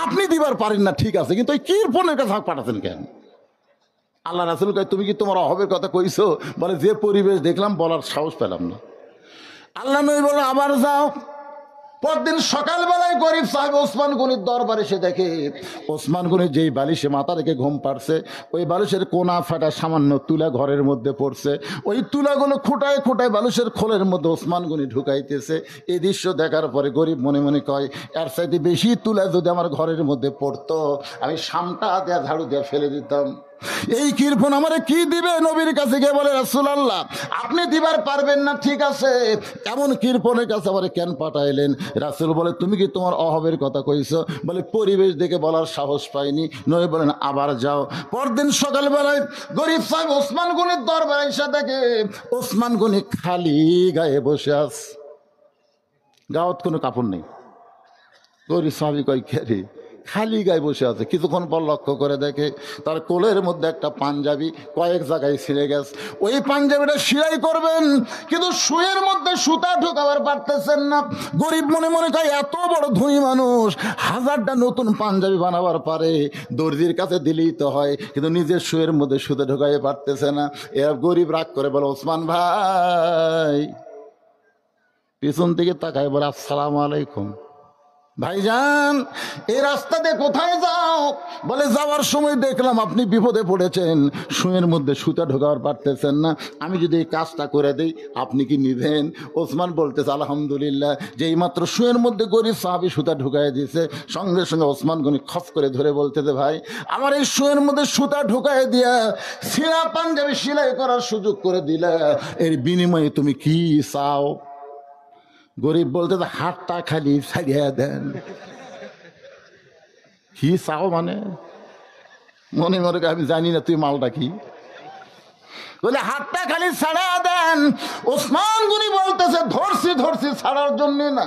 আপনি দিবার পারেন না ঠিক আছে, কিন্তু ওই কিরপনের কাছে পাঠাতেন কেন? আল্লাহ রাসূল কয়, তুমি কি তোমার অভাবের কথা কইছো? বলে, যে পরিবেশ দেখলাম বলার সাহস পেলাম না। আল্লাহ নবী বলে, আবার যাও। পরদিন সকালবেলায় গরিব সাহেব ওসমান গনির দরবারে এসে দেখে ওসমান গনি যেই বালিশে মাথা রেখে ঘুম পাড়ছে, ওই বালিশের কোনা ফাটা সামান্য তুলা ঘরের মধ্যে পড়ছে। ওই তুলাগুলো খুঁটায় খুঁটায় বালিশের খোলের মধ্যে ওসমান গনি ঢুকাইতেছে। এই দৃশ্য দেখার পরে গরিব মনে মনে কয়, এর চাইতে বেশি তুলা যদি আমার ঘরের মধ্যে পড়তো, আমি সামটা দেয়া ঝাড়ু দিয়ে ফেলে দিতাম। এই কৃপণ আমারে কি দিবে? নবীর কাছে গিয়ে বলে, রাসূলুল্লাহ আপনি দিবার পারবেন না, ঠিক আছে, এমন কৃপণের কাছে আমারে কেন পাঠাইলেন? রাসূল বলে, তুমি কি তোমার অভাবের কথা কইছো? বলে, পরিবেশ দেখে বলার সাহস পাইনি। নবী বলেন, আবার যাও। পরদিন সকালবেলায় গরিব সাহেব ওসমান গনির দরবারে এসে দেখে ওসমান গনি খালি গায়ে বসে আছে, গাওয়াত কোনো কাপড় নেই। গরিব সাহাবী কয়, কে রে, খালি গায়ে বসে আছে। কিছুক্ষণ পর লক্ষ্য করে দেখে তার কোলের মধ্যে একটা পাঞ্জাবি কয়েক জায়গায় ছিঁড়ে গেছে। ওই পাঞ্জাবিটা সেলাই করবেন, কিন্তু শুয়ের মধ্যে সুতা ঢোকাবার পারতেছেন না। গরিব মনে মনে কয়, এত বড় ধনী মানুষ হাজারটা নতুন পাঞ্জাবি বানাবার পারে, দর্জির কাছে দিলেই তো হয়, কিন্তু নিজের শুয়ের মধ্যে সুতা ঢোকাইতে পারতেছে না। এর গরিব রাগ করে বলে, ওসমান ভাই, পিছন থেকে তাকায় বলে, আসসালামু আলাইকুম। ভাইজান, এই রাস্তা দিয়ে কোথায় যাও? বলে, যাওয়ার সময় দেখলাম আপনি বিপদে পড়েছেন, শুয়ের মধ্যে সুতা ঢোকাবার পারতেছেন না, আমি যদি এই কাজটা করে দেই আপনি কি নিবেন? ওসমান বলতেছে, আলহামদুলিল্লাহ। যেই মাত্র শুয়ের মধ্যে গরিব সাহাবী সুতা ঢুকাই দিয়েছে, সঙ্গে সঙ্গে ওসমান গনি খপ করে ধরে বলতেছে, ভাই, আমার এই শুয়ের মধ্যে সুতা ঢুকাই দিয়া ছিঁড়া পাঞ্জাবি সেলাই করার সুযোগ করে দিলা, এর বিনিময়ে তুমি কি চাও? গরিব বলতে, হাতটা খালি ছাড়িয়ে দেন। কি চাও মানে? মনে মনে আমি জানি না তুই মালটা কি, বলে হাতটা খালি ছাড়া দেন। ওসমান গনি বলতেছে, ধরছি ধরছি, ছাড়ার জন্য না,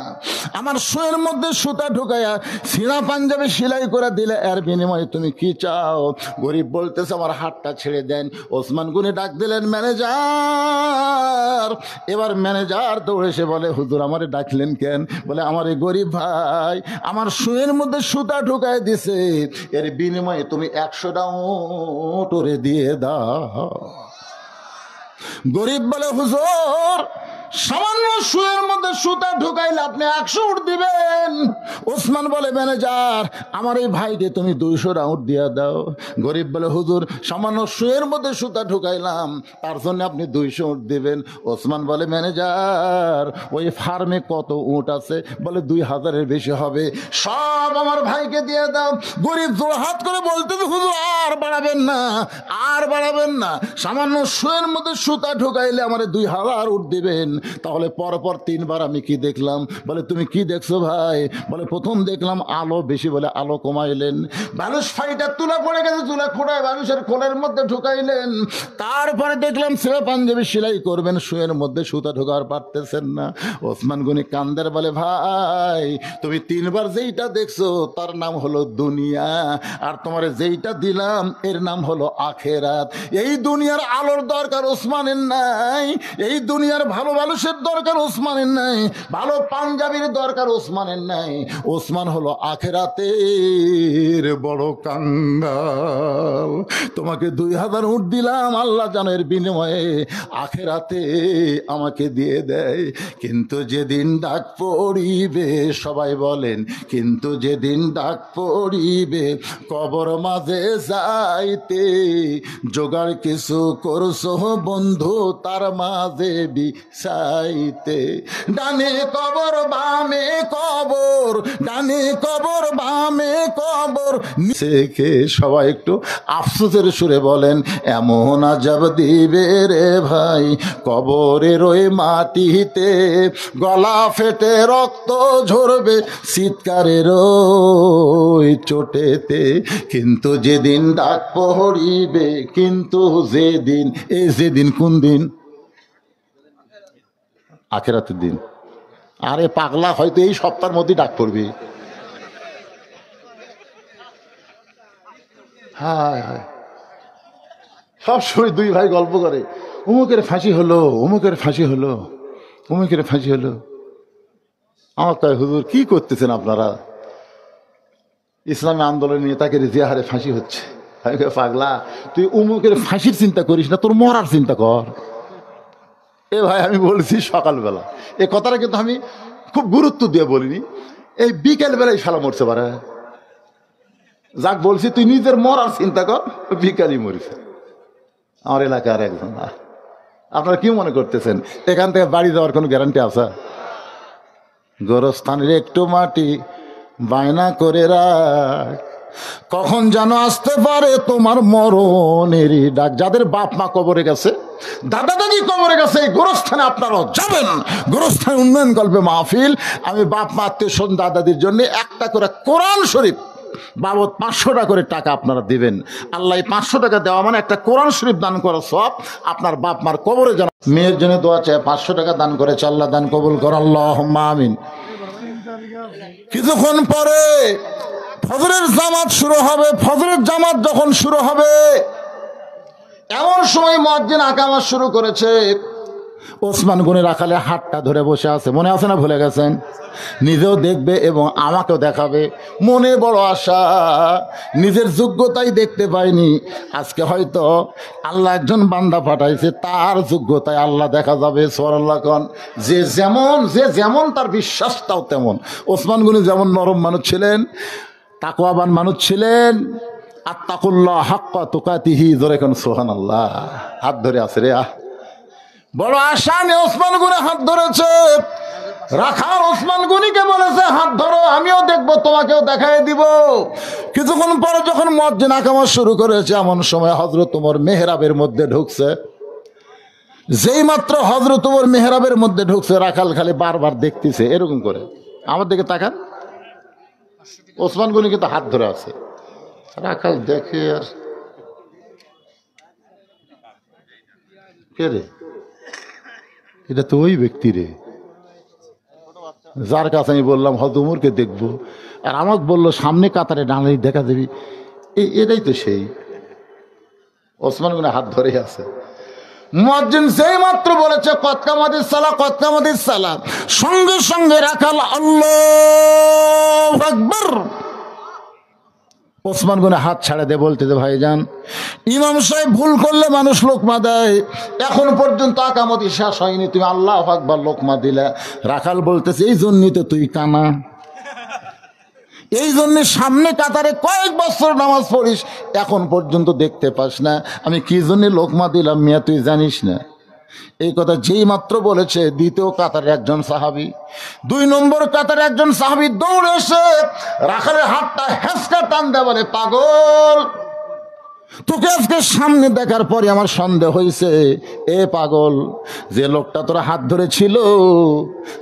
আমার শুয়ের মধ্যে সুতা ঢুকাইয়া ছিঁড়া পাঞ্জাবি সেলাই করে দিলে এর বিনিময়ে তুমি কি চাও? গরিব বলতেছে, আমার হাতটা ছেড়ে দেন। ওসমান গনি ডাক দিলেন, ম্যানেজার। এবার ম্যানেজার দৌড়ে এসে বলে, হুজুর আমারে ডাকলেন কেন? বলে, আমার এই গরিব ভাই আমার শুয়ের মধ্যে সুতা ঢুকাই দিছে, এর বিনিময়ে তুমি 100টা উট ওরে দিয়ে দাও। গরিব বলে, হুজুর সামান্য শুয়ের মধ্যে সুতা ঢুকাইলে আপনি 100 উট দিবেন? ওসমান বলে, ম্যানেজার আমার এই ভাইকে তুমি 200 উট দিয়া দাও। গরিব বলে, হুজুর সামান্য শুয়ের মধ্যে সুতা ঢুকাইলাম, তার জন্য আপনি 200 উট দিবেন। ওসমান বলে, ম্যানেজার ওই ফার্মে কত উট আছে? বলে, 2000-এর বেশি হবে, সব আমার ভাইকে দিয়ে দাও। গরিব জোড়হাত করে বলতে, হুজুর আর বাড়াবেন না, আর বাড়াবেন না, সামান্য শুয়ের মধ্যে সুতা ঢুকাইলে আমার 2000 উট দিবেন। তাহলে পরপর 3 বার আমি কি দেখলাম? বলে, তুমি কি দেখছো ভাই? বলে, প্রথম দেখলাম আলো বেশি, বলে আলো কমাইলেন। মানুষ ফাইটার তুলা পড়ে গেছে, তুলা খোড়ায় মানুষের কোলের মধ্যে ঢুকাইলেন। তারপরে দেখলাম ছেলে পাঞ্জাবি সেলাই করবেন, শুয়ের মধ্যে সুতা ঢোকার পারতেছেন না। ওসমান গনি কান্দের বলে, ভাই তুমি 3 বার যেইটা দেখছো তার নাম হলো দুনিয়া, আর তোমার যেইটা দিলাম এর নাম হলো আখেরাত। এই দুনিয়ার আলোর দরকার ওসমানের নাই, এই দুনিয়ার ভালো মানুষের দরকার ওসমানের নাই, ভালো পাঞ্জাবির দরকার ওসমানের নাই। ওসমান হলো আখেরাতের বড় কাঙ্গাল। তোমাকে 2000 উট দিলাম, আল্লাহ জানের বিনিময়ে আখেরাতে আমাকে দিয়ে দেয়। কিন্তু যেদিন ডাক পড়িবে, সবাই বলেন, কিন্তু যেদিন ডাক পড়িবে কবর মাঝে যাইতে, জোগাড় কিছু করছো বন্ধু তার মাঝে বিছাইতে। ডানে কবর বামে কবর, ডানে কবর বামে কবর। নিচে সবাই একটু আফসোসের সুরে বলেন, এমন আজাব দিবে রে ভাই কবরের ওই মাটিতে, গলা ফেটে রক্ত ঝরবে চিৎকারের ওই চোটেতে। কিন্তু যেদিন ডাক পড়িবে, কিন্তু যেদিন, এই যেদিন কোন দিন? আখেরাতের দিন। আরে পাগলা, হয়তো এই সপ্তাহের মধ্যে ডাক পড়বে। হায় হায়, সব সময় 2 ভাই গল্প করে, অমুকের ফাঁসি হলো, অমুকের ফাঁসি হলো, অমুকের ফাঁসি হলো। আমার তাই, হুজুর কি করতেছেন আপনারা? ইসলামী আন্দোলনের নেতাকে যে হারে ফাঁসি হচ্ছে। আমি কই, পাগলা তুই অমুকের ফাঁসির চিন্তা করিস না, তোর মরার চিন্তা কর। এ ভাই আমি বলছি সকালবেলা, এ কথাটা কিন্তু আমি খুব গুরুত্ব দিয়ে বলিনি, এই বিকেল বেলায় শালা মরছে পারে। যাক বলছি তুই নিজের মরার চিন্তা কর, বিকালই মরিছে। আমার এলাকার একজন, আপনারা কি মনে করতেছেন এখান থেকে বাড়ি যাওয়ার কোনো গ্যারান্টি আছে? গোরস্থানের একটু মাটি বায়না করে রাখ, কখন যেন আসতে পারে তোমার মরণেরই ডাক। যাদের বাপ মা কবরে গেছে, দাদা দাদি কবরে গেছে, এই গোরস্থানে আপনারাও যাবেন। গোরস্থান উন্নয়ন কল্পে মাহফিল। আমি বাপ মা আত্মীয় স্বজন দাদাদির জন্য একটা করে কোরআন শরীফ বাবদ 500 টাকা করে টাকা আপনারা দিবেন। আল্লাহ 500 টাকা দেওয়া মানে একটা কোরআন শরীফ দান করা সব আপনার বাপ মার কবরে যেন। মেয়ের জন্য দোয়া চায়, 500 টাকা দান করেছে, আল্লাহ দান কবুল কর, আল্লাহুম্মা আমিন। কিছুক্ষণ পরে ফজরের জামাত শুরু হবে। ফজরের জামাত যখন শুরু হবে এমন সময় মুয়াজ্জিন আকামত শুরু করেছে। ওসমান গনি রাখালে হাতটা ধরে বসে আছে, মনে আছে না ভুলে গেছেন? নিজেও দেখবে এবং আমাকেও দেখাবে, মনে বড় আশা। নিজের যোগ্যতাই দেখতে পাইনি, আজকে হয়তো আল্লাহ একজন বান্দা পাঠাইছে, তার যোগ্যতায় আল্লাহ দেখা যাবে। সুবহানাল্লাহ কোন। যে যেমন তার বিশ্বাসটাও তেমন। ওসমান গনি যেমন নরম মানুষ ছিলেন, তাকওয়াবান মানুষ ছিলেন। আত্তাকুল্লাহ হাক্কা তুকাতিহি, জোরে কোন সুবহানাল্লাহ। হাত ধরে আছে রে, বড় আশা নিয়ে ওসমান গনি হাত ধরেছে। রাখাল ওসমান গনিকে বলেছে হাত ধরো, আমিও দেখবো, তোমাকেও দেখাই দিব। কিছুক্ষণ পরে যখন মুয়াজ্জিন আকামত শুরু করেছে এমন সময় হযরত ওমর মেহরাবের মধ্যে ঢুকছে। যেই মাত্র হযরত ওমর মেহরাবের মধ্যে ঢুকছে, রাখাল খালি বারবার দেখতেছে এরকম করে, আমার দিকে তাকান। ওসমান গনি কিন্তু হাত ধরে আছে। রাখাল দেখে আর কে রে, এটা তো ওই ব্যক্তি রে যার কাছে আমি বললাম হয়তো উমরকে দেখবো, আর আমাকে বললো সামনে কাতারে ডানাই দেখা দেবি, এটাই তো সেই। ওসমান গনি হাত ধরে আছে। মুয়াজ্জিন যেই মাত্র বলেছে কদ কামাতিস সালাহ, কদ কামাতিস সালাহ, সঙ্গে সঙ্গে রাখাল আল্লাহু আকবার। ওসমান গনি হাত ছাড়ে দিয়ে বলতে দে, ভাইজান ইমাম সাহেব ভুল করলে মানুষ লোকমা দেয়, এখন পর্যন্ত আকামতি শেষ হয়নি, তুমি আল্লাহু আকবার লোকমা দিলে। রাখাল বলতেছে এই জন্যই তো তুই কানা, এই জন্য সামনে কাতারে কয়েক বছর নামাজ পড়িস, এখন পর্যন্ত দেখতে পাস না আমি কি জন্য লোকমা দিলাম, মিয়া তুই জানিস না? এই কথা যেই মাত্র বলেছে দ্বিতীয় কাতারে একজন সাহাবী, 2 নম্বর কাতারে একজন সাহাবী দৌড়ে এসে রাখালের হাতটা হেঁচকা টান দেয়, বলে পাগল, তোকে আজকে সামনে দেখার পরে আমার সন্দেহ হয়েছে। এ পাগল, যে লোকটা তোর হাত ধরেছিল,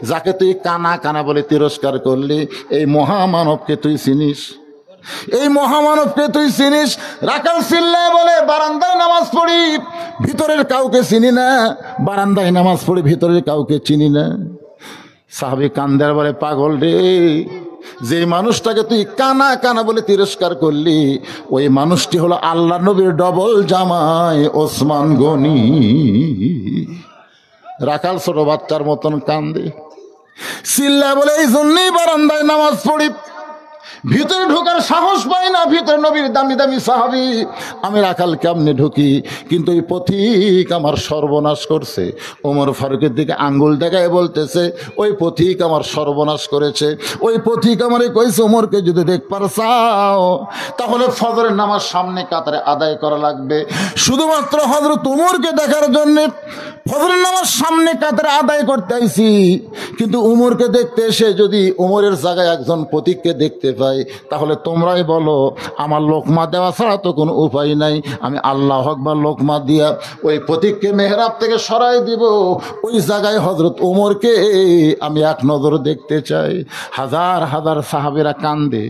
যাকে তুই কানা কানা বলে তিরস্কার করলি, এই মহামানবকে তুই চিনিস? এই মহামানবকে তুই চিনিস? রাখাল চিল্লায় বলে বারান্দায় নামাজ পড়ি, ভিতরের কাউকে চিনি না, বারান্দায় নামাজ পড়ি, ভিতরের কাউকে চিনি না। সাহাবী কান্দার বলে পাগল রে, যে মানুষটাকে তুই কানা কানা বলে তিরস্কার করলি, ওই মানুষটি হলো আল্লাহ নবীর ডবল জামাই ওসমান গনি। রাখাল ছোট বাচ্চার মতন কান্দে, চিল্লা বলে এই জন্যই বারান্দায় নামাজ পড়ি, ভিতরে ঢোকার সাহস পাই না, ভিতরে নবীর দামি দামি সাহাবী, আমি রাখাল কেমনে ঢুকি? কিন্তু এই পথিক আমার সর্বনাশ করছে। ওমর ফারুকের দিকে আঙ্গুল দেখায় বলতেছে ওই পথিক আমার সর্বনাশ করেছে, ওই পথিক আমারে কইছে ওমরকে যদি দেখবার চাও তাহলে ফজরের নামাজ সামনে কাতারে আদায় করা লাগবে। শুধুমাত্র হযরত ওমরকে দেখার জন্য ফজরের নামাজ সামনে কাতারে আদায় করতে আইছি, কিন্তু উমরকে দেখতে এসে যদি উমরের জায়গায় একজন পথিককে দেখতে পাই তাহলে তোমরাই বলো আমার লোকমা দেওয়া ছাড়া তো কোনো উপায় নাই, আমি আল্লাহু আকবার লোকমা দিয়া ওই পথিককে মেহরাব থেকে সরাই দিব, ওই জায়গায় হযরত ওমরকে আমি এক নজর দেখতে চাই। হাজার হাজার সাহাবীরা কান্দে,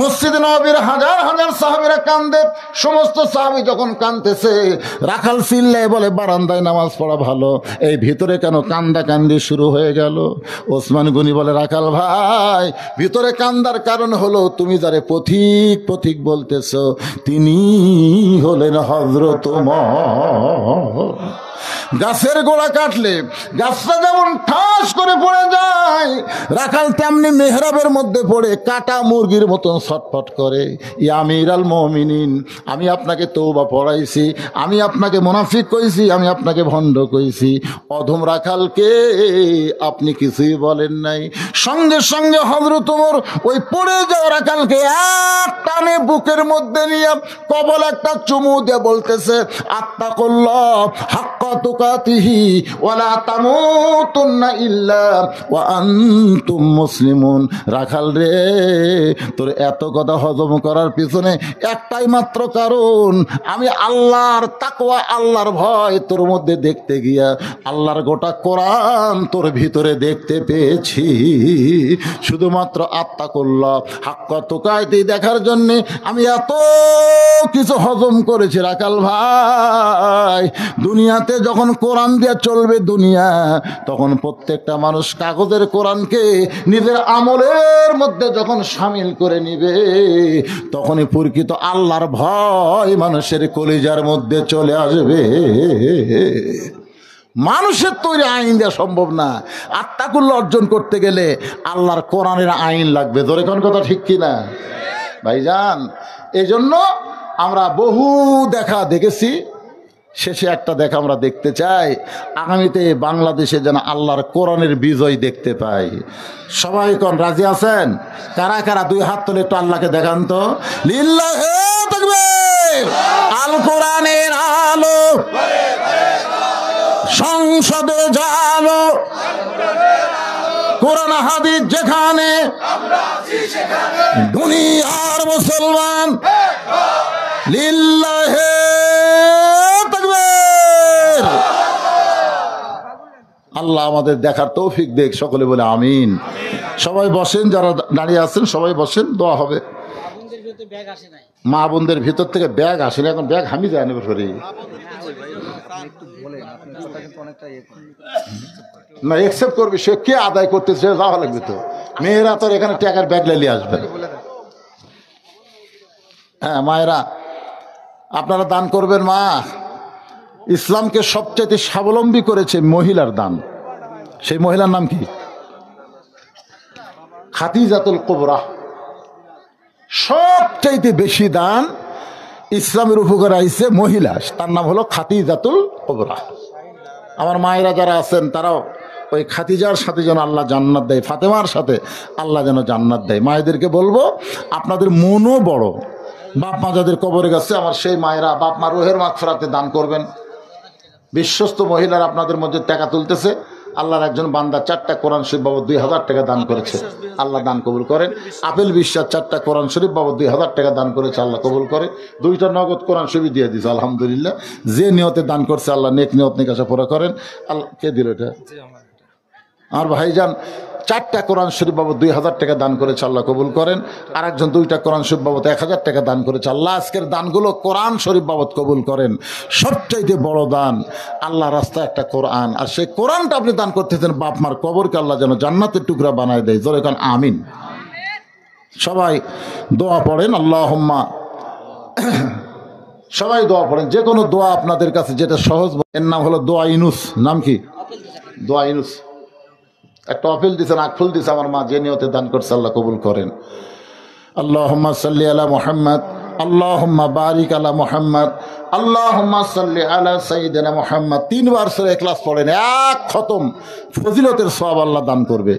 মসজিদে নববীর হাজার হাজার সাহাবীরা কান্দে। সমস্ত সাহাবী যখন কাঁদতেছে, রাখাল চিল্লায় বলে বারান্দায় নামাজ পড়া ভালো, এই ভিতরে কেন কান্দা কান্দি শুরু হয়ে গেল? ওসমান গনি বলে রাখাল ভাই, ভিতরে কান্দার কারণ হলো তুমি যারে পথিক পথিক বলতেছ তিনি হলেন হযরত ওমর। গাছের গোড়া কাটলে গাছটা যেমন ঠাস করে পড়ে যায়, রাখাল তেমনি মেহরাবের মধ্যে পড়ে কাটা মুরগির মতন ছটফট করে। ইয়া আমিরাল মুমিনিন, আমি আপনাকে তওবা পড়াইছি, আমি আপনাকে মুনাফিক কইছি, আমি আপনাকে ভণ্ড কইছি, অধম রাখালকে আপনি কিছুই বলেন নাই। সঙ্গে সঙ্গে হযরত ওমর ওই পড়ে যাওয়া রাখালকে এক টানে বুকের মধ্যে নিয়ে কবল একটা চুমু দিয়ে বলতেছে আত্তাকুল্লাহ হাক্কা তুকাতিহি ওয়া লা তামুতুন্না ইল্লা ওয়া আনতুম মুসলিমুন। রাখাল রে, তোর এত কথা হজম করার পিছনে একটাই মাত্র কারণ, আমি আল্লাহর তাকওয়া, আল্লাহর ভয় তোর মধ্যে দেখতে গিয়া আল্লাহর গোটা কোরআন তোর ভিতরে দেখতে পেয়েছি। শুধুমাত্র আত্তাকুল্লাহ হাক্কা তুকাতি দেখার জন্যে আমি এত কিছু হজম করেছি। রাখাল ভাই, দুনিয়াতে যখন কোরআন দিয়ে চলবে দুনিয়া, তখন প্রত্যেকটা মানুষ কাগজের কোরআনকে নিজের আমলের মধ্যে যখন সামিল করে নিবে, তখনই প্রকৃত আল্লাহর ভয় মানুষের কলিজার মধ্যে চলে আসবে। মানুষের তৈরি আইন দেওয়া সম্ভব না। আত্তাকুল্লাহ অর্জন করতে গেলে আল্লাহর কোরআনের আইন লাগবে। ধরে কোন কথা ঠিক কিনা ভাইজান? এই জন্য আমরা বহু দেখা দেখেছি, শেষে একটা দেখা আমরা দেখতে চাই, আগামীতে বাংলাদেশে যেন আল্লাহর কোরআনের বিজয় দেখতে পাই। সবাই কোন রাজি আছেন? কারা কারা দুই হাত তুলে একটু আল্লাহকে দেখান তো। লিল্লাহি তাকবীর। আল কোরআনের আলো সংসদে জালো, কোরআন হাদিস যেখানে, দুনিয়ার মুসলমান। লিল্লাহি তাকবীর। আল্লাহ আমাদের দেখার তৌফিক দেখ, সকলে বলে আমিন। সবাই বসেন, যারা দাঁড়িয়ে আছেন সবাই বসেন, দোয়া হবে। মা বোনদের ভিতর থেকে ব্যাগ আসে না, এখন ব্যাগ হামি যায় শরীর না, একসেপ্ট করবি। সে কে আদায় করতেছে যাওয়া লাগবে তো। মেয়েরা তোর এখানে টাকার ব্যাগ নিয়ে আসবে। হ্যাঁ মায়েরা, আপনারা দান করবেন। মা, ইসলামকে সবচাইতে স্বাবলম্বী করেছে মহিলার দান। সেই মহিলার নাম কি? খাদিজাতুল কুবরা। সবচাইতে বেশি দান ইসলামের উপকার আইছে মহিলা, তার নাম হলো খাদিজাতুল কুবরা। আমার মায়েরা যারা আছেন তারাও ওই খাদিজার সাথে যেন আল্লাহ জান্নাত দেয়, ফাতেমার সাথে আল্লাহ যেন জান্নাত দেয়। মায়েদেরকে বলবো, আপনাদের মনও বড়। বাপ মা যাদের কবরে গেছে, আমার সেই মায়েরা বাপ মা রুহের মাগফিরাতে দান করবেন। বিশ্বস্ত মহিলারা আপনাদের মধ্যে টাকা তুলতেছে। আল্লাহর একজন বান্দা 4টা কোরআন শরীফ বাবদ 2000 টাকা দান করেছে, আল্লাহ দান কবুল করেন। আপেল বিশ্বাস 4টা কোরআন শরীফ বাবদ 2000 টাকা দান করেছে, আল্লাহ কবুল করে। 2টা নগদ কোরআন শরীফ দিয়ে দিয়েছে, আলহামদুলিল্লাহ। যে নিয়তে দান করছে আল্লাহ নেক নিয়ত নিকাশা পুরা করেন। আল্লাহ কে দিল এটা? আমার ভাইজান 4টা কোরআন শরীফ বাবদ 2000 টাকা দান করেছে, আল্লাহ কবুল করেন। আর একজন 2টা কোরআন শরীফ বাবদ 1000 টাকা দান করেছে, আল্লাহ আজকের দানগুলো কোরআন শরীফ বাবদ কবুল করেন। সবচাইতে বড় দান আল্লাহ রাস্তায় একটা কোরআন, আর সেই কোরআনটা আপনি দান করতেছেন, বাপ মার কবরকে আল্লাহ যেন জান্নাতের টুকরা বানায় দেয়। জোরে কান আমিন। সবাই দোয়া পড়েন। আল্লাহুম্মা, সবাই দোয়া পড়েন। যে কোনো দোয়া আপনাদের কাছে যেটা সহজ। এর নাম হলো দোয়া ইনুস। নাম কি? দোয়া ইনুস। একটা আপেল দিয়েছেন, আকফুল দিয়েছে আমার মা, যে নিয়তে দান করছে আল্লাহ কবুল করেন। আল্লাহুম্মা সাল্লি আলা মুহাম্মদ, আল্লাহুম্মা বারিক আলা মুহাম্মদ, আল্লাহুম্মা সাল্লি আলা সাইয়্যিদিনা মুহাম্মদ। 3 বার সূরা ইখলাস পড়েন, এক খতম ফজিলতের সওয়াব আল্লাহ দান করবে।